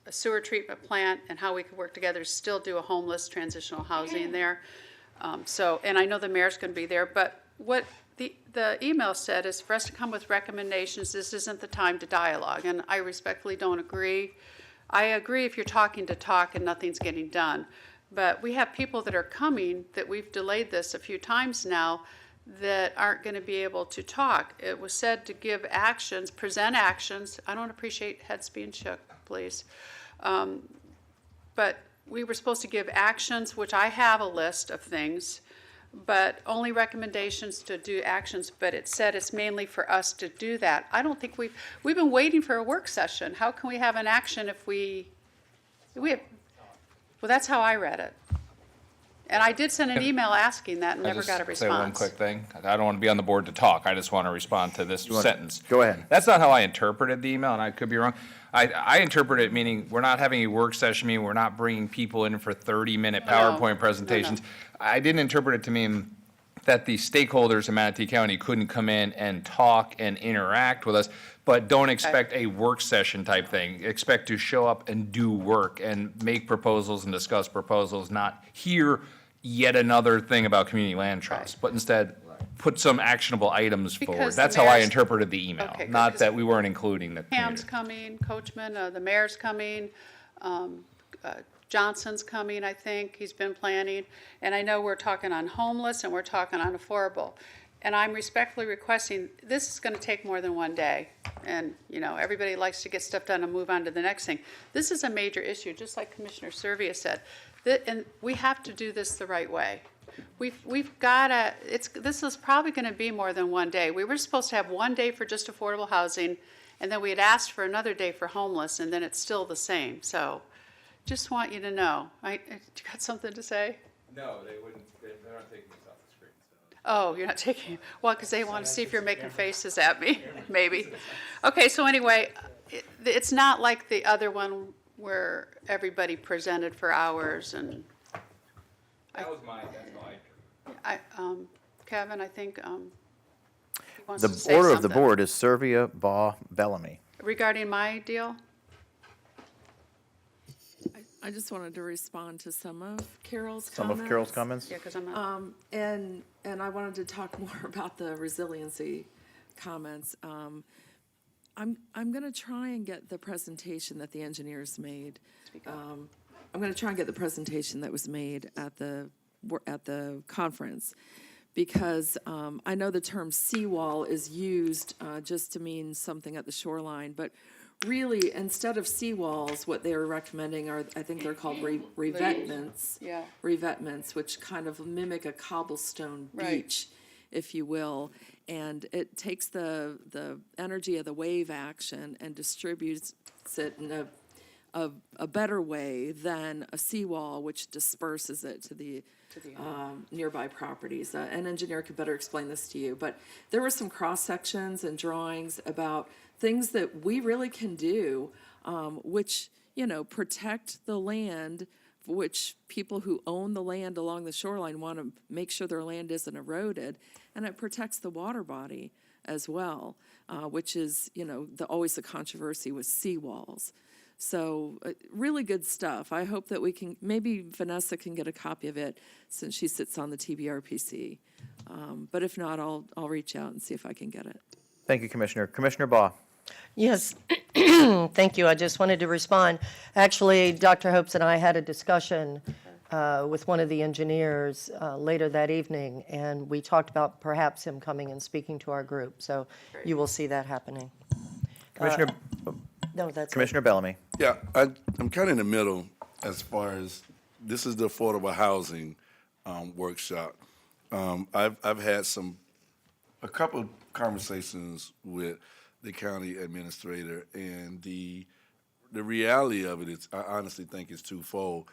sewer treatment plant and how we could work together to still do a homeless transitional housing there. And I know the mayor's going to be there, but what the email said is for us to come with recommendations. This isn't the time to dialogue, and I respectfully don't agree. I agree if you're talking to talk and nothing's getting done. But we have people that are coming, that we've delayed this a few times now, that aren't going to be able to talk. It was said to give actions, present actions. I don't appreciate heads being shook, please. But we were supposed to give actions, which I have a list of things, but only recommendations to do actions. But it said it's mainly for us to do that. I don't think we've been waiting for a work session. How can we have an action if we have? Well, that's how I read it. And I did send an email asking that and never got a response. Say one quick thing. I don't want to be on the board to talk. I just want to respond to this sentence. Go ahead. That's not how I interpreted the email, and I could be wrong. I interpret it meaning we're not having a work session, meaning we're not bringing people in for 30-minute PowerPoint presentations. I didn't interpret it to mean that the stakeholders in Manatee County couldn't come in and talk and interact with us, but don't expect a work session type thing. Expect to show up and do work and make proposals and discuss proposals, not hear yet another thing about community land trust, but instead put some actionable items forward. Because That's the how I mayor's- interpreted the email, Okay, good, not 'cause that we weren't including the Pam's community. coming, Coachman, the mayor's coming, Johnson's coming, I think, he's been planning. And I know we're talking on homeless and we're talking on affordable. And I'm respectfully requesting, this is gonna take more than one day. And, you know, everybody likes to get stuff done and move on to the next thing. This is a major issue, just like Commissioner Servia said. And we have to do this the right way. We've gotta, this is probably gonna be more than one day. We were supposed to have one day for just affordable housing, and then we had asked for another day for homeless, and then it's still the same. So, just want you to know. You got something to say? No, they wouldn't, they're not taking this off the screen. Oh, you're not taking, well, because they want to see if you're making faces at me, maybe. Okay, so anyway, it's not like the other one where everybody presented for hours and. That was mine, that's all I. Kevin, I think, he wants The to say order of the something. board is Servia, Baugh, Bellamy. Regarding my deal? I just wanted to respond to some of Carol's comments. Some of Carol's comments? Yeah, because I'm not. And I wanted to talk more about the resiliency comments. I'm going to try and get the presentation that the engineers made. I'm going to try and get the presentation that was made at the conference, because I know the term seawall is used just to mean something at the shoreline, but really, instead of seawalls, what they were recommending are, I think they're called revetments. Yeah. Revetments, which kind of mimic a cobblestone Right. beach, if you will. And it takes the energy of the wave action and distributes it in a better way than a seawall, which disperses it to the nearby properties. An engineer could better explain this to you, but there were some cross sections and drawings about things that we really can do, which, you know, protect the land, which people who own the land along the shoreline want to make sure their land isn't eroded, and it protects the water body as well, which is, you know, always the controversy with seawalls. So really good stuff. I hope that we can, maybe Vanessa can get a copy of it since she sits on the TBRPC. But if not, I'll reach out and see if I can get it. Thank you, Commissioner. Commissioner Baugh. Yes, thank you. I just wanted to respond. Actually, Dr. Hopes and I had a discussion with one of the engineers later that evening, and we talked about perhaps him coming and speaking to our group. So you will see that happening. Commissioner, No, that's it. Commissioner Bellamy. Yeah, I'm kind of in the middle as far as, this is the affordable housing workshop. I've had a couple of conversations with the county administrator, and the reality of it is, I honestly think it's twofold.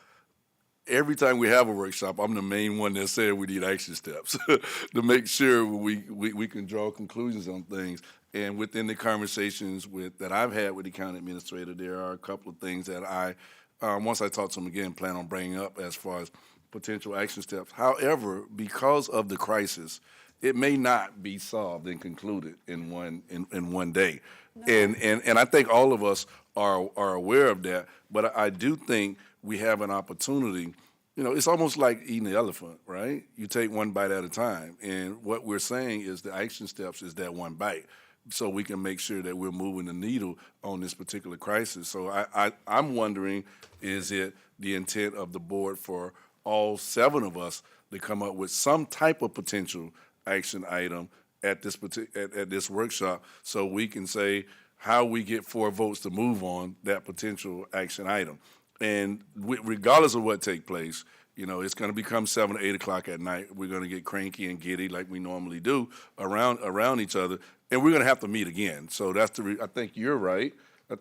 Every time we have a workshop, I'm the main one that said we need action steps to make sure we can draw conclusions on things. And within the conversations that I've had with the county administrator, there are a couple of things that I, once I talk to him again, plan on bringing up as far as potential action steps. However, because of the crisis, it may not be solved and concluded in one day. No. And I think all of us are aware of that, but I do think we have an opportunity. You know, it's almost like eating the elephant, right? You take one bite at a time. And what we're saying is the action steps is that one bite, so we can make sure that we're moving the needle on this particular crisis. So I'm wondering, is it the intent of the board for all 7 of us to come up with some type of potential action item at this workshop, so we can say how we get 4 votes to move on that potential action item? And regardless of what takes place, you know, it's going to become 7 or 8 o'clock at night. We're going to get cranky and giddy like we normally do around each other, and we're going to have to meet again. So that's I think you're right.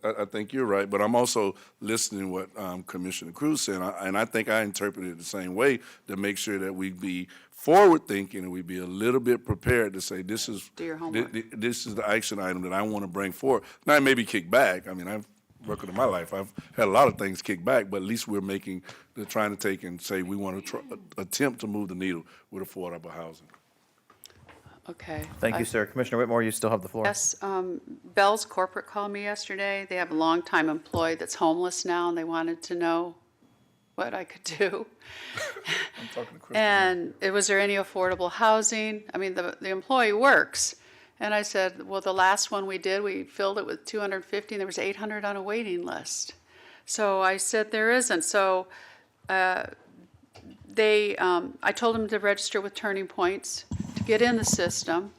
I think you're right, but I'm also listening to what Commissioner Cruz said, and I think I interpreted it the same way, to make sure that we be forward-thinking and we be a little bit prepared to say, this is Do your homework. This is the action item that I want to bring forward. Now, it may be kicked back. I mean, I've worked in my life, I've had a lot of things kicked back, but at least we're trying to take and say we want to attempt to move the needle with affordable housing. Okay. Thank you, sir. Commissioner Whitmore, you still have the floor. Yes, Bell's Corporate called me yesterday. They have a longtime employee that's homeless now, and they wanted to know what I could do. I'm talking to Chris. And was there any affordable housing? I mean, the employee works. And I said, well, the last one we did, we filled it with 250, and there was 800 on a waiting list. So I said, there isn't. So I told them to register with Turning Points to get in the system.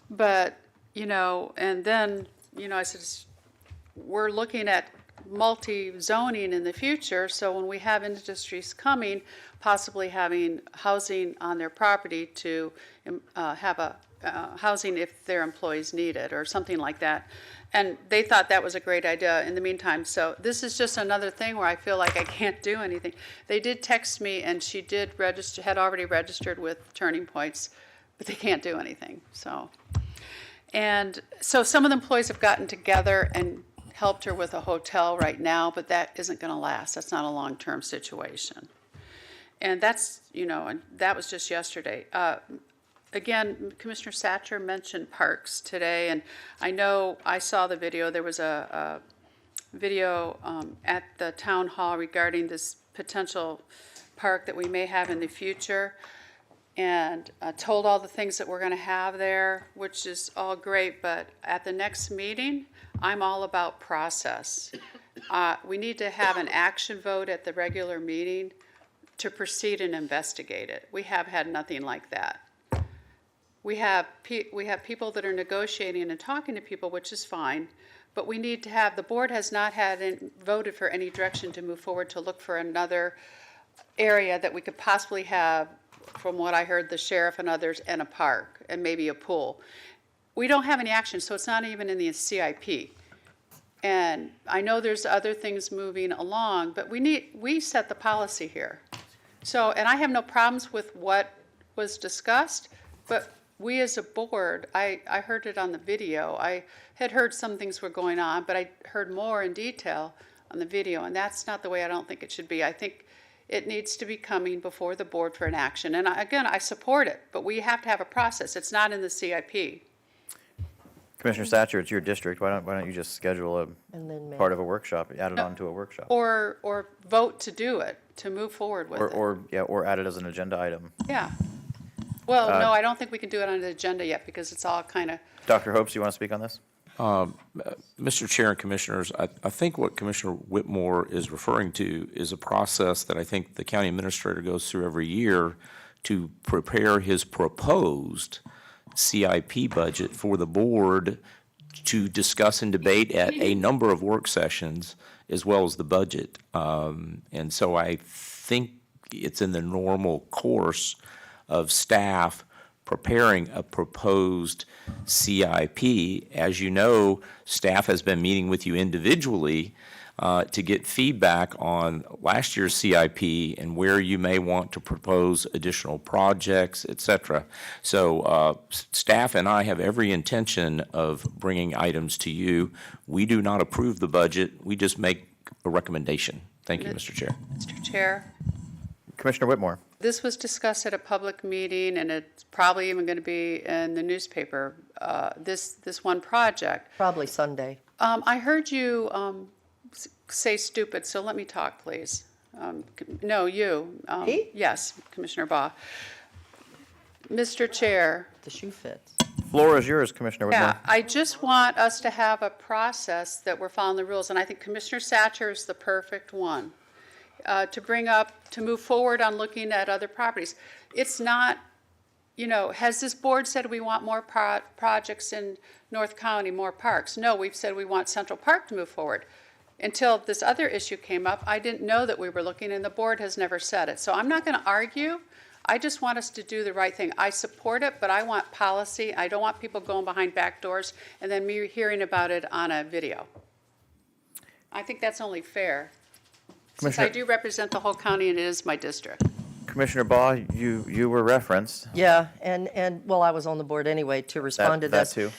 But, you know, and then, you know, I said, we're looking at multi-zoning in the future, so when we have industries coming, possibly having housing on their property to have a housing if their employees need it or something like that. And they thought that was a great idea in the meantime. So this is just another thing where I feel like I can't do anything. They did text me, and she did register, had already registered with Turning Points, but they can't do anything. So some of the employees have gotten together and helped her with a hotel right now, but that isn't going to last. That's not a long-term situation. And that's, you know, and that was just yesterday. Again, Commissioner Satcher mentioned parks today, and I know I saw the video. There was a video at the town hall regarding this potential park that we may have in the future, and told all the things that we're going to have there, which is all great, but at the next meeting, I'm all about process. We need to have an action vote at the regular meeting to proceed and investigate it. We have had nothing like that. We have people that are negotiating and talking to people, which is fine, but we need to have, the board has not voted for any direction to move forward to look for another area that we could possibly have, from what I heard, the sheriff and others, and a park, and maybe a pool. We don't have any action, so it's not even in the CIP. And I know there's other things moving along, but we set the policy here. So, and I have no problems with what was discussed, but we as a board, I heard it on the video. I had heard some things were going on, but I heard more in detail on the video, and that's not the way I don't think it should be. I think it needs to be coming before the board for an action. And again, I support it, but we have to have a process. It's not in the CIP. Commissioner Satcher, it's your district. Why don't you just schedule And then a part of a workshop, add it on to a workshop? Or vote to do it, to move forward with it. Or add it as an agenda item. Yeah. Well, no, I don't think we can do it on the agenda yet because it's all kind of, Dr. Hopes, you want to speak on this? Mr. Chair and Commissioners, I think what Commissioner Whitmore is referring to is a process that I think the county administrator goes through every year to prepare his proposed CIP budget for the board to discuss and debate at a number of work sessions as well as the budget. And so I think it's in the normal course of staff preparing a proposed CIP. As you know, staff has been meeting with you individually to get feedback on last year's CIP and where you may want to propose additional projects, et cetera. So staff and I have every intention of bringing items to you. We do not approve the budget. We just make a recommendation. Thank you, Mr. Chair. Mr. Chair. Commissioner Whitmore. This was discussed at a public meeting, and it's probably even going to be in the newspaper, this one project. Probably Sunday. I heard you say stupid, so let me talk, please. No, you. He? Yes, Commissioner Baugh. Mr. Chair. The shoe fits. Floor is yours, Commissioner Whitmore. Yeah, I just want us to have a process that we're following the rules, and I think Commissioner Satcher is the perfect one to bring up, to move forward on looking at other properties. It's not, has this board said we want more projects in North County, more parks? No, we've said we want Central Park to move forward. Until this other issue came up, I didn't know that we were looking, and the board has never said it. So I'm not going to argue. I just want us to do the right thing. I support it, but I want policy. I don't want people going behind back doors and then me hearing about it on a video. I think that's only fair. Since I do represent the whole county and it is my district. Commissioner Baugh, you were referenced. Yeah, and well, I was on the board anyway to respond to this. That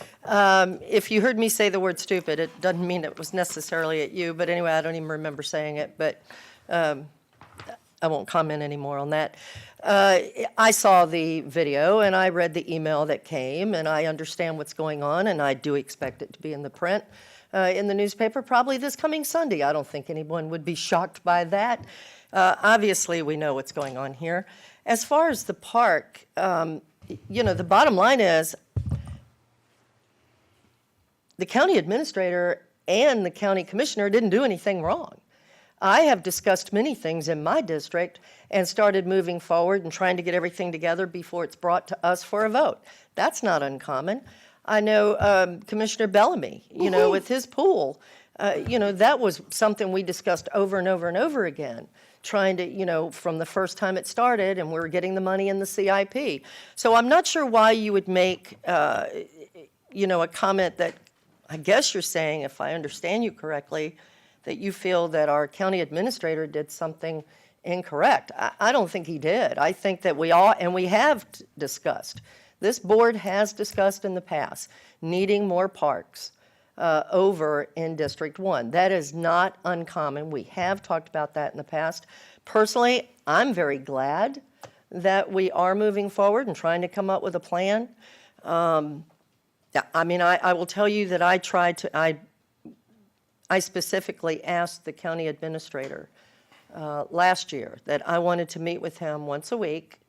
too. If you heard me say the word stupid, it doesn't mean it was necessarily at you, but anyway, I don't even remember saying it, but I won't comment anymore on that. I saw the video and I read the email that came, and I understand what's going on, and I do expect it to be in the print, in the newspaper, probably this coming Sunday. I don't think anyone would be shocked by that. Obviously, we know what's going on here. As far as the park, the bottom line is the county administrator and the county commissioner didn't do anything wrong. I have discussed many things in my district and started moving forward and trying to get everything together before it's brought to us for a vote. That's not uncommon. I know Commissioner Bellamy, with his pool, that was something we discussed over and over and over again, trying to, from the first time it started, and we were getting the money in the CIP. So I'm not sure why you would make, a comment that I guess you're saying, if I understand you correctly, that you feel that our county administrator did something incorrect. I don't think he did. I think that we have discussed, this board has discussed in the past, needing more parks over in District 1. That is not uncommon. We have talked about that in the past. Personally, I'm very glad that we are moving forward and trying to come up with a plan. I will tell you that I specifically asked the county administrator last year that I wanted to meet with him once a week,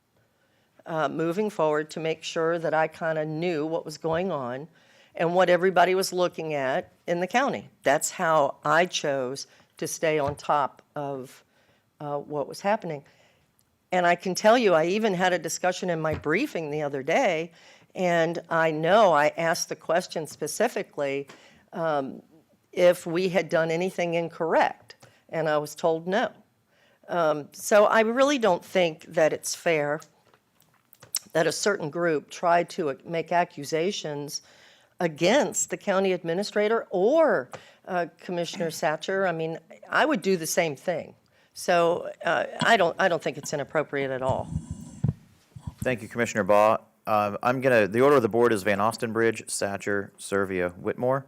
moving forward, to make sure that I kind of knew what was going on and what everybody was looking at in the county. That's how I chose to stay on top of what was happening. And I can tell you, I even had a discussion in my briefing the other day, and I know I asked the question specifically if we had done anything incorrect, and I was told no. So I really don't think that it's fair that a certain group tried to make accusations against the county administrator or Commissioner Satcher. I mean, I would do the same thing. So I don't think it's inappropriate at all. Thank you, Commissioner Baugh. The order of the board is Van Ostenbridge, Satcher, Servia, Whitmore.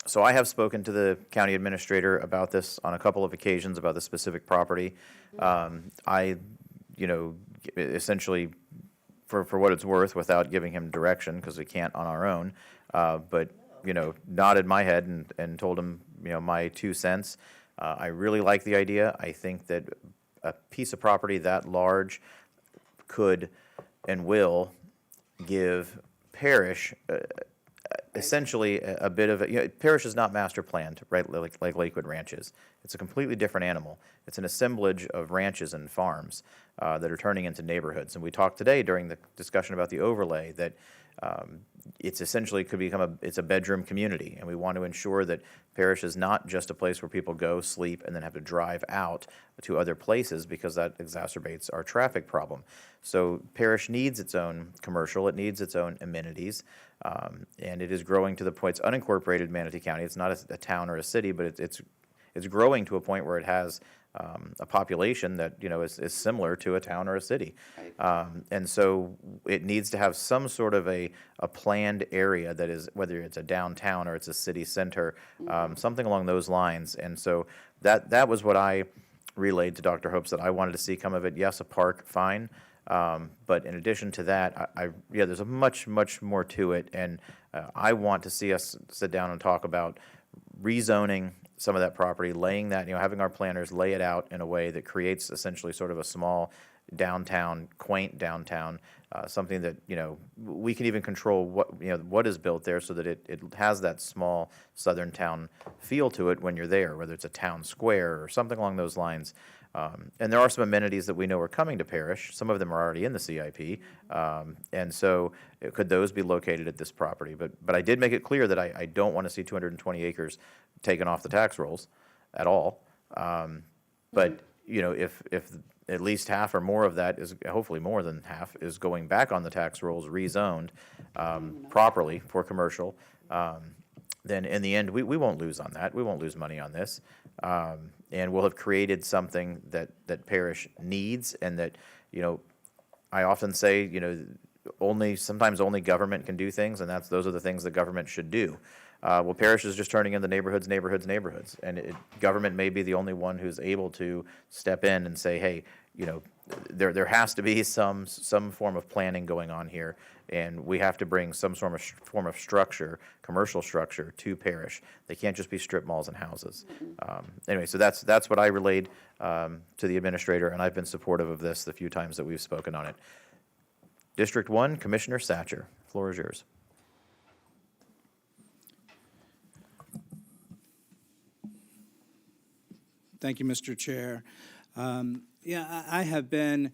So I have spoken to the county administrator about this on a couple of occasions about the specific property. Essentially, for what it's worth, without giving him direction, because we can't on our own, but, nodded my head and told him, my 2 cents. I really like the idea. I think that a piece of property that large could and will give Parish essentially a bit of a, Parish is not master planned, right, like Lakewood Ranch is. It's a completely different animal. It's an assemblage of ranches and farms that are turning into neighborhoods. And we talked today during the discussion about the overlay that it's essentially could become it's a bedroom community, and we want to ensure that Parish is not just a place where people go, sleep, and then have to drive out to other places, because that exacerbates our traffic problem. So Parish needs its own commercial, it needs its own amenities, and it is growing to the point, it's unincorporated Manatee County, it's not a town or a city, but it's growing to a point where it has a population that is similar to a town or a city, and so it needs to have some sort of a planned area that is, whether it's a downtown or it's a city center, something along those lines. And so that was what I relayed to Dr. Hopes that I wanted to see come of it. Yes, a park, fine, but in addition to that, there's a much more to it, and I want to see us sit down and talk about rezoning some of that property, laying that, having our planners lay it out in a way that creates essentially sort of a small downtown, quaint downtown, something that, we can even control what is built there, so that it has that small southern town feel to it when you're there, whether it's a town square or something along those lines. And there are some amenities that we know are coming to Parish. Some of them are already in the CIP. And so could those be located at this property? But I did make it clear that I don't want to see 220 acres taken off the tax rolls at all. But, if at least half or more of that is, hopefully more than half, is going back on the tax rolls, rezoned properly for commercial, then in the end, we won't lose on that. We won't lose money on this. And we'll have created something that Parish needs, and that, I often say, sometimes only government can do things, and those are the things that government should do. Well, Parish is just turning into neighborhoods, and government may be the only one who's able to step in and say, hey, there has to be some form of planning going on here, and we have to bring some sort of form of structure, commercial structure, to Parish. They can't just be strip malls and houses. Anyway, so that's what I relayed to the administrator, and I've been supportive of this the few times that we've spoken on it. District 1, Commissioner Satcher, floor is yours. Thank you, Mr. Chair. I have been,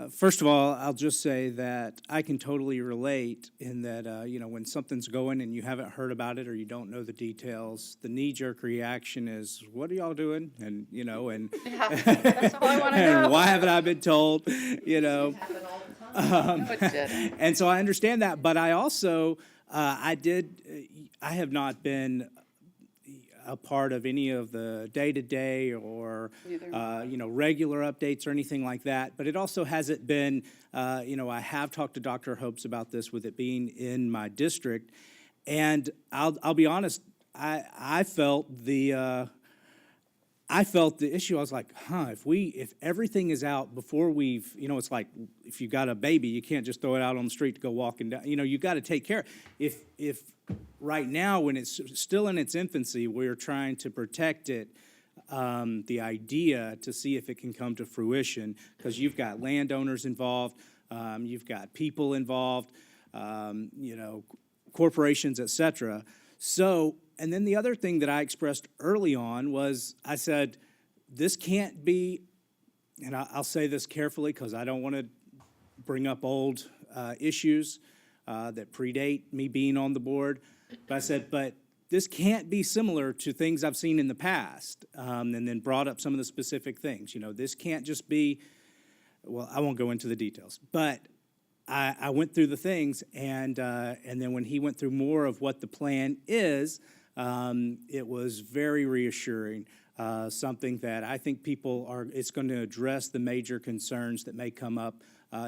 first of all, I'll just say that I can totally relate in that, when something's going and you haven't heard about it or you don't know the details, the knee-jerk reaction is, what are y'all doing? And, That's all I want to know. and why haven't I been told, No, it didn't. And so I understand that, but I also, I have not been a part of any of the day-to-day or, regular updates or anything like that. But it also hasn't been, I have talked to Dr. Hopes about this with it being in my district. And I'll be honest, I felt the issue. I was like, if everything is out before we've, it's like if you got a baby, you can't just throw it out on the street to go walking down. You got to take care. If right now, when it's still in its infancy, we're trying to protect it, the idea to see if it can come to fruition, because you've got landowners involved, you've got people involved, corporations, et cetera. So, and then the other thing that I expressed early on was, I said, this can't be, and I'll say this carefully because I don't want to bring up old issues that predate me being on the board, but I said, but this can't be similar to things I've seen in the past, and then brought up some of the specific things. This can't just be, well, I won't go into the details, but I went through the things, and then when he went through more of what the plan is, it was very reassuring. Something that I think it's going to address the major concerns that may come up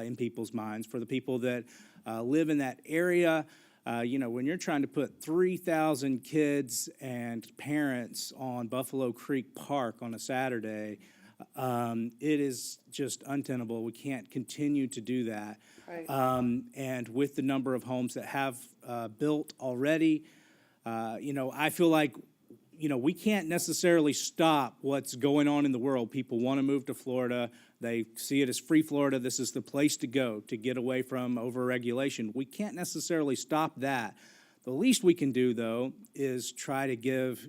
in people's minds. For the people that live in that area, when you're trying to put 3,000 kids and parents on Buffalo Creek Park on a Saturday, it is just untenable. We can't continue to do that. Right. And with the number of homes that have built already, I feel like we can't necessarily stop what's going on in the world. People want to move to Florida. They see it as free Florida. This is the place to go to get away from overregulation. We can't necessarily stop that. The least we can do, though, is try to give,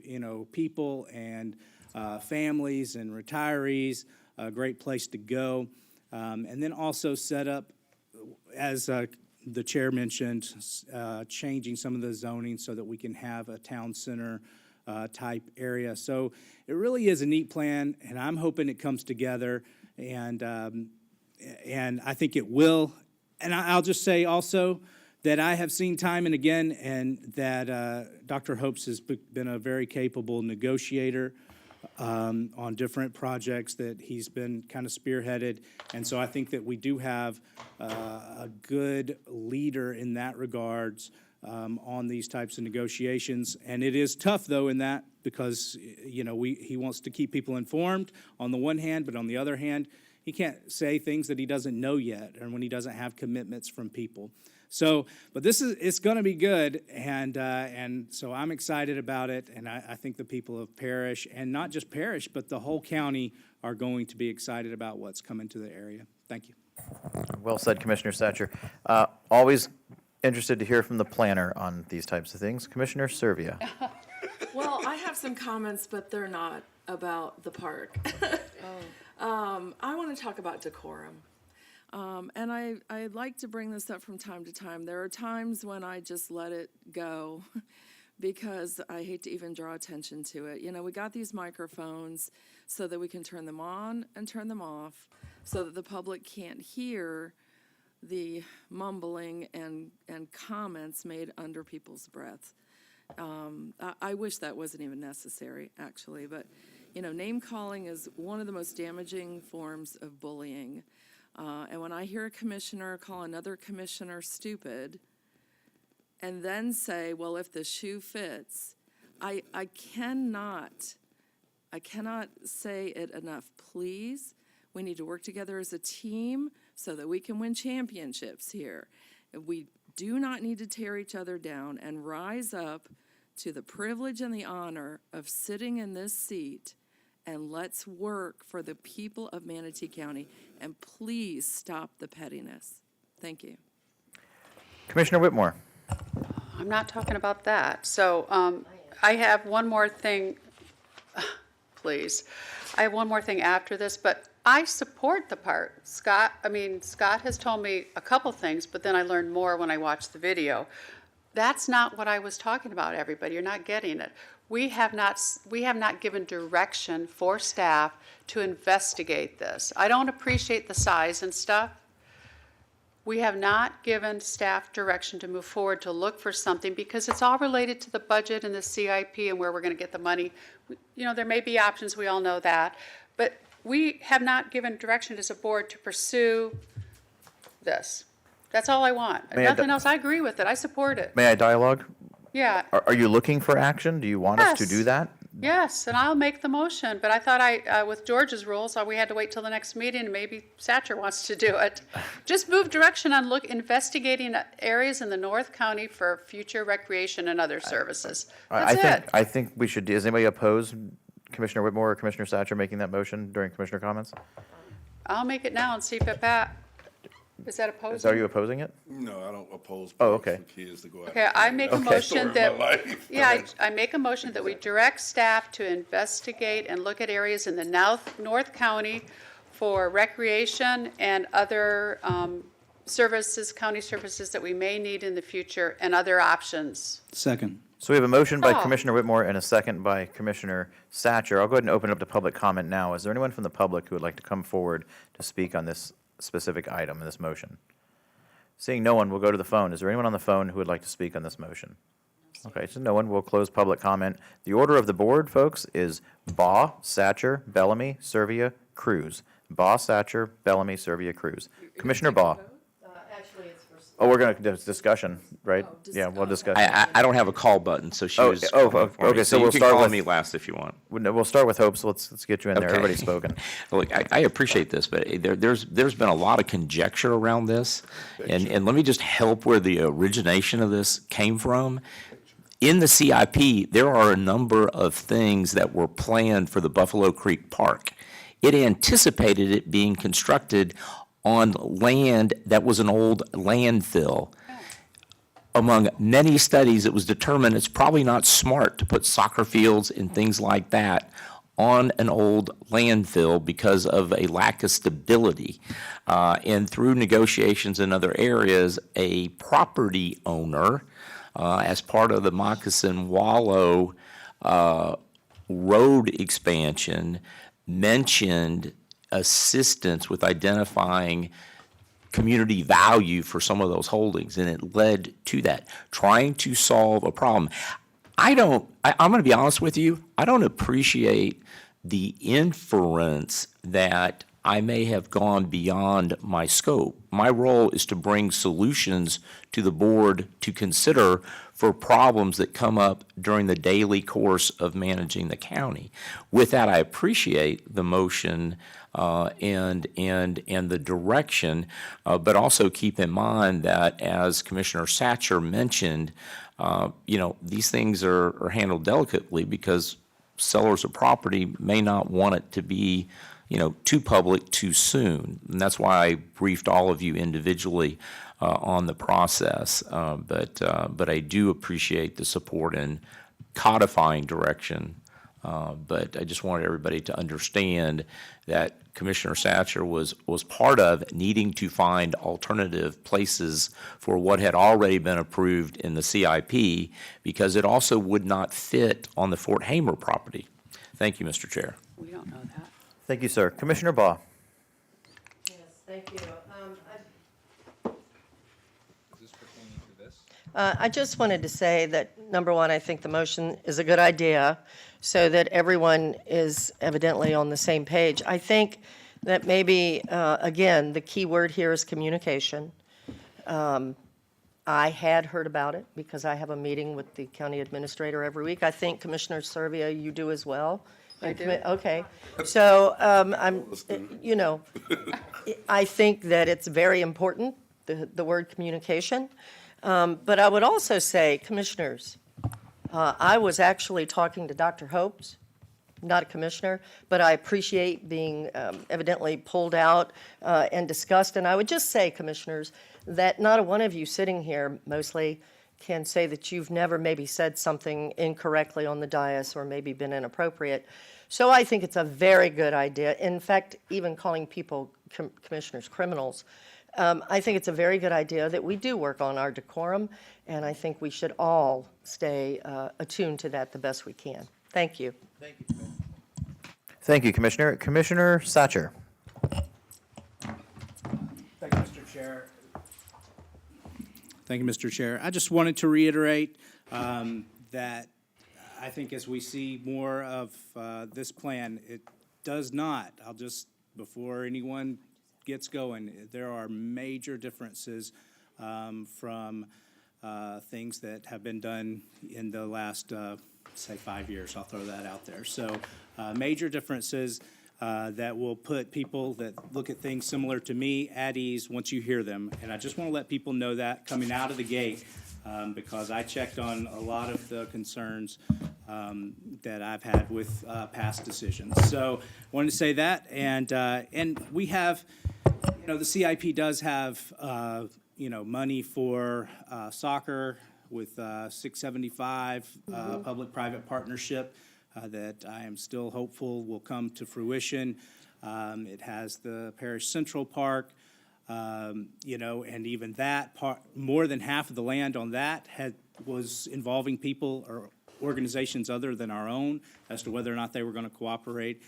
people and families and retirees a great place to go. And then also set up, as the chair mentioned, changing some of the zoning so that we can have a town center type area. So it really is a neat plan, and I'm hoping it comes together, and I think it will. And I'll just say also that I have seen time and again, and that Dr. Hopes has been a very capable negotiator on different projects that he's been kind of spearheaded. And so I think that we do have a good leader in that regards on these types of negotiations. And it is tough, though, in that because, he wants to keep people informed on the one hand, but on the other hand, he can't say things that he doesn't know yet and when he doesn't have commitments from people. So, but it's going to be good, and so I'm excited about it, and I think the people of Parrish, and not just Parrish, but the whole county are going to be excited about what's coming to the area. Thank you. Well said, Commissioner Satcher. Always interested to hear from the planner on these types of things. Commissioner Servia. Well, I have some comments, but they're not about the park. I want to talk about decorum. And I like to bring this up from time to time. There are times when I just let it go because I hate to even draw attention to it. We got these microphones so that we can turn them on and turn them off so that the public can't hear the mumbling and comments made under people's breath. I wish that wasn't even necessary, actually. But, name calling is one of the most damaging forms of bullying. And when I hear a commissioner call another commissioner stupid and then say, well, if the shoe fits, I cannot say it enough. Please, we need to work together as a team so that we can win championships here. We do not need to tear each other down and rise up to the privilege and the honor of sitting in this seat. And let's work for the people of Manatee County. And please stop the pettiness. Thank you. Commissioner Whitmore. I'm not talking about that. So I have one more thing, please. I have one more thing after this, but I support the part. Scott has told me a couple things, but then I learned more when I watched the video. That's not what I was talking about, everybody. You're not getting it. We have not given direction for staff to investigate this. I don't appreciate the size and stuff. We have not given staff direction to move forward to look for something because it's all related to the budget and the CIP and where we're going to get the money. There may be options, we all know that, but we have not given direction as a board to pursue this. That's all I want. Nothing else. I agree with it. I support it. May I dialogue? Yeah. Are you looking for action? Do you want us to do that? Yes, and I'll make the motion, but I thought with George's rules, we had to wait till the next meeting, and maybe Satcher wants to do it. Just move direction on investigating areas in the North County for future recreation and other services. That's it. I think we should. Does anybody oppose Commissioner Whitmore or Commissioner Satcher making that motion during commissioner comments? I'll make it now and see if it passes. Is that opposed? Are you opposing it? No, I don't oppose. Okay. For kids to go out. Okay, I make a motion that, I I make a motion that we direct staff to investigate and look at areas in the North County for recreation and other services, county services that we may need in the future and other options. Second. So we have a motion by Oh. Commissioner Whitmore and a second by Commissioner Satcher. I'll go ahead and open it up to public comment now. Is there anyone from the public who would like to come forward to speak on this specific item in this motion? Seeing no one, we'll go to the phone. Is there anyone on the phone who would like to speak on this motion? Okay, so no one. We'll close public comment. The order of the board, folks, is Baugh, Satcher, Bellamy, Servia, Cruz. Baugh, Satcher, Bellamy, Servia, Cruz. Commissioner Baugh. Actually, it's for. Oh, we're going to do discussion, right? Yeah, we'll discuss. I don't have a call button, so she Oh, was. oh, calling for me. okay, so you we'll can start call with- me last if you want. We'll start with Hope, so let's get you in there. Okay. Everybody's spoken. Look, I appreciate this, but there's been a lot of conjecture around this, and let me just help where the origination of this came from. In the CIP, there are a number of things that were planned for the Buffalo Creek Park. It anticipated it being constructed on land that was an old landfill. Among many studies, it was determined it's probably not smart to put soccer fields and things like that on an old landfill because of a lack of stability. And through negotiations in other areas, a property owner, as part of the Moccasin Wallow road expansion, mentioned assistance with identifying community value for some of those holdings, and it led to that, trying to solve a problem. I'm going to be honest with you, I don't appreciate the inference that I may have gone beyond my scope. My role is to bring solutions to the board to consider for problems that come up during the daily course of managing the county. With that, I appreciate the motion and the direction, but also keep in mind that, as Commissioner Satcher mentioned, these things are handled delicately because sellers of property may not want it to be too public too soon. And that's why I briefed all of you individually on the process. But I do appreciate the support in codifying direction. But I just wanted everybody to understand that Commissioner Satcher was part of needing to find alternative places for what had already been approved in the CIP, because it also would not fit on the Fort Hamer property. Thank you, Mr. Chair. We don't know that. Thank you, sir. Commissioner Baugh. Yes, thank you. Is this pertaining to this? I just wanted to say that, number one, I think the motion is a good idea, so that everyone is evidently on the same page. I think that maybe, again, the key word here is communication. I had heard about it because I have a meeting with the county administrator every week. I think Commissioner Servia, you do as well. I do. Okay. So, I think that it's very important, the word communication. But I would also say, commissioners, I was actually talking to Dr. Hopes, not a commissioner, but I appreciate being evidently pulled out and discussed. And I would just say, commissioners, that not a one of you sitting here mostly can say that you've never maybe said something incorrectly on the dais or maybe been inappropriate. So I think it's a very good idea. In fact, even calling people commissioners criminals, I think it's a very good idea that we do work on our decorum, and I think we should all stay attuned to that the best we can. Thank you. Thank you, Commissioner. Commissioner Satcher. Thank you, Mr. Chair. Thank you, Mr. Chair. I just wanted to reiterate that I think as we see more of this plan, it does not, before anyone gets going, there are major differences from things that have been done in the last, say, 5 years. I'll throw that out there. So major differences that will put people that look at things similar to me at ease once you hear them. And I just want to let people know that coming out of the gate, because I checked on a lot of the concerns that I've had with past decisions. So I wanted to say that. And we have, the CIP does have, money for soccer with 675 public-private partnership that I am still hopeful will come to fruition. It has the Parish Central Park, and even that part, more than half of the land on that was involving people or organizations other than our own as to whether or not they were going to cooperate.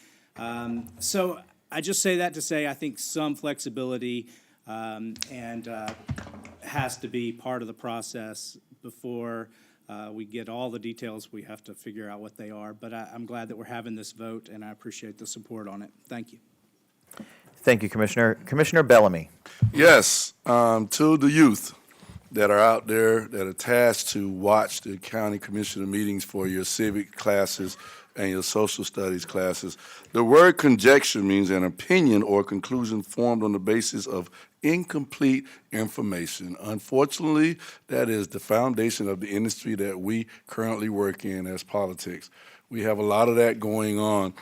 So I just say that to say I think some flexibility and has to be part of the process before we get all the details. We have to figure out what they are. But I'm glad that we're having this vote, and I appreciate the support on it. Thank you. Thank you, Commissioner. Commissioner Bellamy. Yes, to the youth that are out there that are tasked to watch the county commissioner meetings for your civic classes and your social studies classes. The word conjecture means an opinion or conclusion formed on the basis of incomplete information. Unfortunately, that is the foundation of the industry that we currently work in as politics. We have a lot of that going on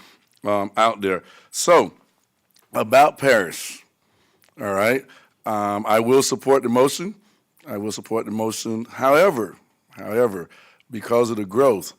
out there. So, about Paris, all right, I will support the motion. I will support the motion. However, because of the growth,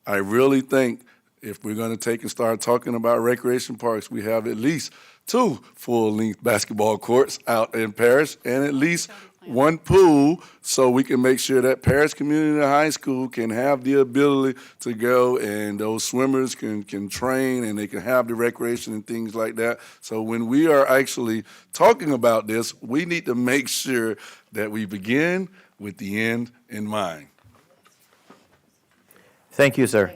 I really think if we're going to take and start talking about recreation parks, we have at least 2 full-length basketball courts out in Paris and at least 1 pool, so we can make sure that Paris Community High School can have the ability to go and those swimmers can train and they can have the recreation and things like that. So when we are actually talking about this, we need to make sure that we begin with the end in mind. Thank you, sir.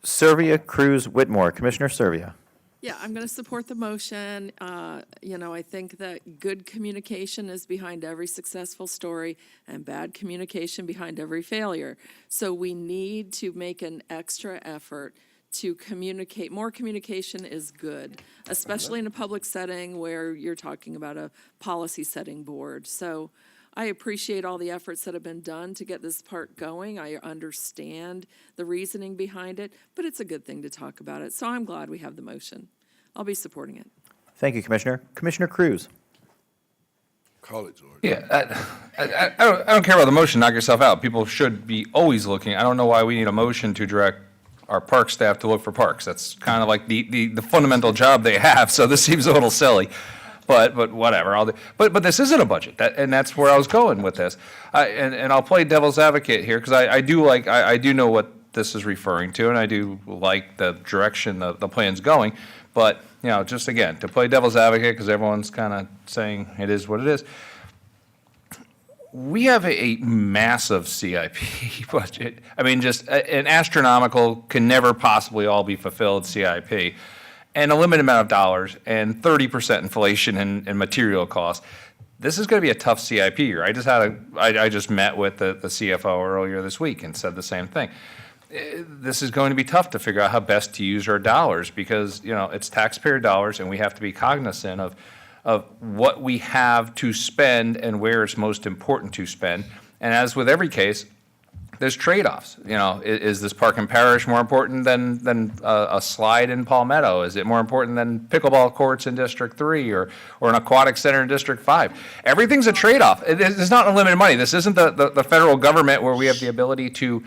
Servia Cruz Whitmore. Commissioner Servia. Yeah, I'm going to support the motion. I think that good communication is behind every successful story and bad communication behind every failure. So we need to make an extra effort to communicate. More communication is good, especially in a public setting where you're talking about a policy setting board. So I appreciate all the efforts that have been done to get this part going. I understand the reasoning behind it, but it's a good thing to talk about it. So I'm glad we have the motion. I'll be supporting it. Thank you, Commissioner. Commissioner Cruz. Call it, George. Yeah, I don't care about the motion, knock yourself out. People should be always looking. I don't know why we need a motion to direct our park staff to look for parks. That's kind of like the fundamental job they have, so this seems a little silly. But whatever. But this isn't a budget, and that's where I was going with this. And I'll play devil's advocate here because I do know what this is referring to, and I do like the direction the plan's going. But just again to play devil's advocate because everyone's kind of saying it is what it is. We have a massive CIP budget. I mean, just an astronomical, can never possibly all be fulfilled CIP. And a limited amount of dollars and 30% inflation in material costs. This is going to be a tough CIP year. I just met with the CFO earlier this week and said the same thing. This is going to be tough to figure out how best to use our dollars because it's taxpayer dollars and we have to be cognizant of what we have to spend and where it's most important to spend. And as with every case, there's trade-offs. Is this park and parish more important than a slide in Palmetto? Is it more important than pickleball courts in District 3 or an aquatic center in District 5? Everything's a trade-off. It's not unlimited money. This isn't the federal government where we have the ability to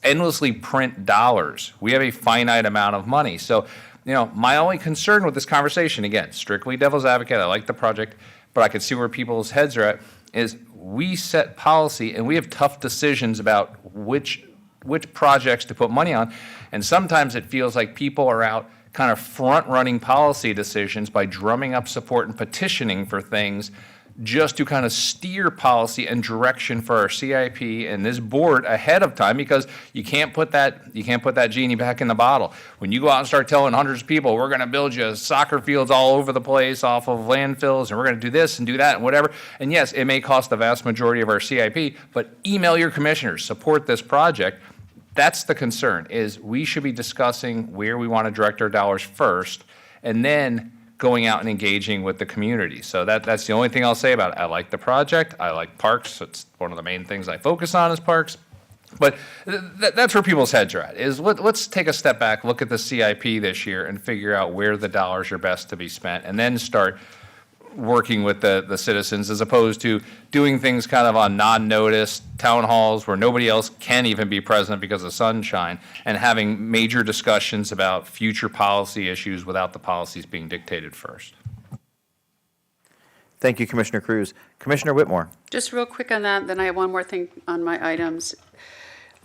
endlessly print dollars. We have a finite amount of money. So, my only concern with this conversation, again, strictly devil's advocate, I like the project, but I can see where people's heads are at, is we set policy and we have tough decisions about which projects to put money on. And sometimes it feels like people are out kind of front-running policy decisions by drumming up support and petitioning for things just to kind of steer policy and direction for our CIP and this board ahead of time because you can't put that genie back in the bottle. When you go out and start telling hundreds of people, we're going to build you soccer fields all over the place off of landfills and we're going to do this and do that and whatever. And yes, it may cost the vast majority of our CIP, but email your commissioners, support this project. That's the concern, is we should be discussing where we want to direct our dollars first and then going out and engaging with the community. So that's the only thing I'll say about it. I like the project. I like parks. It's one of the main things I focus on is parks. But that's where people's heads are at, is let's take a step back, look at the CIP this year and figure out where the dollars are best to be spent and then start working with the citizens as opposed to doing things kind of on non-notice town halls where nobody else can even be present because of sunshine and having major discussions about future policy issues without the policies being dictated first. Thank you, Commissioner Cruz. Commissioner Whitmore. Just real quick on that, then I have one more thing on my items.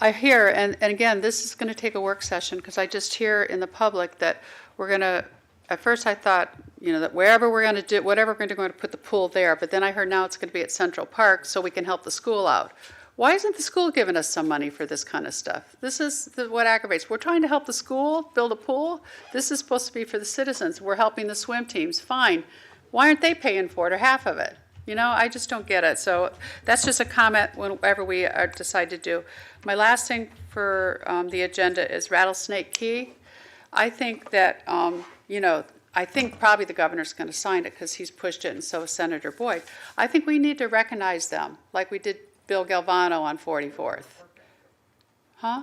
I hear, and again, this is going to take a work session because I just hear in the public that we're going to, at first I thought, you know, that wherever we're going to do, whatever we're going to put the pool there, but then I heard now it's going to be at Central Park so we can help the school out. Why isn't the school giving us some money for this kind of stuff? This is what aggravates. We're trying to help the school build a pool. This is supposed to be for the citizens. We're helping the swim teams. Fine. Why aren't they paying for it or half of it? You know, I just don't get it. So that's just a comment whenever we decide to do. My last thing for the agenda is Rattlesnake Key. I think that, you know, I think probably the governor's going to sign it because he's pushed it, and so is Senator Boyd. I think we need to recognize them like we did Bill Galvano on 44th. Huh?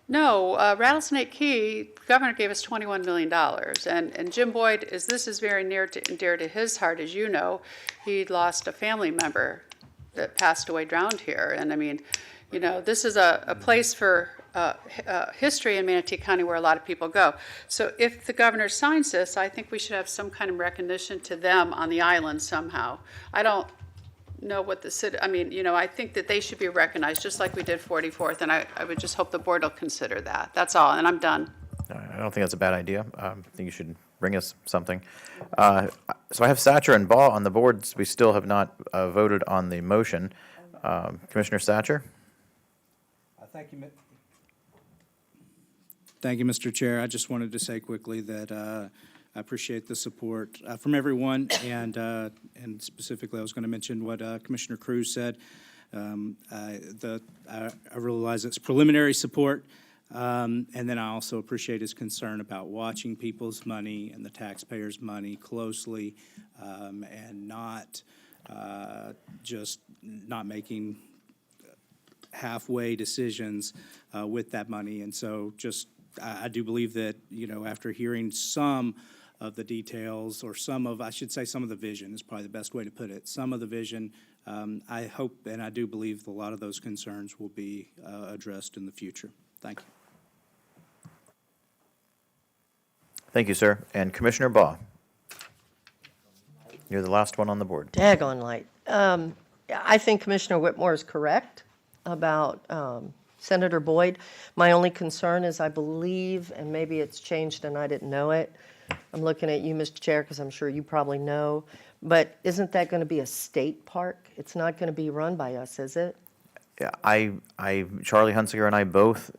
No, Rattlesnake Key, the governor gave us $21 million. And Jim Boyd, this is very near and dear to his heart, as you know. He lost a family member that passed away drowned here. And I mean, you know, this is a place for history in Manatee County where a lot of people go. So if the governor signs this, I think we should have some kind of recognition to them on the island somehow. I don't know what the city, I mean, you know, I think that they should be recognized just like we did 44th, and I would just hope the board will consider that. That's all, and I'm done. I don't think that's a bad idea. I think you should bring us something. So I have Satcher and Baugh on the boards. We still have not voted on the motion. Commissioner Satcher? Thank you. Thank you, Mr. Chair. I just wanted to say quickly that I appreciate the support from everyone, and specifically, I was going to mention what Commissioner Cruz said. I realize it's preliminary support, and then I also appreciate his concern about watching people's money and the taxpayers' money closely, and not just not making halfway decisions with that money. And so just I do believe that, you know, after hearing some of the details, or some of the vision is probably the best way to put it. Some of the vision, I hope and I do believe a lot of those concerns will be addressed in the future. Thank you. Thank you, sir. And Commissioner Baugh? You're the last one on the board. Daggone light. I think Commissioner Whitmore is correct about Senator Boyd. My only concern is I believe, and maybe it's changed and I didn't know it, I'm looking at you, Mr. Chair, because I'm sure you probably know, but isn't that going to be a state park? It's not going to be run by us, is it? Yeah, Charlie Hunsinger and I both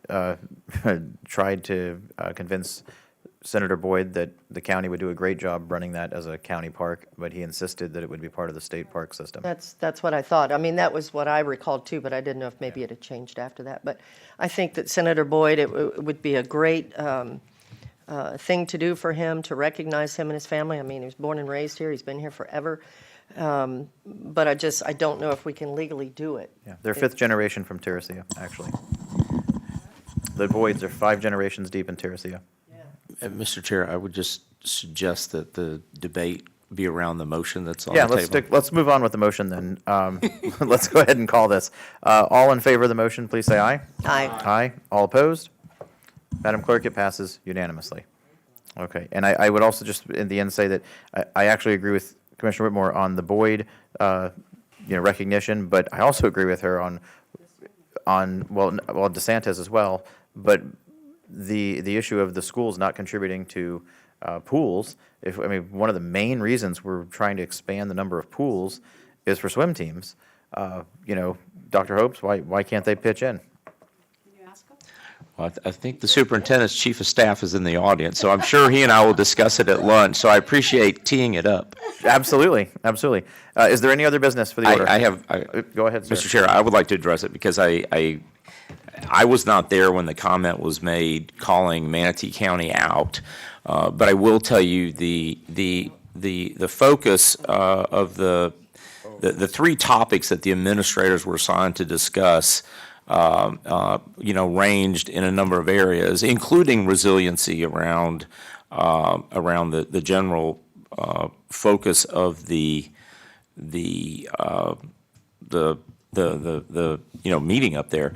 tried to convince Senator Boyd that the county would do a great job running that as a county park, but he insisted that it would be part of the state park system. That's what I thought. I mean, that was what I recalled too, but I didn't know if maybe it had changed after that. But I think that Senator Boyd, it would be a great thing to do for him, to recognize him and his family. I mean, he was born and raised here. He's been here forever. But I don't know if we can legally do it. Yeah, they're fifth generation from Terracia, actually. The Boyds are 5 generations deep in Terracia. Mr. Chair, I would just suggest that the debate be around the motion that's on the table. Yeah, let's move on with the motion then. Let's go ahead and call this. All in favor of the motion, please say aye. Aye. Aye. All opposed? Madam Clerk, it passes unanimously. Okay, and I would also just in the end say that I actually agree with Commissioner Whitmore on the Boyd recognition, but I also agree with her on DeSantis as well, but the issue of the schools not contributing to pools. One of the main reasons we're trying to expand the number of pools is for swim teams. Dr. Hopes, why can't they pitch in? Well, I think the superintendent's chief of staff is in the audience, so I'm sure he and I will discuss it at lunch, so I appreciate teeing it up. Absolutely. Is there any other business for the order? Go ahead, sir. Mr. Chair, I would like to address it because I was not there when the comment was made calling Manatee County out, but I will tell you the focus of the 3 topics that the administrators were assigned to discuss, ranged in a number of areas, including resiliency around the general focus of the meeting up there,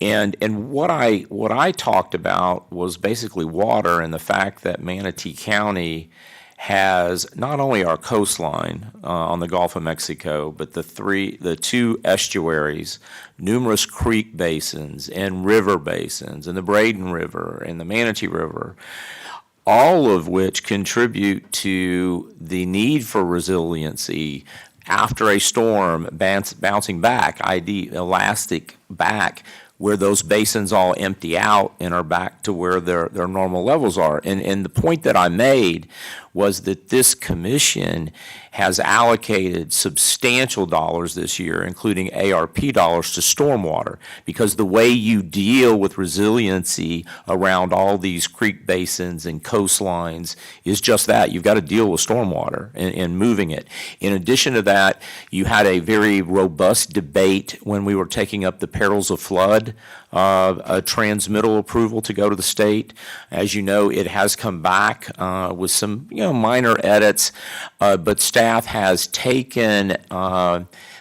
and what I talked about was basically water and the fact that Manatee County has not only our coastline on the Gulf of Mexico, but the 2 estuaries, numerous creek basins and river basins, and the Braden River and the Manatee River. all of which contribute to the need for resiliency after a storm, bouncing back, i.e. elastic back, where those basins all empty out and are back to where their normal levels are. And the point that I made was that this commission has allocated substantial dollars this year, including ARP dollars, to stormwater, because the way you deal with resiliency around all these creek basins and coastlines is just that. You've got to deal with stormwater and moving it. In addition to that, you had a very robust debate when we were taking up the perils of flood, a transmittal approval to go to the state. As you know, it has come back with some minor edits, but staff has taken,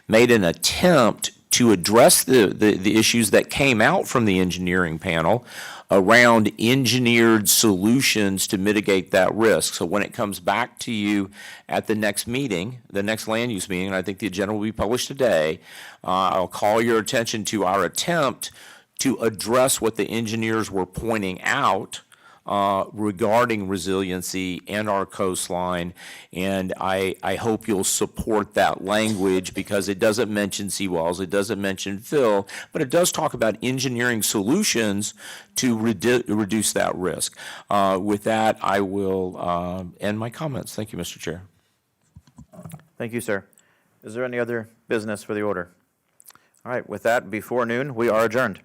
made an attempt to address the issues that came out from the engineering panel around engineered solutions to mitigate that risk. So when it comes back to you at the next meeting, the next land use meeting, and I think the agenda will be published today, I'll call your attention to our attempt to address what the engineers were pointing out regarding resiliency and our coastline, and I hope you'll support that language, because it doesn't mention seawalls, it doesn't mention fill, but it does talk about engineering solutions to reduce that risk. With that, I will end my comments. Thank you, Mr. Chair. Thank you, sir. Is there any other business for the order? All right, with that, before noon, we are adjourned.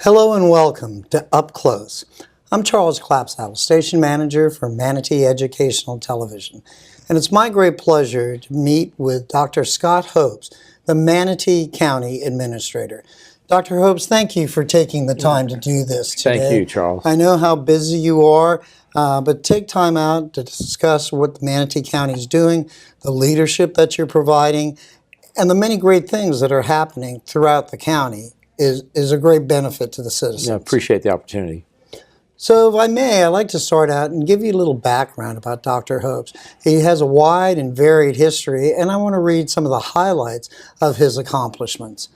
Hello and welcome to Up Close. I'm Charles Clapsaddle, Station Manager for Manatee Educational Television. And it's my great pleasure to meet with Dr. Scott Hopes, the Manatee County Administrator. Dr. Hopes, thank you for taking the time to do this today. Thank you, Charles. I know how busy you are, but take time out to discuss what the Manatee County is doing, the leadership that you're providing, and the many great things that are happening throughout the county is a great benefit to the citizens. I appreciate the opportunity. So if I may, I'd like to start out and give you a little background about Dr. Hopes. He has a wide and varied history, and I want to read some of the highlights of his accomplishments.